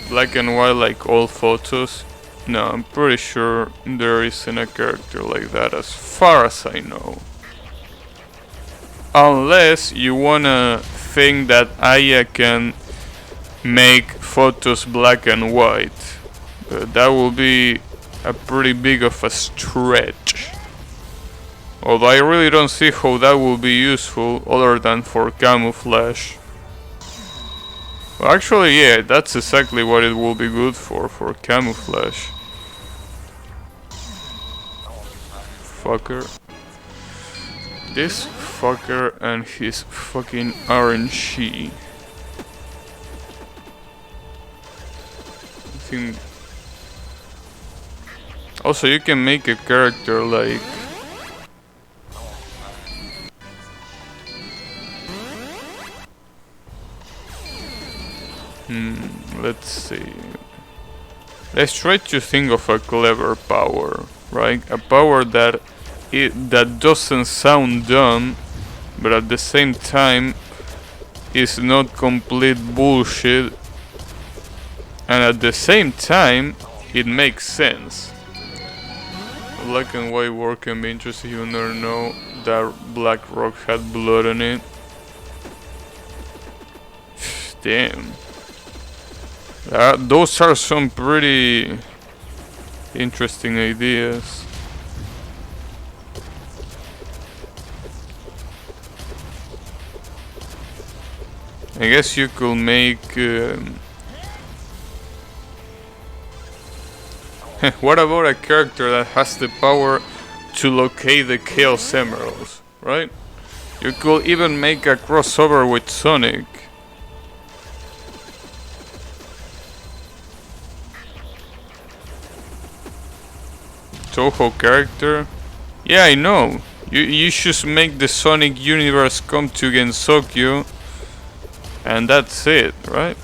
Black and white like all photos. No, I'm pretty sure there isn't a character like that as far as I know. Unless you wanna think that Aya can make photos black and white. That will be a pretty big of a stretch. Although I really don't see how that will be useful other than for camouflage. Well, actually, yeah, that's exactly what it will be good for camouflage. Fucker. This fucker and his fucking RNG. I think. Also, you can make a character like. Let's see. Let's try to think of a clever power, right? A power that doesn't sound dumb, but at the same time is not complete bullshit, and at the same time it makes sense. Black and white war can be interesting. You never know that black rock had blood on it. Damn. Those are some pretty interesting ideas. I guess you could make... what about a character that has the power to locate the Chaos Emeralds, right? You could even make a crossover with Sonic. Toho character? Yeah, I know. You should make the Sonic universe come to Gensokyo, and that's it, right?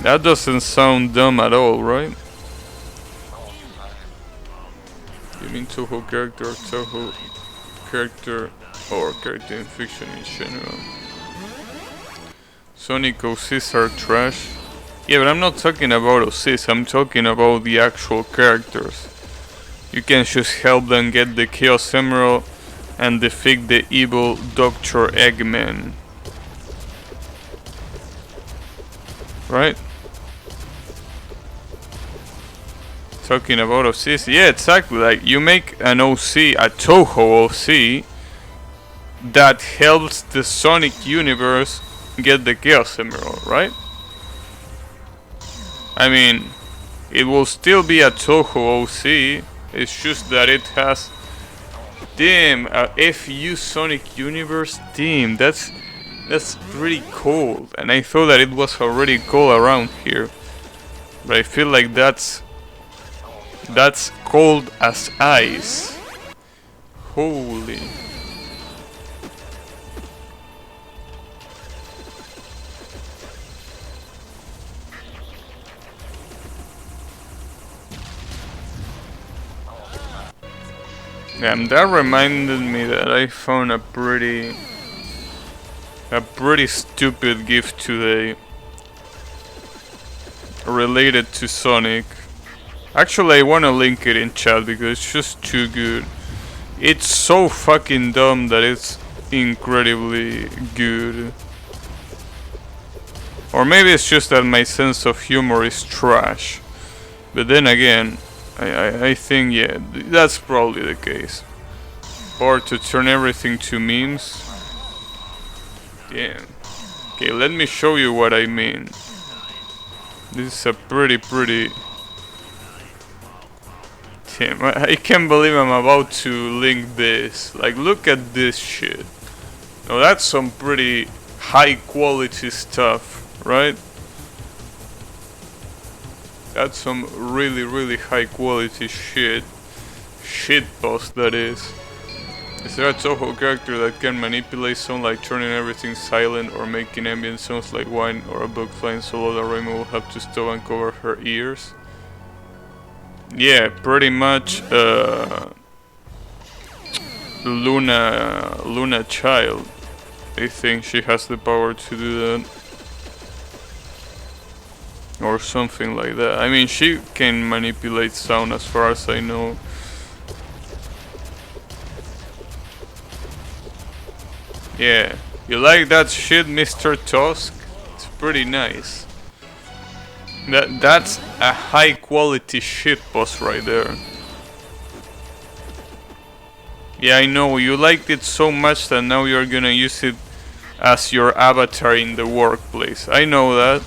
That doesn't sound dumb at all, right? You mean Toho character, or Toho character, or character in fiction in general? Sonic OCs are trash. Yeah, but I'm not talking about OCs, I'm talking about the actual characters. You can just help them get the Chaos Emerald and defeat the evil Dr. Eggman. Right? Talking about OCs? Yeah, exactly. Like, you make an OC, a Toho OC, that helps the Sonic universe get the Chaos Emerald, right? I mean, it will still be a Toho OC. It's just that it has, damn, a FU Sonic Universe team. That's pretty cool. And I thought that it was already cool around here, but I feel like that's cold as ice. Holy. And that reminded me that I found a pretty stupid gift today related to Sonic. Actually, I wanna link it in chat because it's just too good. It's so fucking dumb that it's incredibly good. Or maybe it's just that my sense of humor is trash. But then again, I think, yeah, that's probably the case. Or to turn everything to memes. Damn. Okay, let me show you what I mean. This is a pretty... Damn, I can't believe I'm about to link this. Like, look at this shit. Now that's some pretty high quality stuff, right? That's some really high quality shit. shit boss that is. Is there a Toho character that can manipulate sound like turning everything silent or making ambient sounds like wine or a book flying solo that Raima will have to stop and cover her ears? Yeah, pretty much Luna Child. I think she has the power to do that. Or something like that. I mean, she can manipulate sound as far as I know. Yeah, you like that shit, Mr. Tusk? It's pretty nice. That's a high quality shit boss right there. Yeah, I know, you liked it so much that now you're gonna use it as your avatar in the workplace. I know that.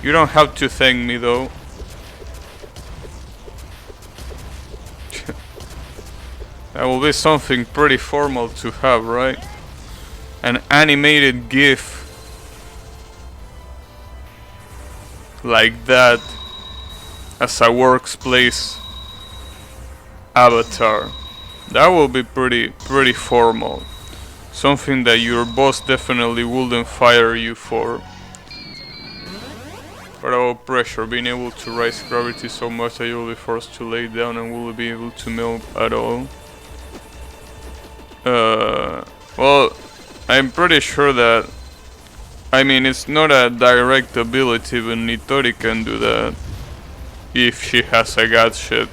You don't have to thank me though. That will be something pretty formal to have, right? An animated GIF like that as a workplace avatar. That will be pretty formal. Something that your boss definitely wouldn't fire you for. What about pressure? Being able to raise gravity so much that you will be forced to lay down and will be able to move at all. Well, I'm pretty sure that... I mean, it's not a direct ability, but Nitori can do that. If she has a gadget.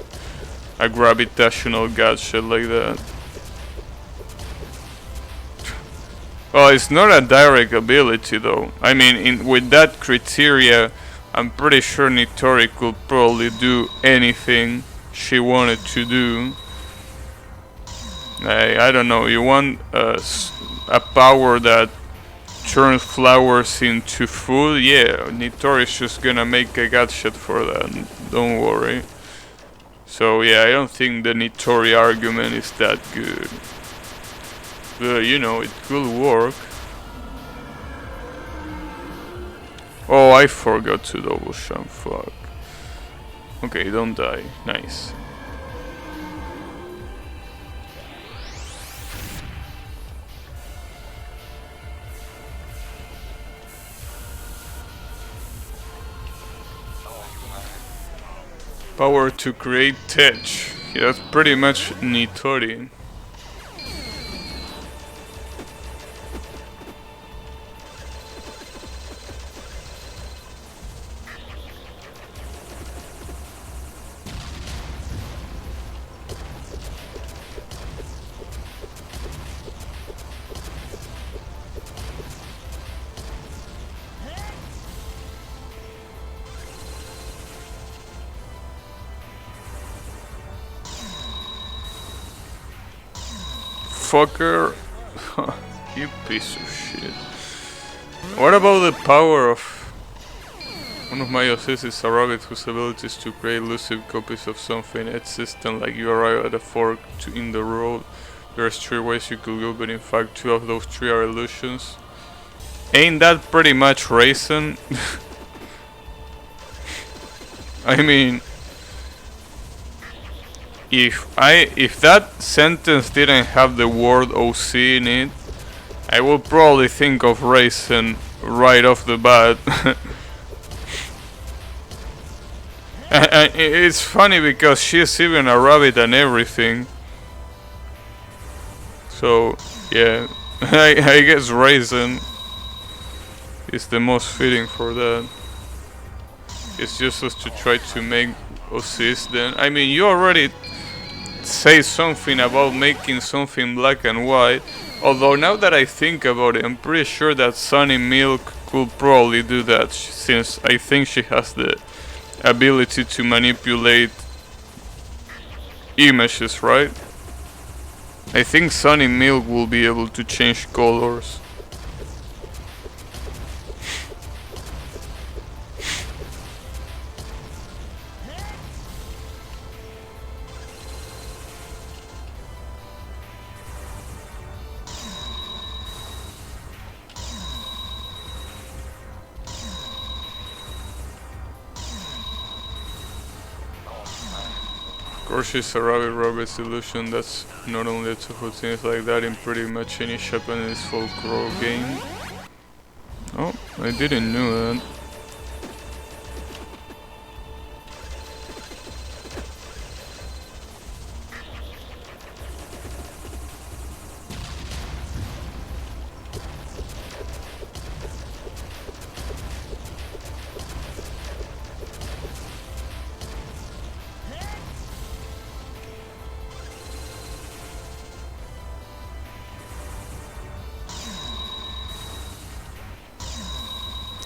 A gravitational gadget like that. Well, it's not a direct ability though. I mean, with that criteria, I'm pretty sure Nitori could probably do anything she wanted to do. I don't know, you want a power that turns flowers into food? Yeah, Nitori's just gonna make a gadget for that, don't worry. So yeah, I don't think the Nitori argument is that good. But you know, it could work. Oh, I forgot to double jump, fuck. Okay, don't die, nice. Power to create tech. Yeah, that's pretty much Nitori. Fucker. You piece of shit. What about the power of one of my OCs is a rabbit whose ability is to create elusive copies of something. It's system like you arrive at a fork in the road. There's 3 ways you could go, but in fact 2 of those 3 are illusions. Ain't that pretty much racing? I mean, if that sentence didn't have the word OC in it, I would probably think of racing right off the bat. And it's funny because she's even a rabbit and everything. So yeah, I guess raisin is the most fitting for that. It's useless to try to make OCs then. I mean, you already say something about making something black and white. Although now that I think about it, I'm pretty sure that Sunny Milk could probably do that, since I think she has the ability to manipulate images, right? I think Sunny Milk will be able to change colors. Of course, she's a rabbit illusion. That's not only a Toho thing, it's like that in pretty much any Japanese folklore game. Oh, I didn't know that.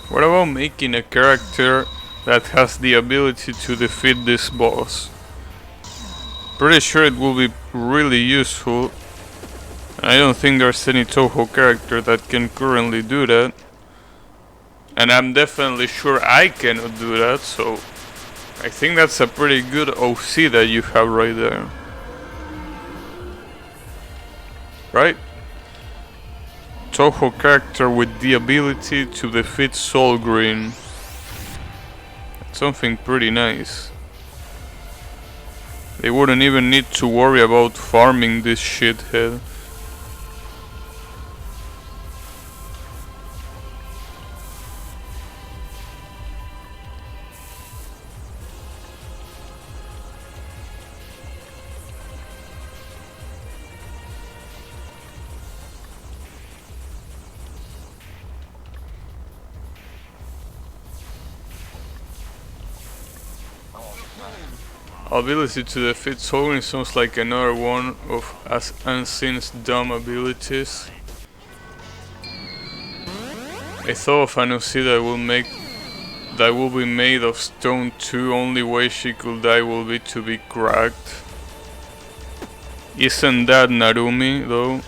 What about making a character that has the ability to defeat this boss? Pretty sure it will be really useful. I don't think there's any Toho character that can currently do that. And I'm definitely sure I cannot do that, so I think that's a pretty good OC that you have right there. Right? Toho character with the ability to defeat Soul Green. Something pretty nice. They wouldn't even need to worry about farming this shithead. Ability to defeat Soul Green sounds like another one of Unseen's dumb abilities. I thought of an OC that will be made of stone too. Only way she could die will be to be cracked. Isn't that Narumi though?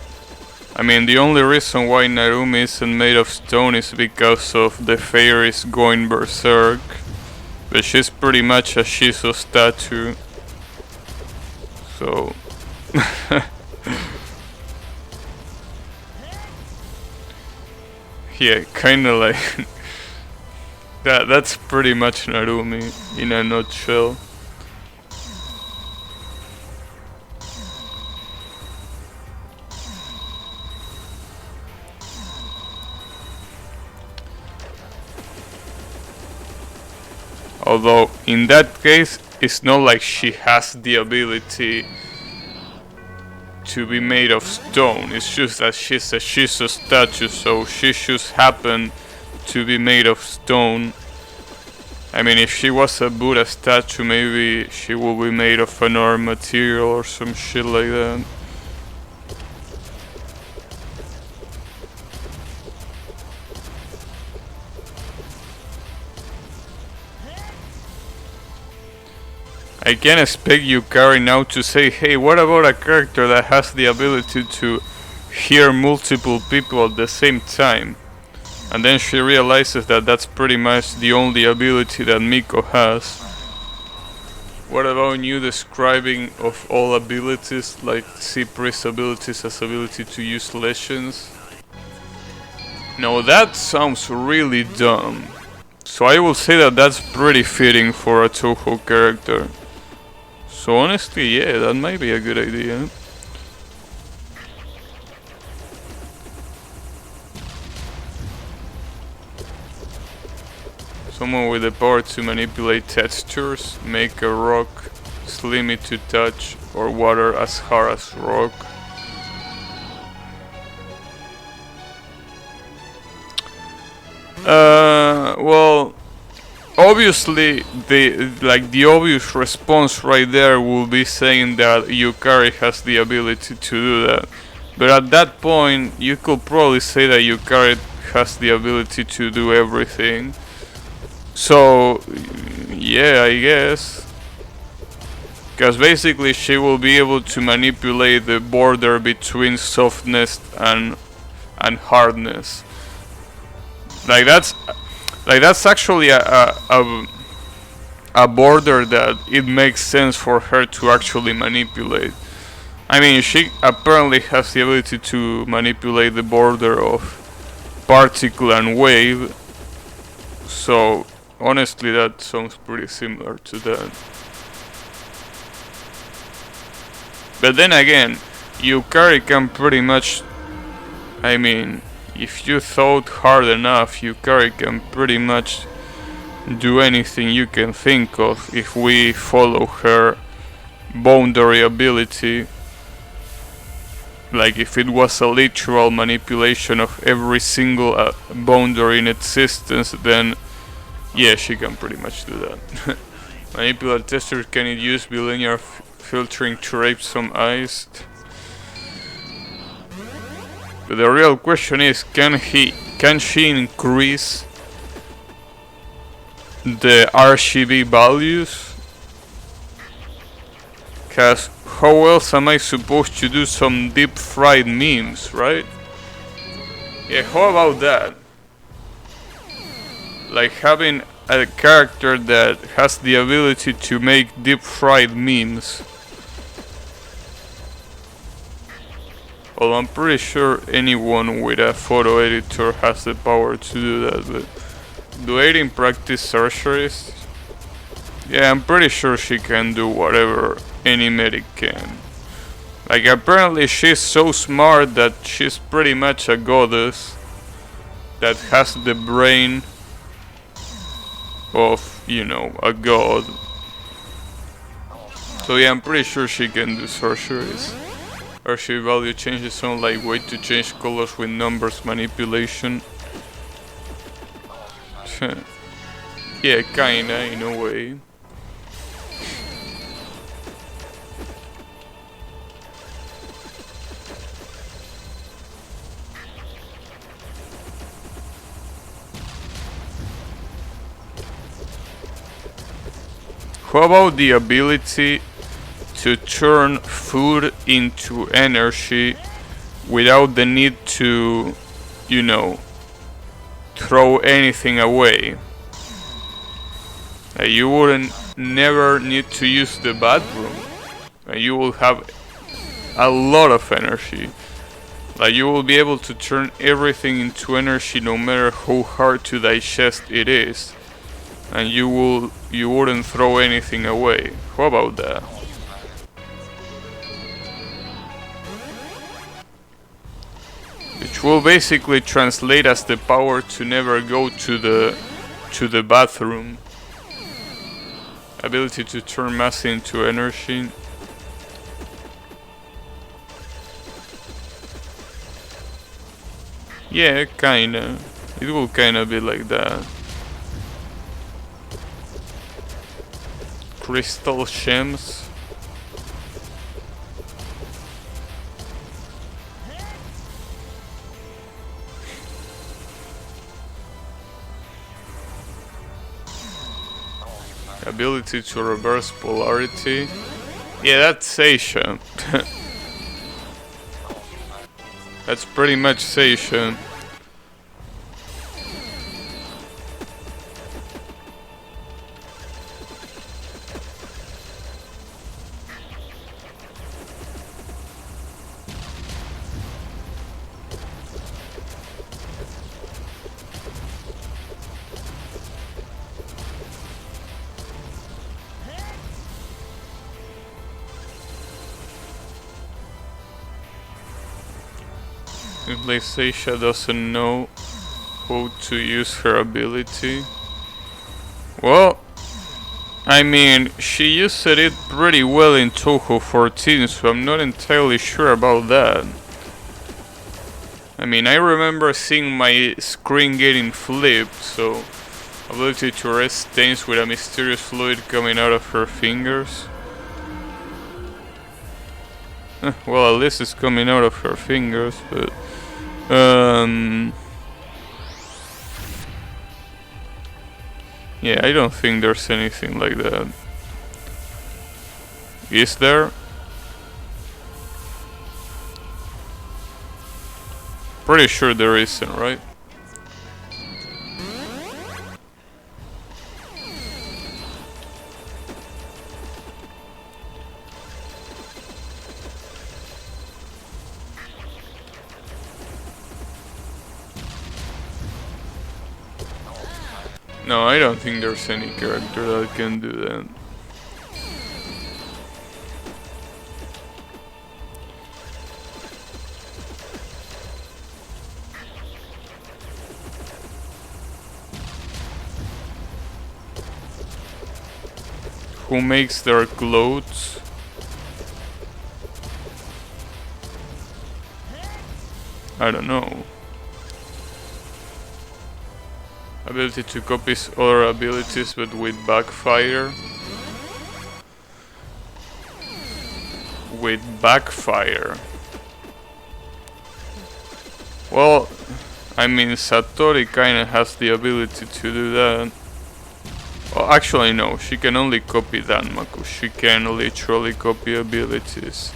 I mean, the only reason why Narumi isn't made of stone is because of the fairies going berserk. But she's pretty much a Shiso statue. So yeah, kinda like that's pretty much Narumi in a nutshell. Although in that case it's not like she has the ability to be made of stone, it's just that she's a statue, so she just happened to be made of stone. I mean, if she was a Buddha statue, maybe she will be made of another material or some shit like that. I can't expect Yukari now to say, hey, what about a character that has the ability to hear multiple people at the same time? And then she realizes that that's pretty much the only ability that Miko has. What about you describing of all abilities, like Cypress abilities as ability to use legends? No, that sounds really dumb. So I will say that that's pretty fitting for a Toho character. So honestly, yeah, that might be a good idea. Someone with the power to manipulate textures, make a rock slimy to touch, or water as hard as rock. Well, obviously, the obvious response right there will be saying that Yukari has the ability to do that. But at that point, you could probably say that Yukari has the ability to do everything. So, yeah, I guess. Because basically she will be able to manipulate the border between softness and hardness. Like that's actually a border that it makes sense for her to actually manipulate. I mean, she apparently has the ability to manipulate the border of particle and wave. So honestly, that sounds pretty similar to that. But then again, Yukari can pretty much, I mean, if you thought hard enough, Yukari can pretty much do anything you can think of if we follow her boundary ability. Like if it was a literal manipulation of every single boundary in existence, then yeah, she can pretty much do that. Manipulate tester can it use bilinear filtering to rape some ice? But the real question is, can she increase the RGB values? Cause how else am I supposed to do some deep fried memes, right? Yeah, how about that? Like having a character that has the ability to make deep fried memes. Well, I'm pretty sure anyone with a photo editor has the power to do that, but do Aiden practice sorceries? Yeah, I'm pretty sure she can do whatever any medic can. Like apparently she's so smart that she's pretty much a goddess that has the brain of, you know, a god. So yeah, I'm pretty sure she can do sorceries. RGB value changes sound like way to change colors with numbers manipulation. Yeah, kinda, in a way. How about the ability to turn food into energy without the need to, you know, throw anything away? You wouldn't never need to use the bathroom. You will have a lot of energy. Like you will be able to turn everything into energy no matter how hard to digest it is. And you wouldn't throw anything away. How about that? Which will basically translate as the power to never go to the bathroom. Ability to turn mass into energy. Yeah, kinda. It will kinda be like that. Crystal gems. Ability to reverse polarity. Yeah, that's Seisha. That's pretty much Seisha. If like Seisha doesn't know how to use her ability. Well, I mean, she used it pretty well in Touhou 14, so I'm not entirely sure about that. I mean, I remember seeing my screen getting flipped, so ability to erase stains with a mysterious fluid coming out of her fingers. Well, at least it's coming out of her fingers, but yeah, I don't think there's anything like that. Is there? Pretty sure there isn't, right? No, I don't think there's any character that can do that. who makes their clothes. I don't know. Ability to copy other abilities but with backfire. With backfire. Well, I mean, Satori kinda has the ability to do that. Well, actually no, she can only copy Danmaku. She can literally copy abilities.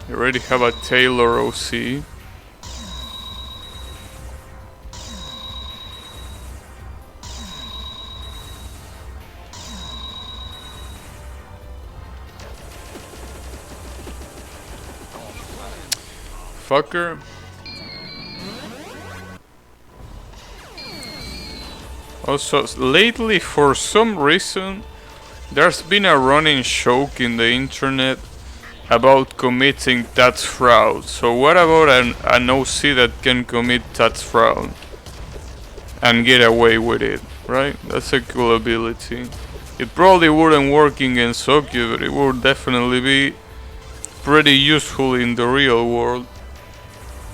You already have a Taylor OC. Fucker. Also, lately, for some reason, there's been a running joke in the internet about committing tax fraud. So what about an OC that can commit tax fraud and get away with it, right? That's a cool ability. It probably wouldn't work against Sokyu, but it would definitely be pretty useful in the real world.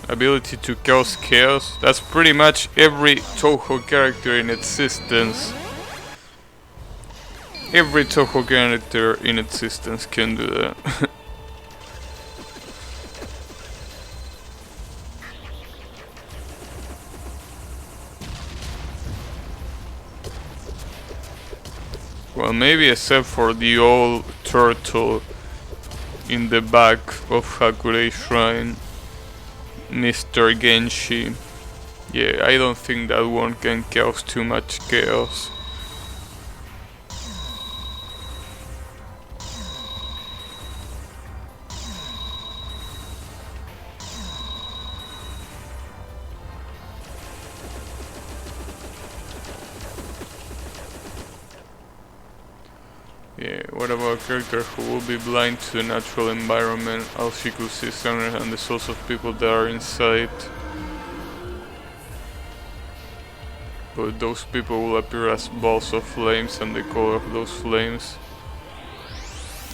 Ability to cause chaos. That's pretty much every Touhou character in existence. Every Touhou character in existence can do that. Well, maybe except for the old turtle in the back of Hakurei Shrine. Mr. Genshi. Yeah, I don't think that one can cause too much chaos. Yeah, what about a character who will be blind to the natural environment? All she could see is thunder and the souls of people that are inside. But those people will appear as balls of flames, and the color of those flames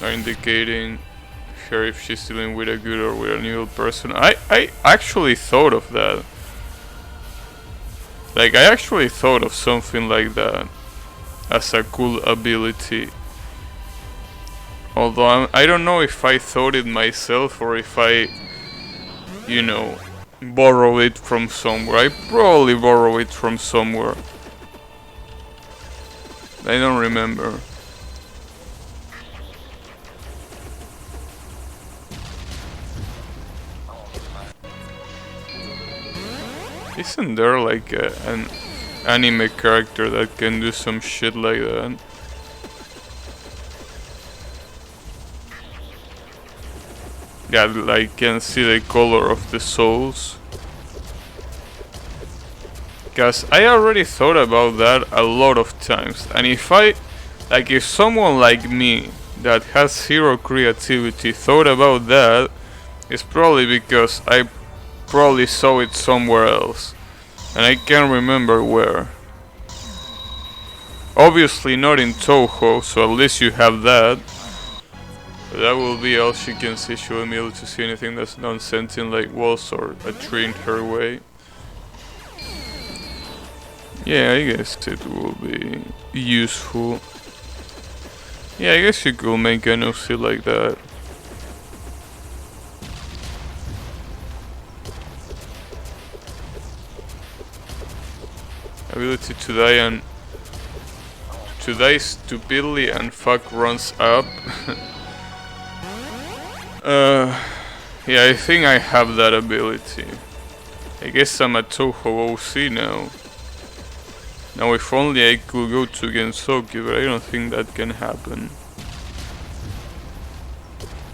are indicating her if she's dealing with a good or with an evil person. I actually thought of that. Like, I actually thought of something like that as a cool ability. Although I don't know if I thought it myself or if I, you know, borrow it from somewhere. I probably borrow it from somewhere. I don't remember. Isn't there like an anime character that can do some shit like that? Yeah, like can see the color of the souls. Cause I already thought about that a lot of times, and if someone like me that has zero creativity thought about that, it's probably because I probably saw it somewhere else, and I can't remember where. Obviously not in Touhou, so at least you have that. But that will be all she can see. She won't be able to see anything that's non-sentient like walls or a tree in her way. Yeah, I guess it will be useful. Yeah, I guess you could make an OC like that. Ability to die stupidly and fuck runs up. Yeah, I think I have that ability. I guess I'm a Touhou OC now. Now if only I could go to Gensoki, but I don't think that can happen.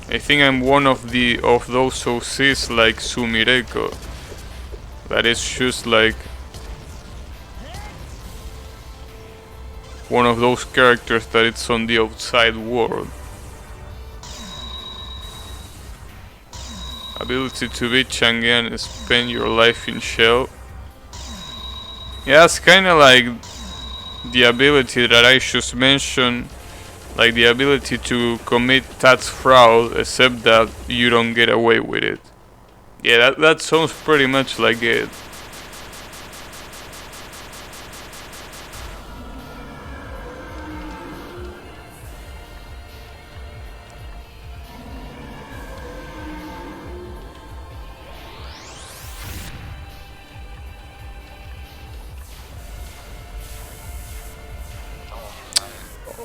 I think I'm one of those OCs like Sumireko. That is just like one of those characters that it's on the outside world. Ability to beat Chang'an and spend your life in shell. Yeah, it's kinda like the ability that I just mentioned, like the ability to commit tax fraud, except that you don't get away with it. Yeah, that sounds pretty much like it.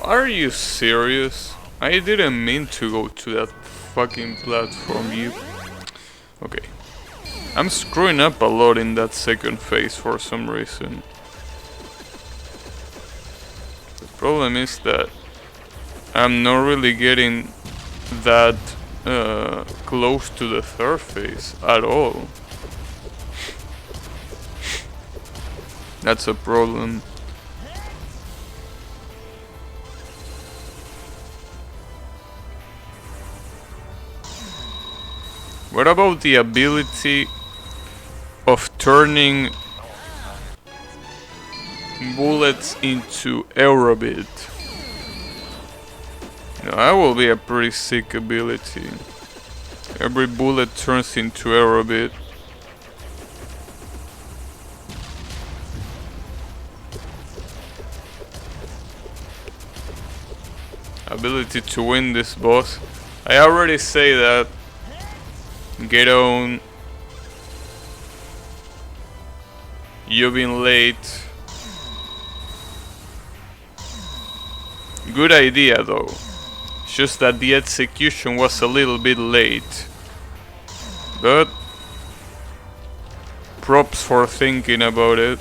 Are you serious? I didn't mean to go to that fucking platform, you... Okay. I'm screwing up a lot in that second phase for some reason. The problem is that I'm not really getting that close to the third phase at all. That's a problem. What about the ability of turning bullets into aerobit? You know, that will be a pretty sick ability. Every bullet turns into aerobit. Ability to win this boss. I already say that. Get on. You've been late. Good idea though. It's just that the execution was a little bit late. But props for thinking about it.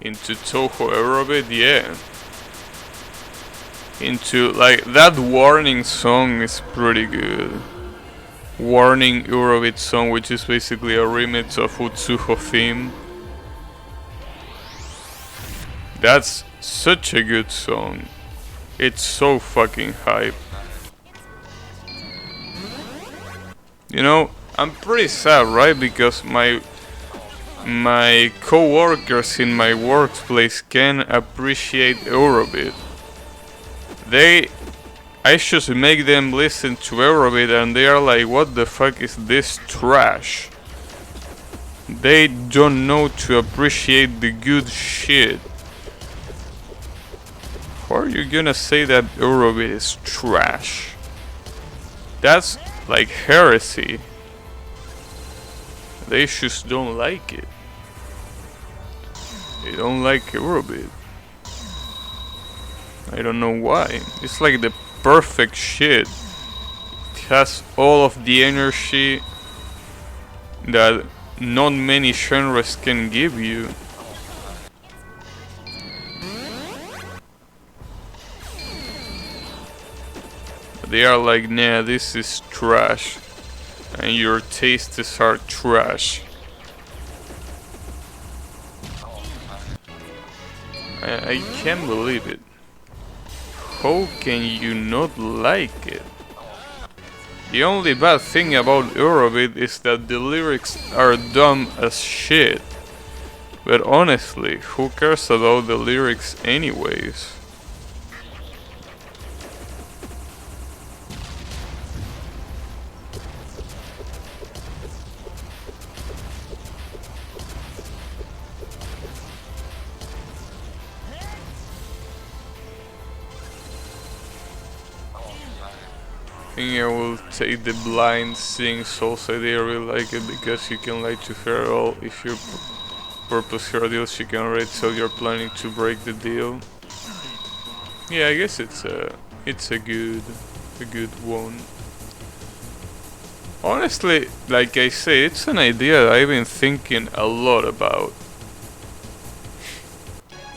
Into Toho Aerobit, yeah. Into, like, that warning song is pretty good. Warning Aerobit song, which is basically a remix of Utsuho theme. That's such a good song. It's so fucking hype. You know, I'm pretty sad, right? Because my co-workers in my workplace can appreciate Aerobit. I just make them listen to Aerobit and they are like, what the fuck is this trash? They don't know to appreciate the good shit. How are you gonna say that Aerobit is trash? That's like heresy. They just don't like it. They don't like Aerobit. I don't know why. It's like the perfect shit. It has all of the energy that not many genres can give you. They are like, nah, this is trash. And your tastes are trash. I can't believe it. How can you not like it? The only bad thing about Aerobit is that the lyrics are dumb as shit. But honestly, who cares about the lyrics anyways? I think I will take the blind seeing souls idea. I really like it because you can lie to her all. If you purpose her deal, she can already tell you're planning to break the deal. Yeah, I guess it's a good one. Honestly, like I say, it's an idea that I've been thinking a lot about.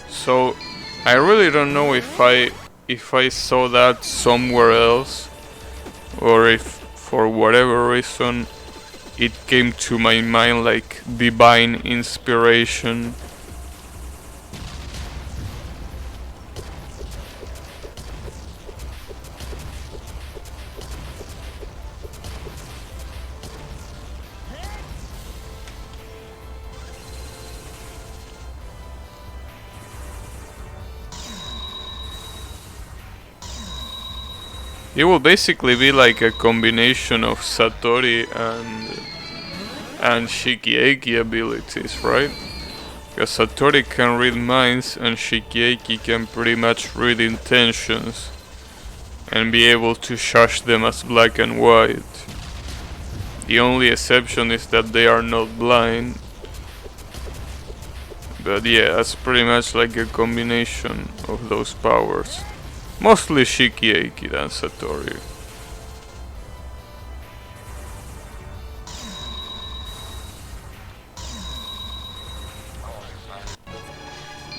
So I really don't know if I saw that somewhere else, or if for whatever reason it came to my mind like divine inspiration. He will basically be like a combination of Satori and Shikieki abilities, right? Because Satori can read minds and Shikieki can pretty much read intentions and be able to shush them as black and white. The only exception is that they are not blind. But yeah, that's pretty much like a combination of those powers. Mostly Shikieki than Satori.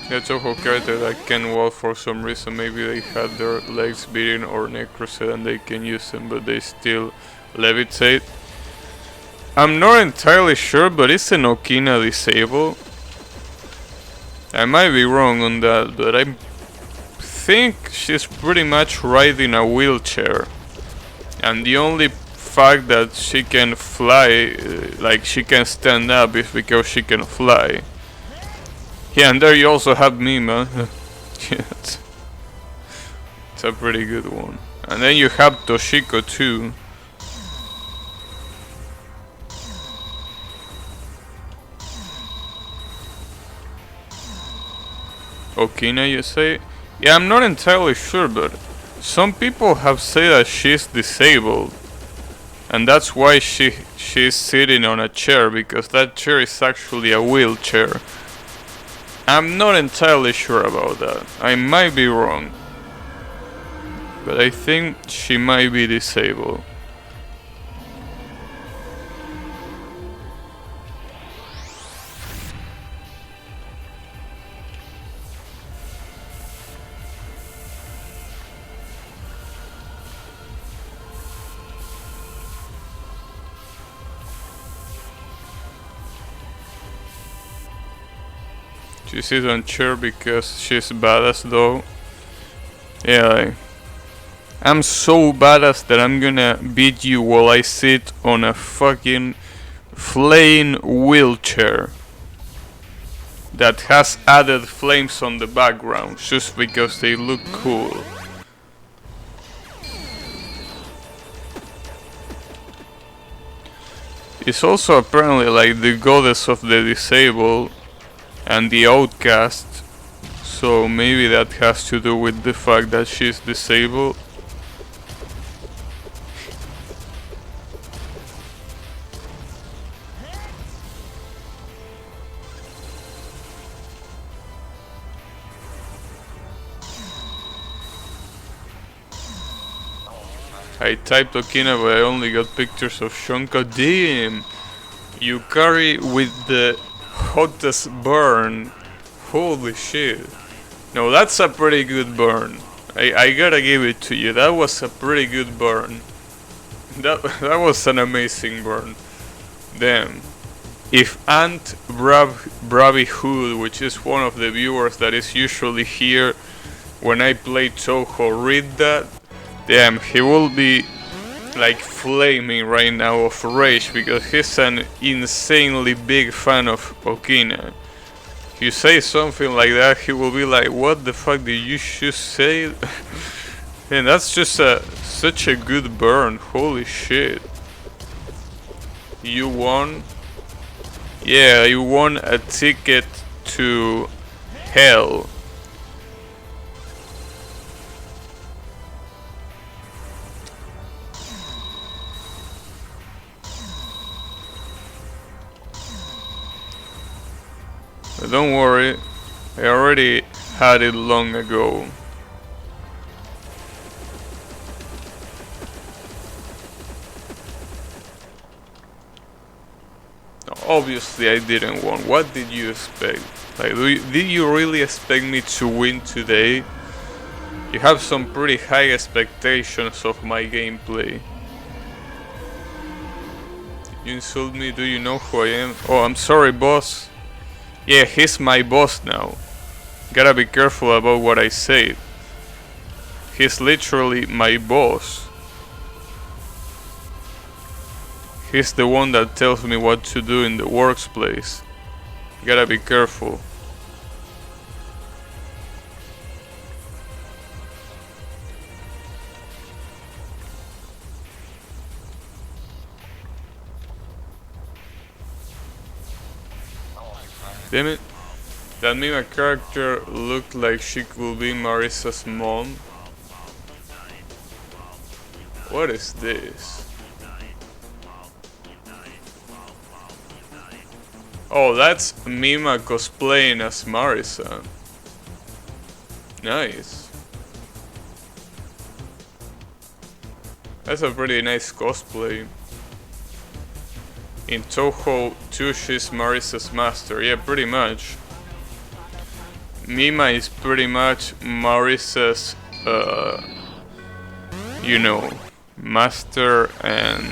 Yeah, Toho character that can walk for some reason. Maybe they had their legs beaten or necrosed and they can use them, but they still levitate. I'm not entirely sure, but isn't Okina disabled? I might be wrong on that, but I think she's pretty much riding a wheelchair. And the only fact that she can fly, like she can stand up, is because she can fly. Yeah, and there you also have Mima. Yeah, it's a pretty good one. And then you have Toshiko too. Okina, you say? Yeah, I'm not entirely sure, but some people have said that she's disabled. And that's why she's sitting on a chair, because that chair is actually a wheelchair. I'm not entirely sure about that. I might be wrong. But I think she might be disabled. She sits on chair because she's badass though. Yeah, I'm so badass that I'm gonna beat you while I sit on a fucking flame wheelchair that has added flames on the background just because they look cool. It's also apparently like the goddess of the disabled and the outcast, so maybe that has to do with the fact that she's disabled. I typed Okina, but I only got pictures of Shonka. Damn! Yukari with the hottest burn. Holy shit. No, that's a pretty good burn. I gotta give it to you. That was a pretty good burn. That was an amazing burn. Damn. If Aunt Bravi Hood, which is one of the viewers that is usually here when I play Toho, read that, damn, he will be like flaming right now of rage because he's an insanely big fan of Okina. If you say something like that, he will be like, what the fuck did you just say? And that's just such a good burn. Holy shit. You won? Yeah, you won a ticket to hell. But don't worry, I already had it long ago. Obviously I didn't win. What did you expect? Like, did you really expect me to win today? You have some pretty high expectations of my gameplay. You insult me? Do you know who I am? Oh, I'm sorry, boss. Yeah, he's my boss now. Gotta be careful about what I say. He's literally my boss. He's the one that tells me what to do in the workplace. Gotta be careful. Damn it. That Mima character looked like she could be Marisa's mom. What is this? Oh, that's Mima cosplaying as Marisa. Nice. That's a pretty nice cosplay. In Touhou 2, she's Marisa's master. Yeah, pretty much. Mima is pretty much Marisa's, you know, master and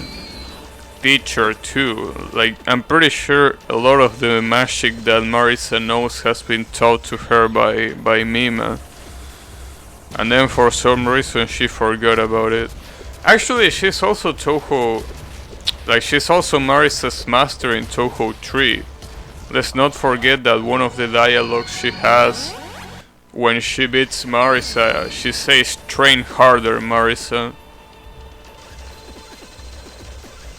teacher too. Like, I'm pretty sure a lot of the magic that Marisa knows has been taught to her by Mima. And then for some reason she forgot about it. Actually, she's also Touhou, like she's also Marisa's master in Touhou 3. Let's not forget that one of the dialogues she has when she beats Marisa, she says, "Train harder, Marisa."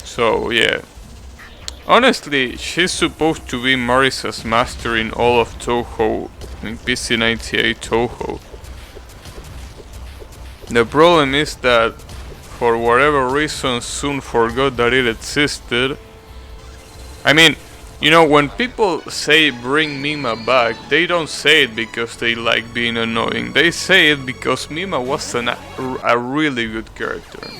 So yeah. Honestly, she's supposed to be Marisa's master in all of Touhou, in PC98 Touhou. The problem is that, for whatever reason, soon forgot that it existed. I mean, you know, when people say bring Mima back, they don't say it because they like being annoying. They say it because Mima was a really good character.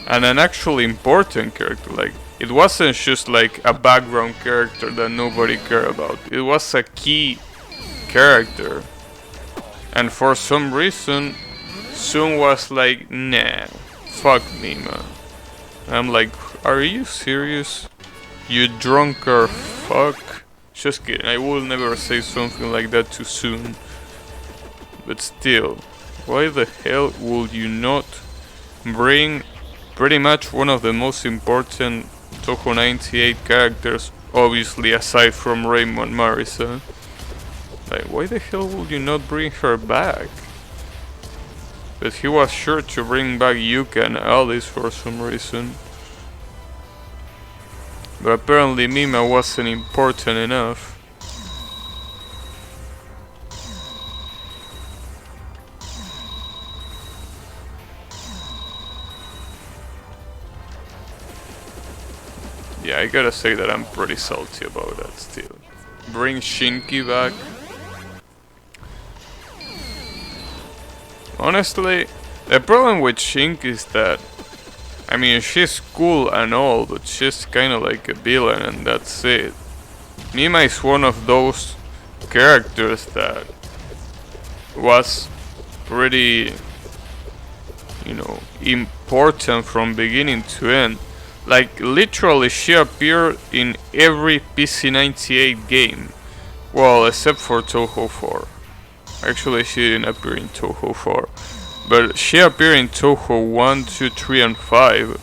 And an actually important character. Like, it wasn't just like a background character that nobody cared about. It was a key character. And for some reason, Sun was like, nah, fuck Mima. I'm like, are you serious? You drunker fuck? Just kidding, I will never say something like that too soon. But still, why the hell would you not bring pretty much one of the most important Touhou 98 characters, obviously aside from Raymond Marisa? Like, why the hell would you not bring her back? But he was sure to bring back Yuka and Alice for some reason. But apparently Mima wasn't important enough. Yeah, I gotta say that I'm pretty salty about that still. Bring Shinki back. Honestly, the problem with Shinki is that, I mean, she's cool and all, but she's kinda like a villain and that's it. Mima is one of those characters that was pretty, you know, important from beginning to end. Like, literally, she appeared in every PC98 game. Well, except for Touhou 4. Actually, she didn't appear in Touhou 4. But she appeared in Touhou 1, 2, 3, and 5.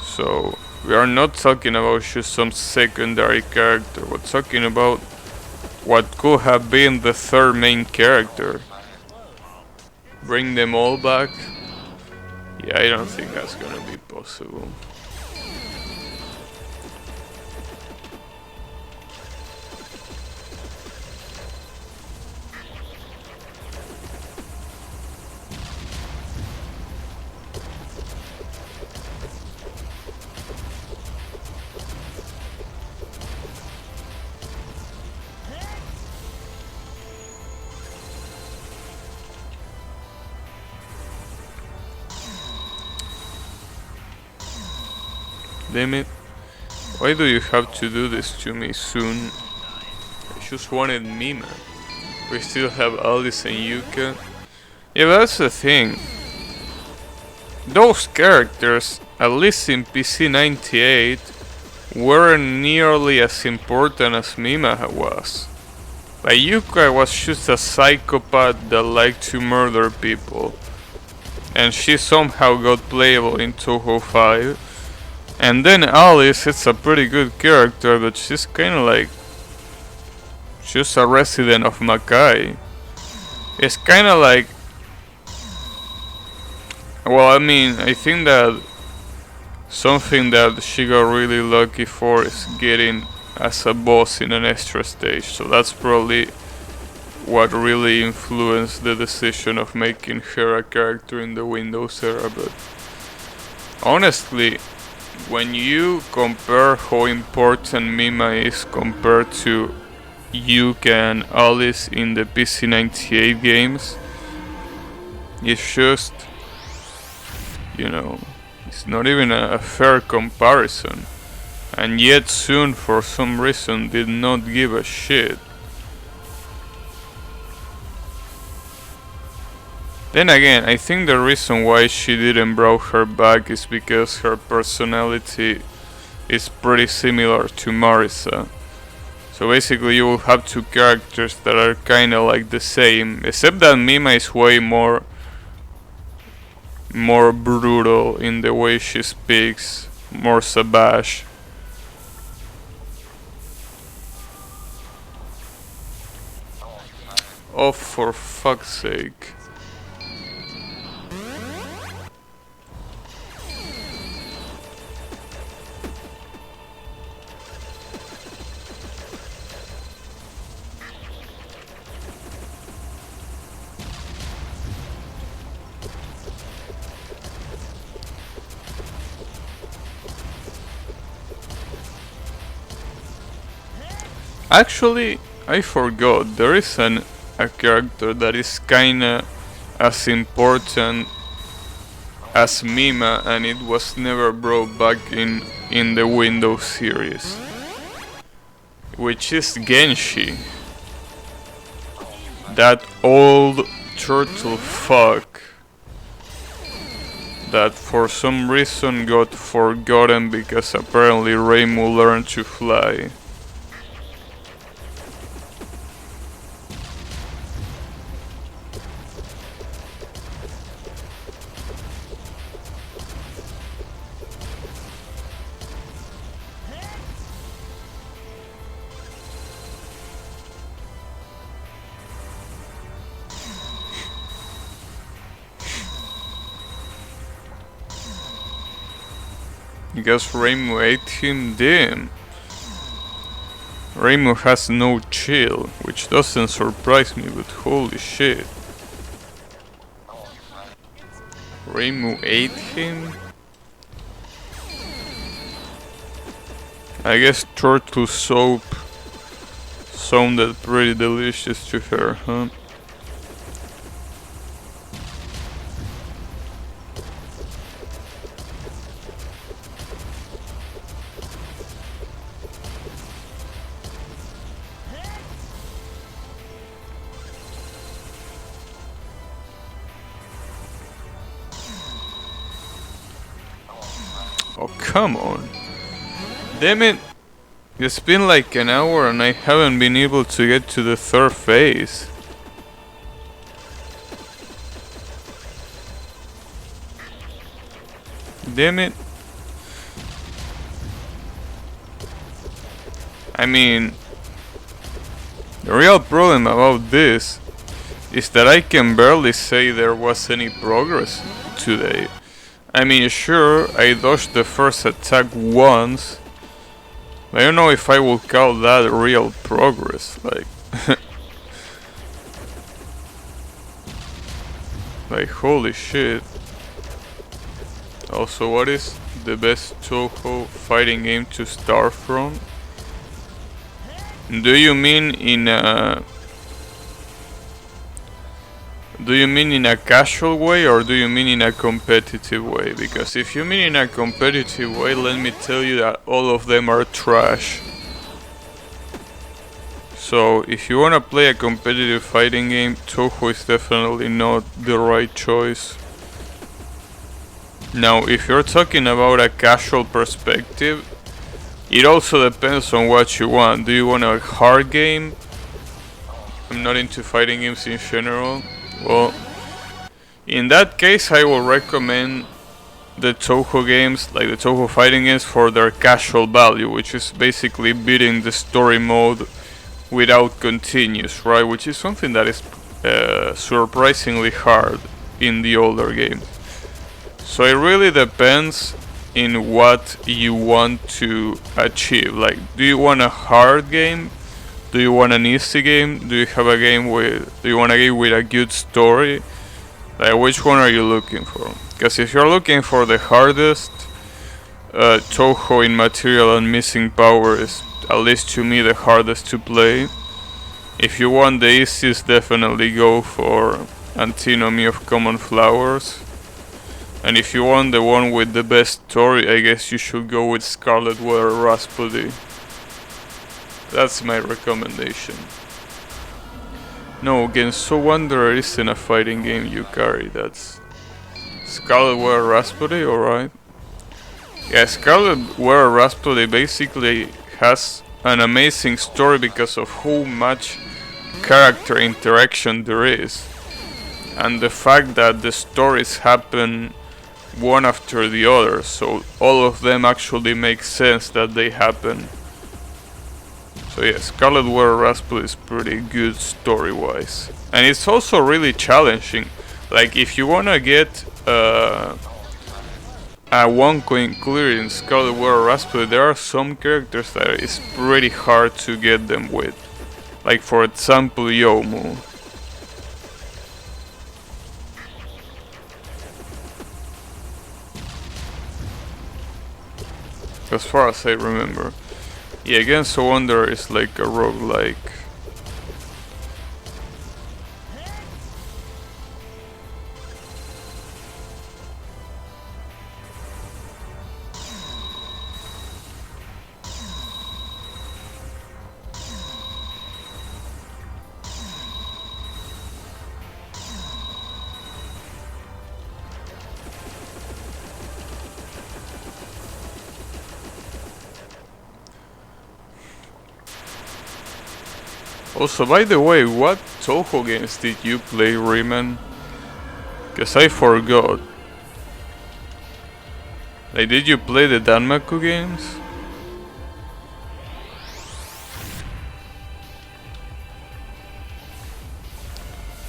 So, we are not talking about just some secondary character. We're talking about what could have been the third main character. Bring them all back? Yeah, I don't think that's gonna be possible. Damn it. Why do you have to do this to me soon? I just wanted Mima. We still have Alice and Yuka. Yeah, but that's the thing. Those characters, at least in PC98, weren't nearly as important as Mima was. Like, Yuka was just a psychopath that liked to murder people. And she somehow got playable in Touhou 5. And then Alice is a pretty good character, but she's kinda like just a resident of Makai. It's kinda like, well, I mean, I think that something that she got really lucky for is getting as a boss in an extra stage, so that's probably what really influenced the decision of making her a character in the Windows era. But honestly, when you compare how important Mima is compared to Yuka and Alice in the PC98 games, it's just, you know, it's not even a fair comparison. And yet Soon, for some reason, did not give a shit. Then again, I think the reason why she didn't bring her back is because her personality is pretty similar to Marisa. So basically you will have two characters that are kinda like the same, except that Mima is way more brutal in the way she speaks, more savage. Oh, for fuck's sake. Actually, I forgot, there is a character that is kinda as important as Mima, and it was never brought back in the Windows series, which is Genshi. That old turtle fuck that for some reason got forgotten because apparently Reimu learned to fly. Because Reimu ate him, damn. Reimu has no chill, which doesn't surprise me, but holy shit. Reimu ate him? I guess turtle soup sounded pretty delicious to her, huh? Oh, come on. Damn it. It's been like an hour and I haven't been able to get to the third phase. Damn it. I mean, the real problem about this is that I can barely say there was any progress today. I mean, sure, I dodged the first attack once. I don't know if I will call that real progress, like... like, holy shit. Also, what is the best Toho fighting game to start from? Do you mean in a... do you mean in a casual way or do you mean in a competitive way? Because if you mean in a competitive way, let me tell you that all of them are trash. So if you wanna play a competitive fighting game, Toho is definitely not the right choice. Now, if you're talking about a casual perspective, it also depends on what you want. Do you want a hard game? I'm not into fighting games in general. Well, in that case I will recommend the Toho games, like the Toho fighting games, for their casual value, which is basically beating the story mode without continues, right? Which is something that is surprisingly hard in the older games. So it really depends in what you want to achieve. Like, do you want a hard game? Do you want an easy game? Do you have a game with? Do you want a game with a good story? Like, which one are you looking for? Because if you're looking for the hardest, Touhou in Material and Missing Power is, at least to me, the hardest to play. If you want the easiest, definitely go for Antinomy of Common Flowers. And if you want the one with the best story, I guess you should go with Scarlet Weather Rasputin. That's my recommendation. No, Genso Wanderer isn't a fighting game, Yukari. That's Scarlet Weather Rasputin, alright. Yeah, Scarlet Weather Rasputin basically has an amazing story because of how much character interaction there is. And the fact that the stories happen one after the other, so all of them actually make sense that they happen. So yeah, Scarlet Weather Rasputin is pretty good story-wise. And it's also really challenging. Like, if you wanna get a one coin clear in Scarlet Weather Rasputin, there are some characters that it's pretty hard to get them with. Like, for example, Yomu. As far as I remember. Yeah, Genso Wanderer is like a roguelike. Also, by the way, what Touhou games did you play, Riemann? Cause I forgot. Like, did you play the Danmaku games?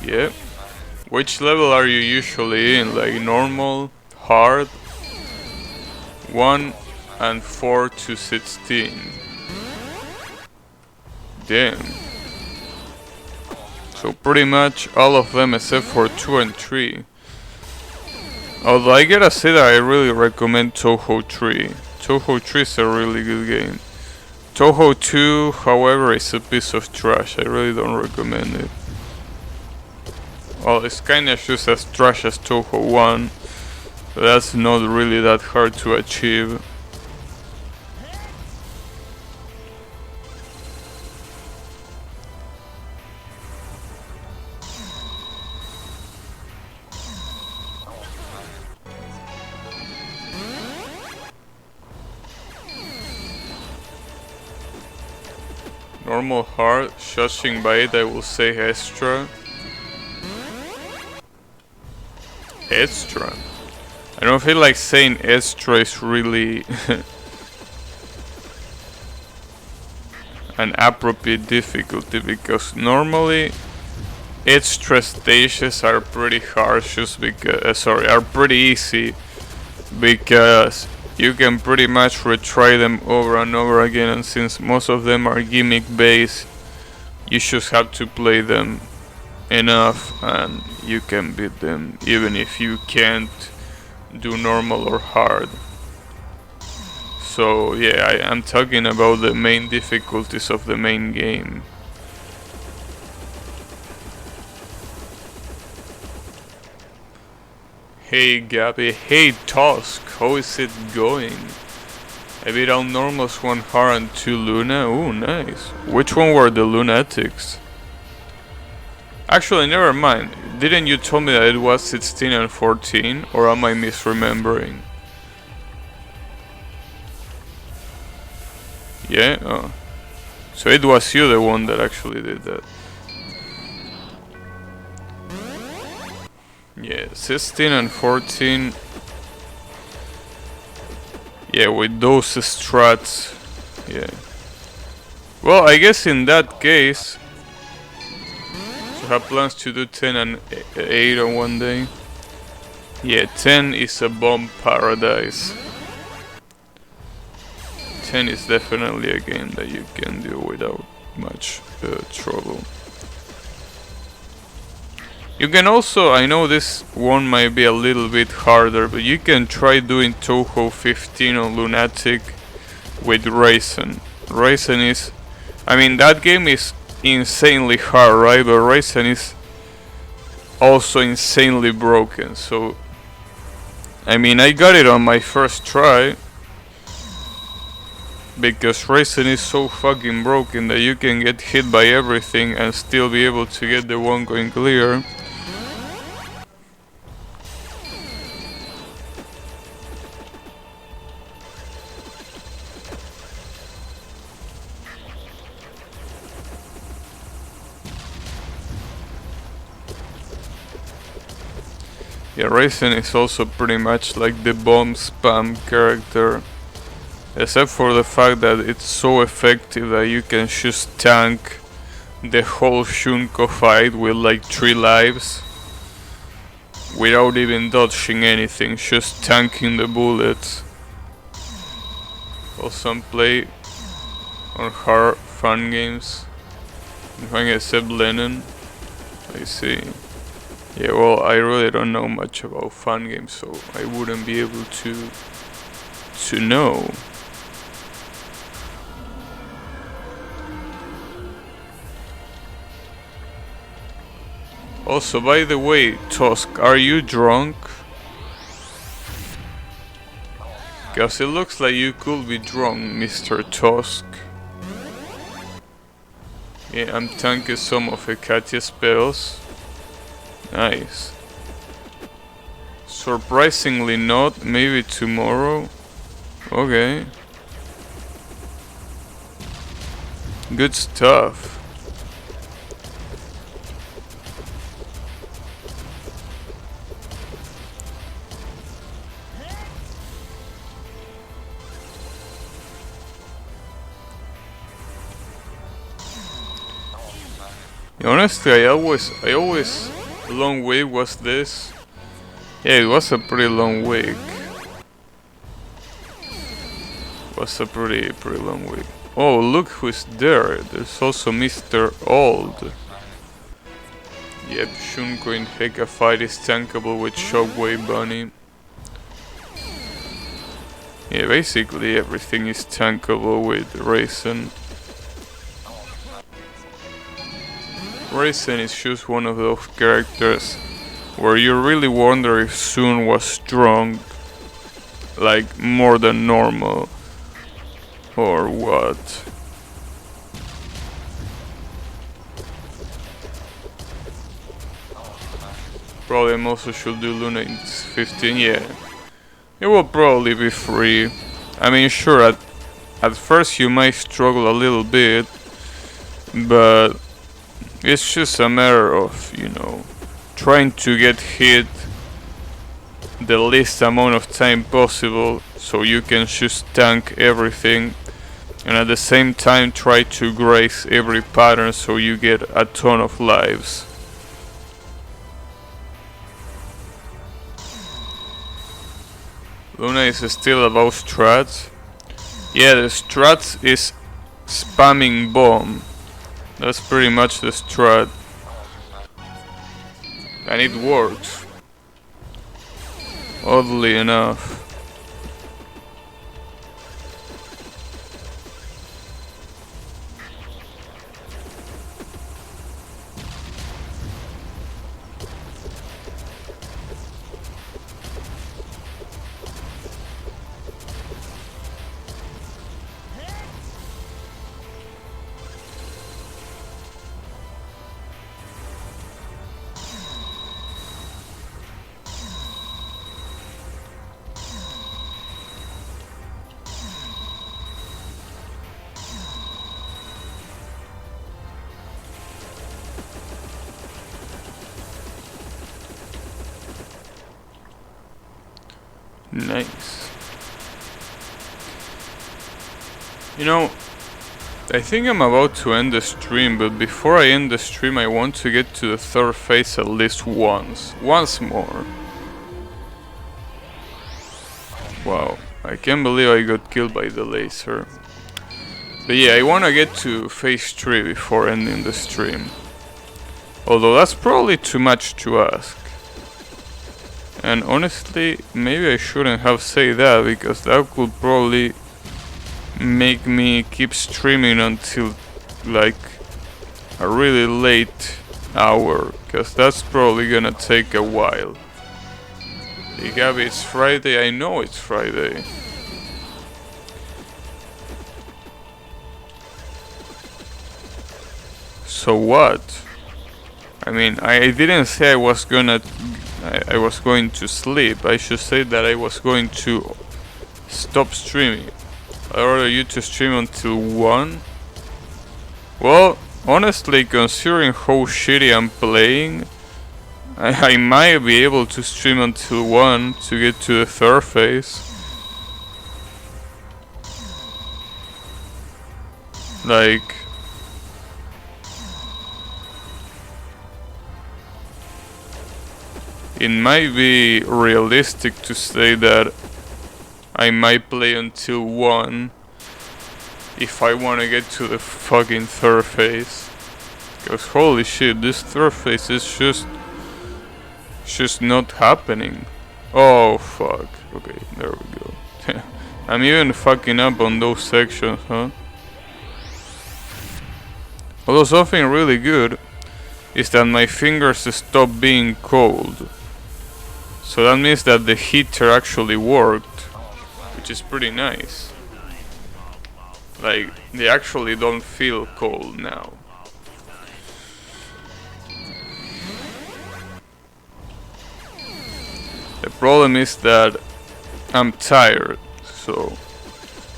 Yeah. Which level are you usually in? Like normal, hard, 1 and 4 to 16. Damn. So pretty much all of them except for 2 and 3. Although I gotta say that I really recommend Touhou 3. Touhou 3 is a really good game. Touhou 2, however, is a piece of trash. I really don't recommend it. Well, it's kinda just as trash as Touhou 1. But that's not really that hard to achieve. Normal hard, judging by it I will say extra. Extra? I don't feel like saying extra is really an appropriate difficulty, because normally extra stages are pretty hard just because, are pretty easy because you can pretty much retry them over and over again, and since most of them are gimmick based, you just have to play them enough and you can beat them even if you can't do normal or hard. So yeah, I'm talking about the main difficulties of the main game. Hey Gabby, hey Tusk, how is it going? I beat out normals 1 hard and 2 Luna. Ooh, nice. Which one were the lunatics? Actually, never mind. Didn't you tell me that it was 16 and 14? Or am I misremembering? Yeah? Oh. So it was you the one that actually did that. Yeah, 16 and 14. Yeah, with those strats. Yeah. Well, I guess in that case, so have plans to do 10 and 8 on one day. Yeah, 10 is a bomb paradise. 10 is definitely a game that you can do without much trouble. You can also, I know this one might be a little bit harder, but you can try doing Toho 15 on Lunatic with Raisin. Raisin is, I mean, that game is insanely hard, right? But Raisin is also insanely broken, so I mean, I got it on my first try because Raisin is so fucking broken that you can get hit by everything and still be able to get the one going clear. Yeah, Raisin is also pretty much like the bomb spam character, except for the fact that it's so effective that you can just tank the whole Shunko fight with like 3 lives without even dodging anything, just tanking the bullets. Also play on hard fun games, if I accept Lennon. I see. Yeah, well, I really don't know much about fun games, so I wouldn't be able to know. Also, by the way, Tusk, are you drunk? Cause it looks like you could be drunk, Mr. Tusk. Yeah, I'm tanking some of Hecatia's spells. Nice. Surprisingly not, maybe tomorrow. Okay. Good stuff. Honestly, I always long week was this. Yeah, it was a pretty long week. Was a pretty long week. Oh, look who's there. There's also Mr. Old. Yep, Shunko in Heka fight is tankable with Shockwave Bunny. Yeah, basically everything is tankable with Raisin. Raisin is just one of those characters where you really wonder if Sun was strong, like more than normal, or what. Probably I also should do Luna in 15, yeah. It will probably be free. I mean, sure, at first you might struggle a little bit, but it's just a matter of, you know, trying to get hit the least amount of time possible so you can just tank everything, and at the same time try to grace every pattern so you get a ton of lives. Luna is still about strats. Yeah, the strats is spamming bomb. That's pretty much the strat. And it works. Oddly enough. Nice. You know, I think I'm about to end the stream, but before I end the stream I want to get to the third phase at least once more. Wow, I can't believe I got killed by the laser. But yeah, I wanna get to phase 3 before ending the stream. Although that's probably too much to ask. And honestly, maybe I shouldn't have said that, because that could probably make me keep streaming until like a really late hour, because that's probably gonna take a while. Hey Gabby, it's Friday. I know it's Friday. So what? I mean, I didn't say I was going to sleep. I should say that I was going to stop streaming. I ordered you to stream until 1. Well, honestly, considering how shitty I'm playing, I might be able to stream until 1 to get to the 3rd phase. Like, it might be realistic to say that I might play until 1 if I want to get to the fucking 3rd phase. Because holy shit, this 3rd phase is just not happening. Oh fuck. Okay, there we go. I'm even fucking up on those sections, huh? Although something really good is that my fingers stop being cold. So that means that the heater actually worked, which is pretty nice. Like, they actually don't feel cold now. The problem is that I'm tired, so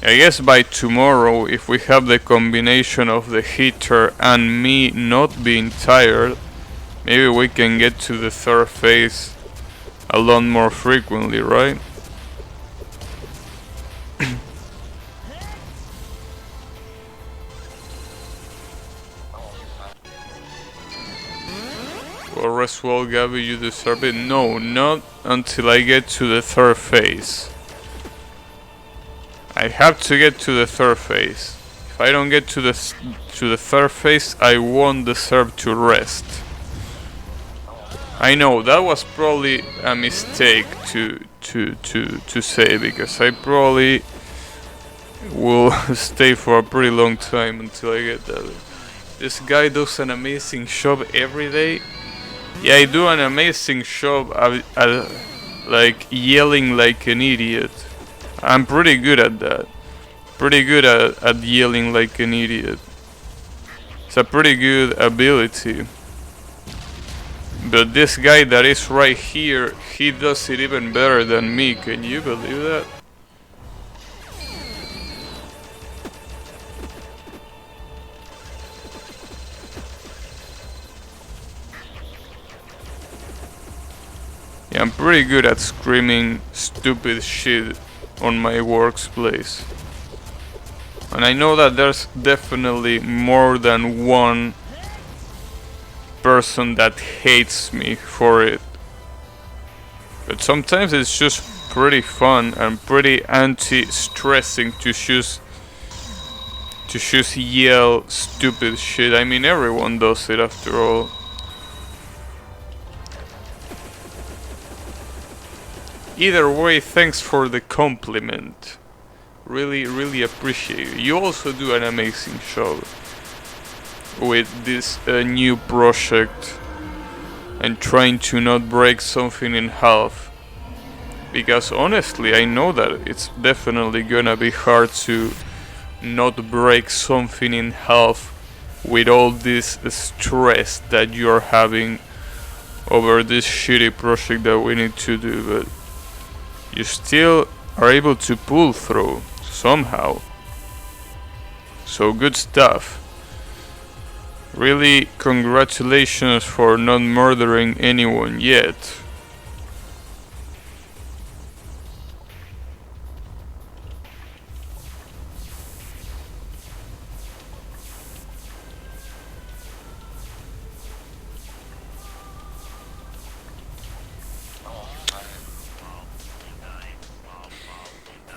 I guess by tomorrow, if we have the combination of the heater and me not being tired, maybe we can get to the 3rd phase a lot more frequently, right? Well, rest well, Gabby, you deserve it. No, not until I get to the 3rd phase. I have to get to the 3rd phase. If I don't get to the 3rd phase, I won't deserve to rest. I know that was probably a mistake to say, because I probably will stay for a pretty long time until I get that. This guy does an amazing job every day. Yeah, I do an amazing job at like yelling like an idiot. I'm pretty good at that. Pretty good at yelling like an idiot. It's a pretty good ability. But this guy that is right here, he does it even better than me. Can you believe that? Yeah, I'm pretty good at screaming stupid shit on my workplace. And I know that there's definitely more than one person that hates me for it. But sometimes it's just pretty fun and pretty anti-stressing to just yell stupid shit. I mean, everyone does it after all. Either way, thanks for the compliment. Really appreciate it. You also do an amazing job with this new project and trying to not break something in half. Because honestly, I know that it's definitely gonna be hard to not break something in half with all this stress that you're having over this shitty project that we need to do, but you still are able to pull through somehow. So good stuff. Really, congratulations for not murdering anyone yet.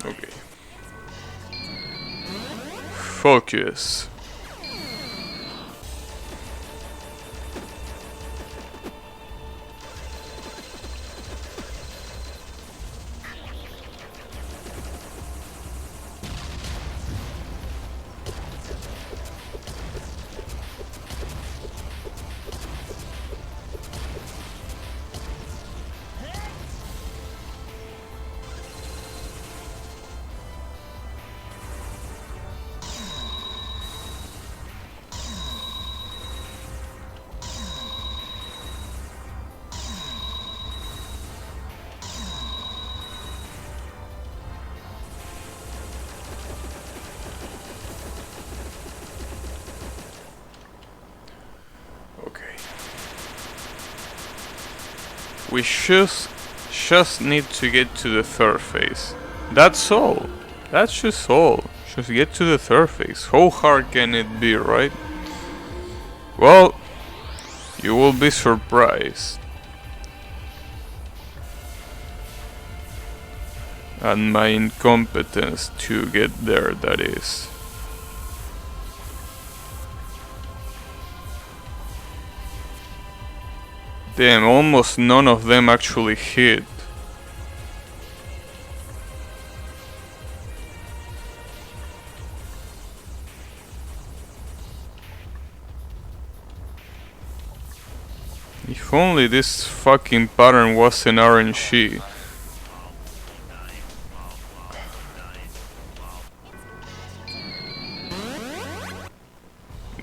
Okay. Focus. Okay. We just need to get to the third phase. That's all. That's just all. Just get to the third phase. How hard can it be, right? Well, you will be surprised at my incompetence to get there, that is. Damn, almost none of them actually hit. If only this fucking pattern wasn't RNG.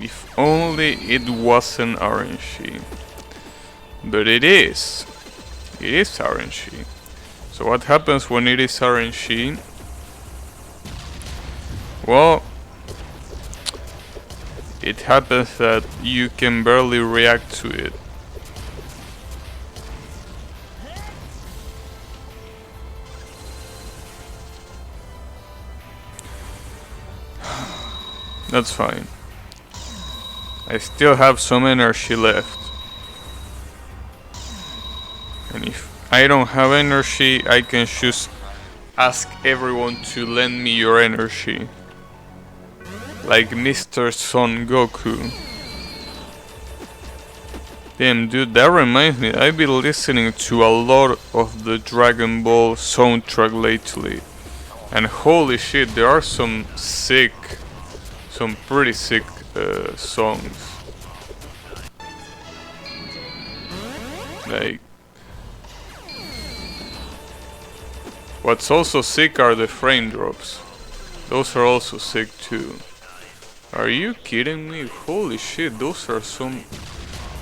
If only it wasn't RNG. But it is. It is RNG. So what happens when it is RNG? Well, it happens that you can barely react to it. That's fine. I still have some energy left. And if I don't have energy, I can just ask everyone to lend me your energy. Like Mr. Son Goku. Damn dude, that reminds me, I've been listening to a lot of the Dragon Ball soundtrack lately. And holy shit, there are some pretty sick songs. Like, what's also sick are the frame drops. Those are also sick too. Are you kidding me? Holy shit, those are some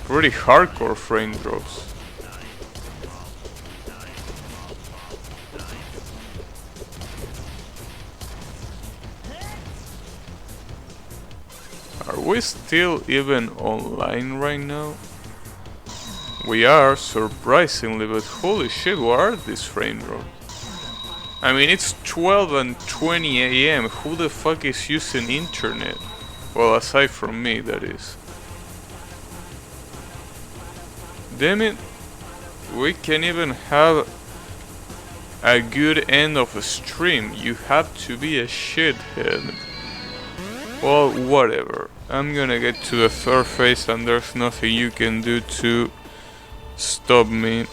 pretty hardcore frame drops. Are we still even online right now? We are, surprisingly, but holy shit, what are these frame drops? I mean, it's 12 and 20 AM, who the fuck is using internet? Well, aside from me, that is. Damn it, we can't even have a good end of a stream. You have to be a shithead. Well, whatever. I'm gonna get to the third phase and there's nothing you can do to stop me.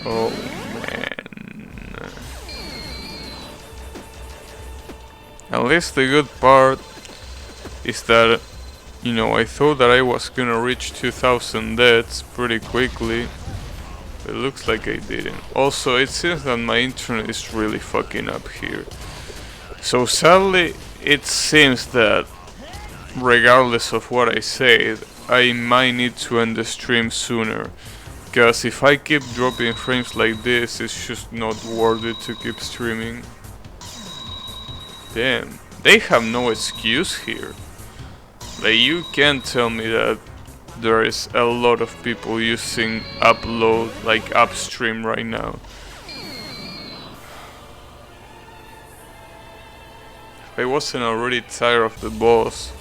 Oh man. At least the good part is that, you know, I thought that I was gonna reach 2000 deaths pretty quickly. It looks like I didn't. Also, it seems that my internet is really fucking up here. So sadly, it seems that regardless of what I said, I might need to end the stream sooner. Because if I keep dropping frames like this, it's just not worth it to keep streaming. Damn. they have no excuse here. Like, you can't tell me that there is a lot of people using upload, like upstream right now. If I wasn't already tired of the boss,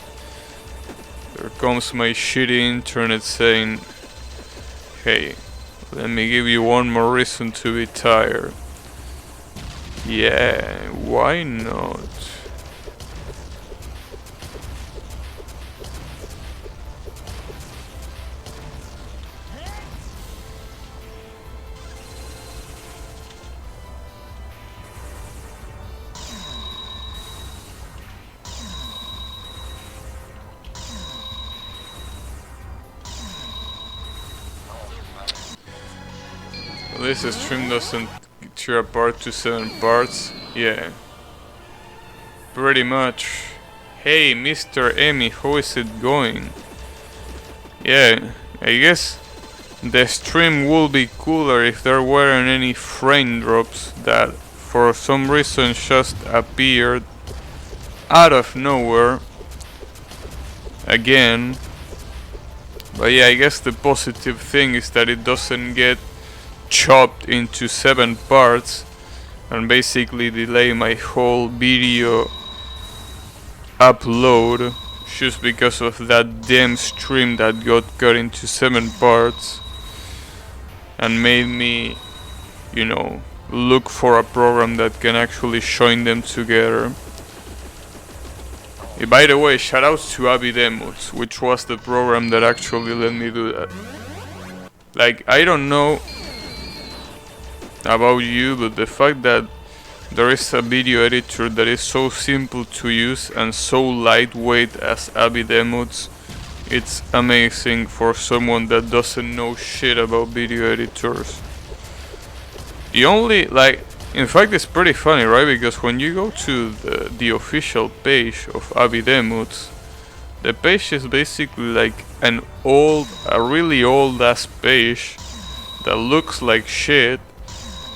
there comes my shitty internet saying, hey, let me give you one more reason to be tired. Yeah, why not? This stream doesn't tear apart to 7 parts. Yeah, pretty much. Hey, Mr. Emmy, how is it going? Yeah, I guess the stream would be cooler if there weren't any frame drops that for some reason just appeared out of nowhere again. But yeah, I guess the positive thing is that it doesn't get chopped into 7 parts and basically delay my whole video upload just because of that damn stream that got cut into 7 parts and made me, you know, look for a program that can actually join them together. By the way, shoutouts to Hardon-mode, which was the program that actually let me do that. Like, I don't know about you, but the fact that there is a video editor that is so simple to use and so lightweight as Hardon-mode, it's amazing for someone that doesn't know shit about video editors. The only, like, in fact it's pretty funny, right? Because when you go to the official page of Hardon-mode, the page is basically like a really old ass page that looks like shit.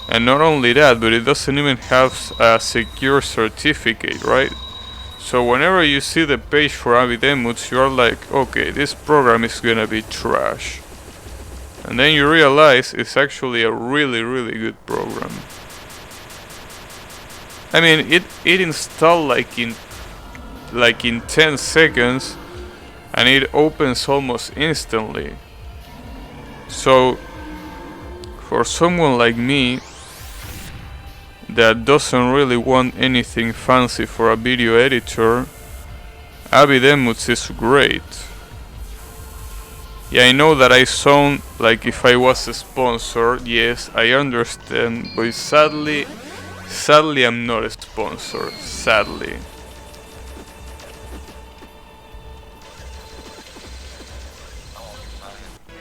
And not only that, but it doesn't even have a secure certificate, right? So whenever you see the page for Hardon-mode, you're like, okay, this program is gonna be trash. And then you realize it's actually a really, really good program. I mean, it installed like in 10 seconds, and it opens almost instantly. So for someone like me that doesn't really want anything fancy for a video editor, Hardon-mode is great. Yeah, I know that I sound like if I was a sponsor, yes, I understand, but sadly I'm not a sponsor, sadly.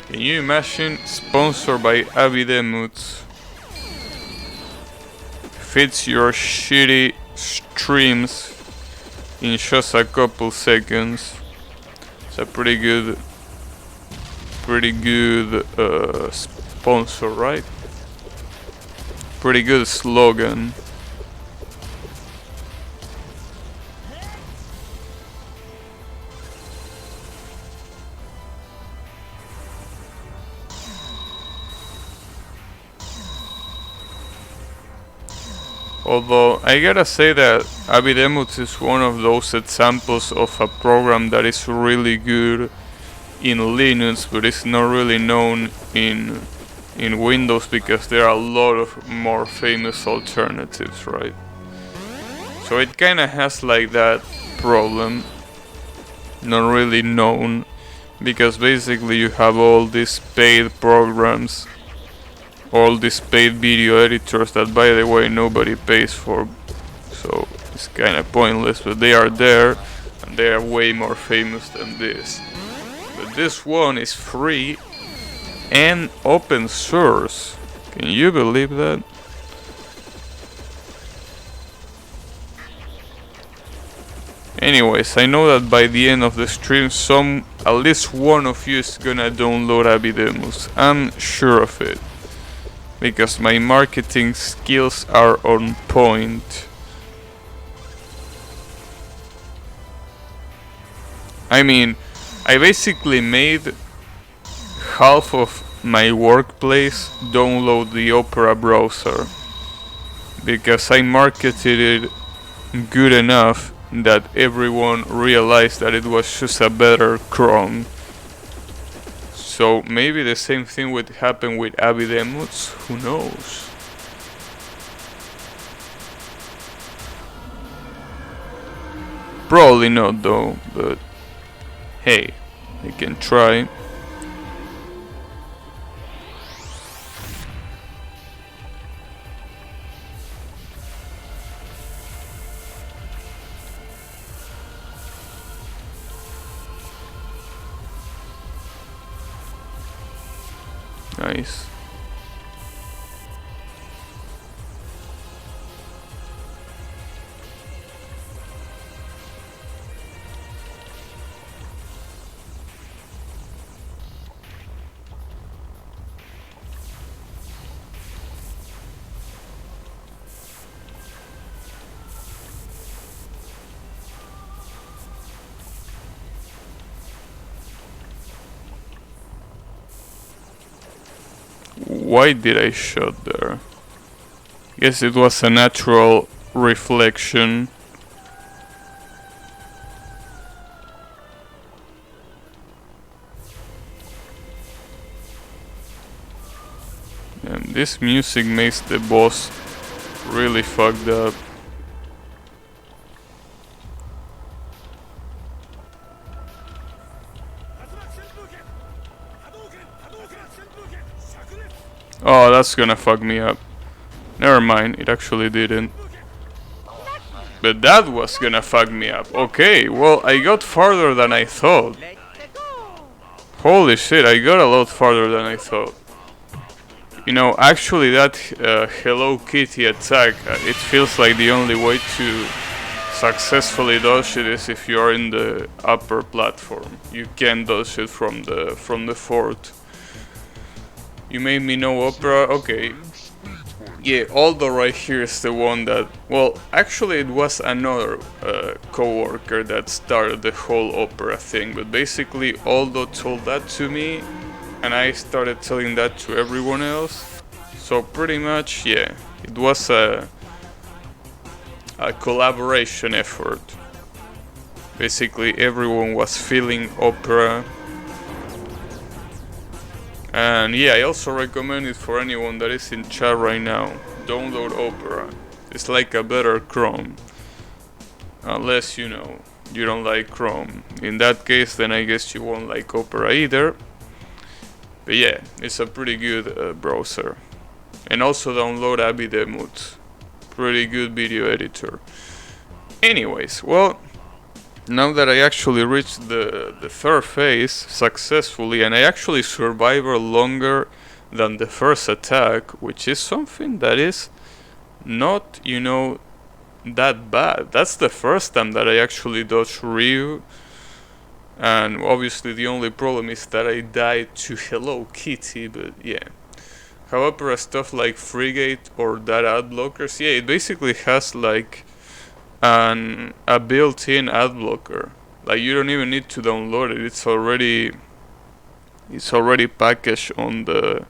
Can you imagine sponsored by Hardon-mode? Fits your shitty streams in just a couple seconds. It's a pretty good sponsor, right? Pretty good slogan. Although I gotta say that Hardon-mode is one of those examples of a program that is really good in Linux, but it's not really known in Windows because there are a lot of more famous alternatives, right? So it kinda has like that problem, not really known, because basically you have all these paid programs, all these paid video editors that, by the way, nobody pays for, so it's kind of pointless, but they are there and they are way more famous than this. But this one is free and open source. Can you believe that? Anyways, I know that by the end of the stream at least one of you is gonna download Hardon-mode. I'm sure of it, because my marketing skills are on point. I mean, I basically made half of my workplace download the Opera browser because I marketed it good enough that everyone realized that it was just a better Chrome. So maybe the same thing would happen with Abidemuts, who knows? Probably not though, but hey, I can try. Nice. Why did I shot there? Guess it was a natural reflection. And this music makes the boss really fucked up. Oh, that's gonna fuck me up. Never mind, it actually didn't. But that was gonna fuck me up. Okay, well, I got farther than I thought. Holy shit, I got a lot farther than I thought. You know, actually that Hello Kitty attack, it feels like the only way to successfully dodge it is if you are in the upper platform. You can't dodge it from the fort. You made me know Opera, okay. Yeah, Aldo right here is the one that, well, actually it was another co-worker that started the whole Opera thing, but basically Aldo told that to me and I started telling that to everyone else. So pretty much, yeah, it was a collaboration effort. Basically everyone was feeling Opera. And yeah, I also recommend it for anyone that is in chat right now. Download Opera. It's like a better Chrome. Unless, you know, you don't like Chrome. In that case, then I guess you won't like Opera either. But yeah, it's a pretty good browser. And also download Abidemut. Pretty good video editor. Anyways, well, now that I actually reached the third phase successfully, and I actually survived longer than the first attack, which is something that is not, you know, that bad. That's the first time that I actually dodged Ryu, and obviously the only problem is that I died to Hello Kitty, but yeah. However, stuff like Frigate or that ad blockers, yeah, it basically has like a built-in ad blocker. Like you don't even need to download it. It's already packaged on the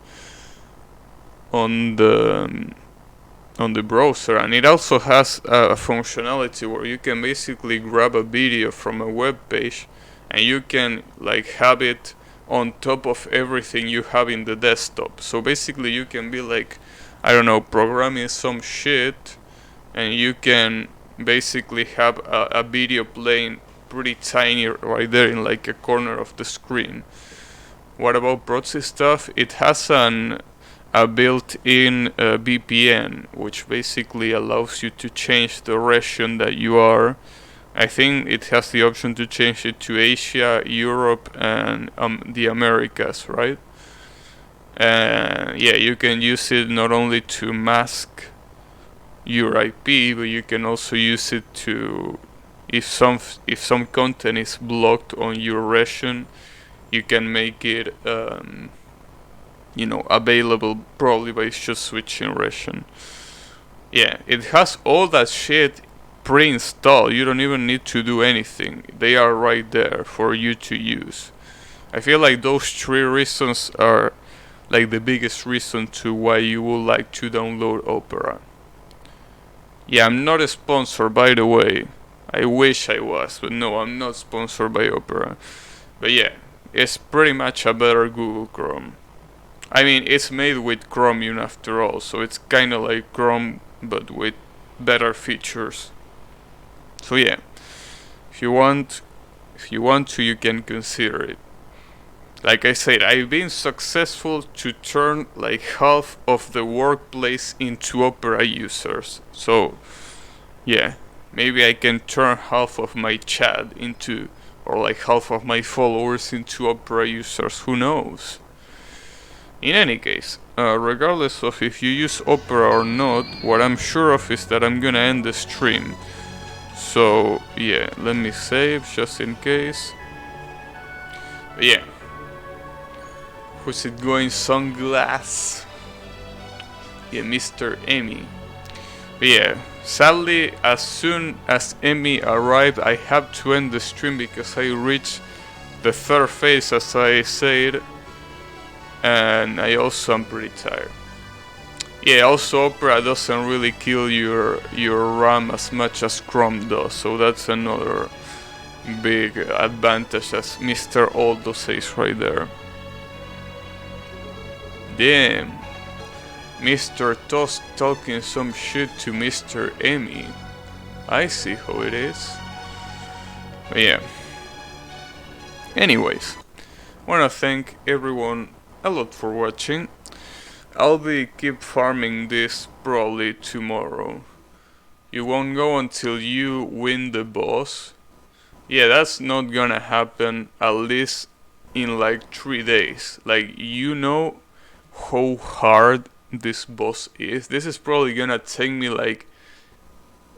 browser, and it also has a functionality where you can basically grab a video from a web page and you can like have it on top of everything you have in the desktop. So basically you can be like, I don't know, programming some shit, and you can basically have a video playing pretty tiny right there in like a corner of the screen. What about proxy stuff? It has a built-in VPN, which basically allows you to change the region that you are. I think it has the option to change it to Asia, Europe, and the Americas, right? Yeah, you can use it not only to mask your IP, but you can also use it to, if some content is blocked on your region, you can make it you know, available probably by just switching region. Yeah, it has all that shit pre-installed. You don't even need to do anything. They are right there for you to use. I feel like those 3 reasons are like the biggest reason to why you would like to download Opera. Yeah, I'm not a sponsor, by the way. I wish I was, but no, I'm not sponsored by Opera. But yeah, it's pretty much a better Google Chrome. I mean, it's made with Chromium after all, so it's kinda like Chrome, but with better features. So yeah, if you want to, you can consider it. Like I said, I've been successful to turn like half of the workplace into Opera users. So yeah, maybe I can turn half of my chat into, or like half of my followers into Opera users, who knows. In any case, regardless of if you use Opera or not, what I'm sure of is that I'm gonna end the stream. So yeah, let me save just in case. But yeah. Who's it going? Sunglass? Yeah, Mr. Emmy. But yeah, sadly, as soon as Emmy arrived, I have to end the stream because I reached the 3rd phase, as I said, and I also am pretty tired. Yeah, also Opera doesn't really kill your RAM as much as Chrome does, so that's another big advantage, as Mr. Aldo says right there. Damn, Mr. Tosk talking some shit to Mr. Emmy. I see how it is. But yeah. Anyways, wanna thank everyone a lot for watching. I'll be keep farming this probably tomorrow. You won't go until you win the boss. Yeah, that's not gonna happen at least in like 3 days. Like, you know how hard this boss is. This is probably gonna take me like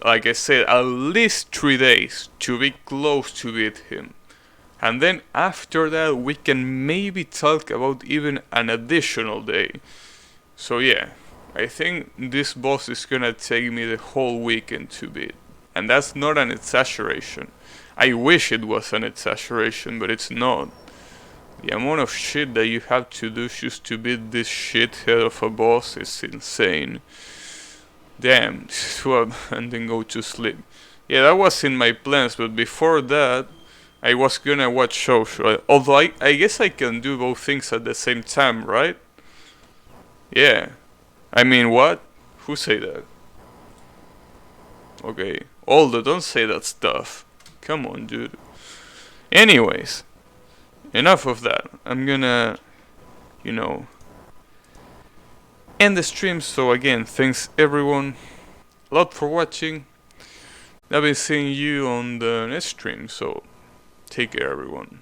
I said, at least 3 days to be close to beat him. And then after that we can maybe talk about even an additional day. So yeah, I think this boss is gonna take me the whole weekend to beat. And that's not an exaggeration. I wish it was an exaggeration, but it's not. The amount of shit that you have to do just to beat this shithead of a boss is insane. Damn, and then go to sleep. Yeah, that was in my plans, but before that, I was gonna watch shows, right? Although I guess I can do both things at the same time, right? Yeah. I mean, what? Who say that? Okay. Aldo, don't say that stuff. Come on, dude. Anyways. Enough of that. I'm gonna, end the stream. So again, thanks everyone a lot for watching. I'll be seeing you on the next stream, so take care everyone.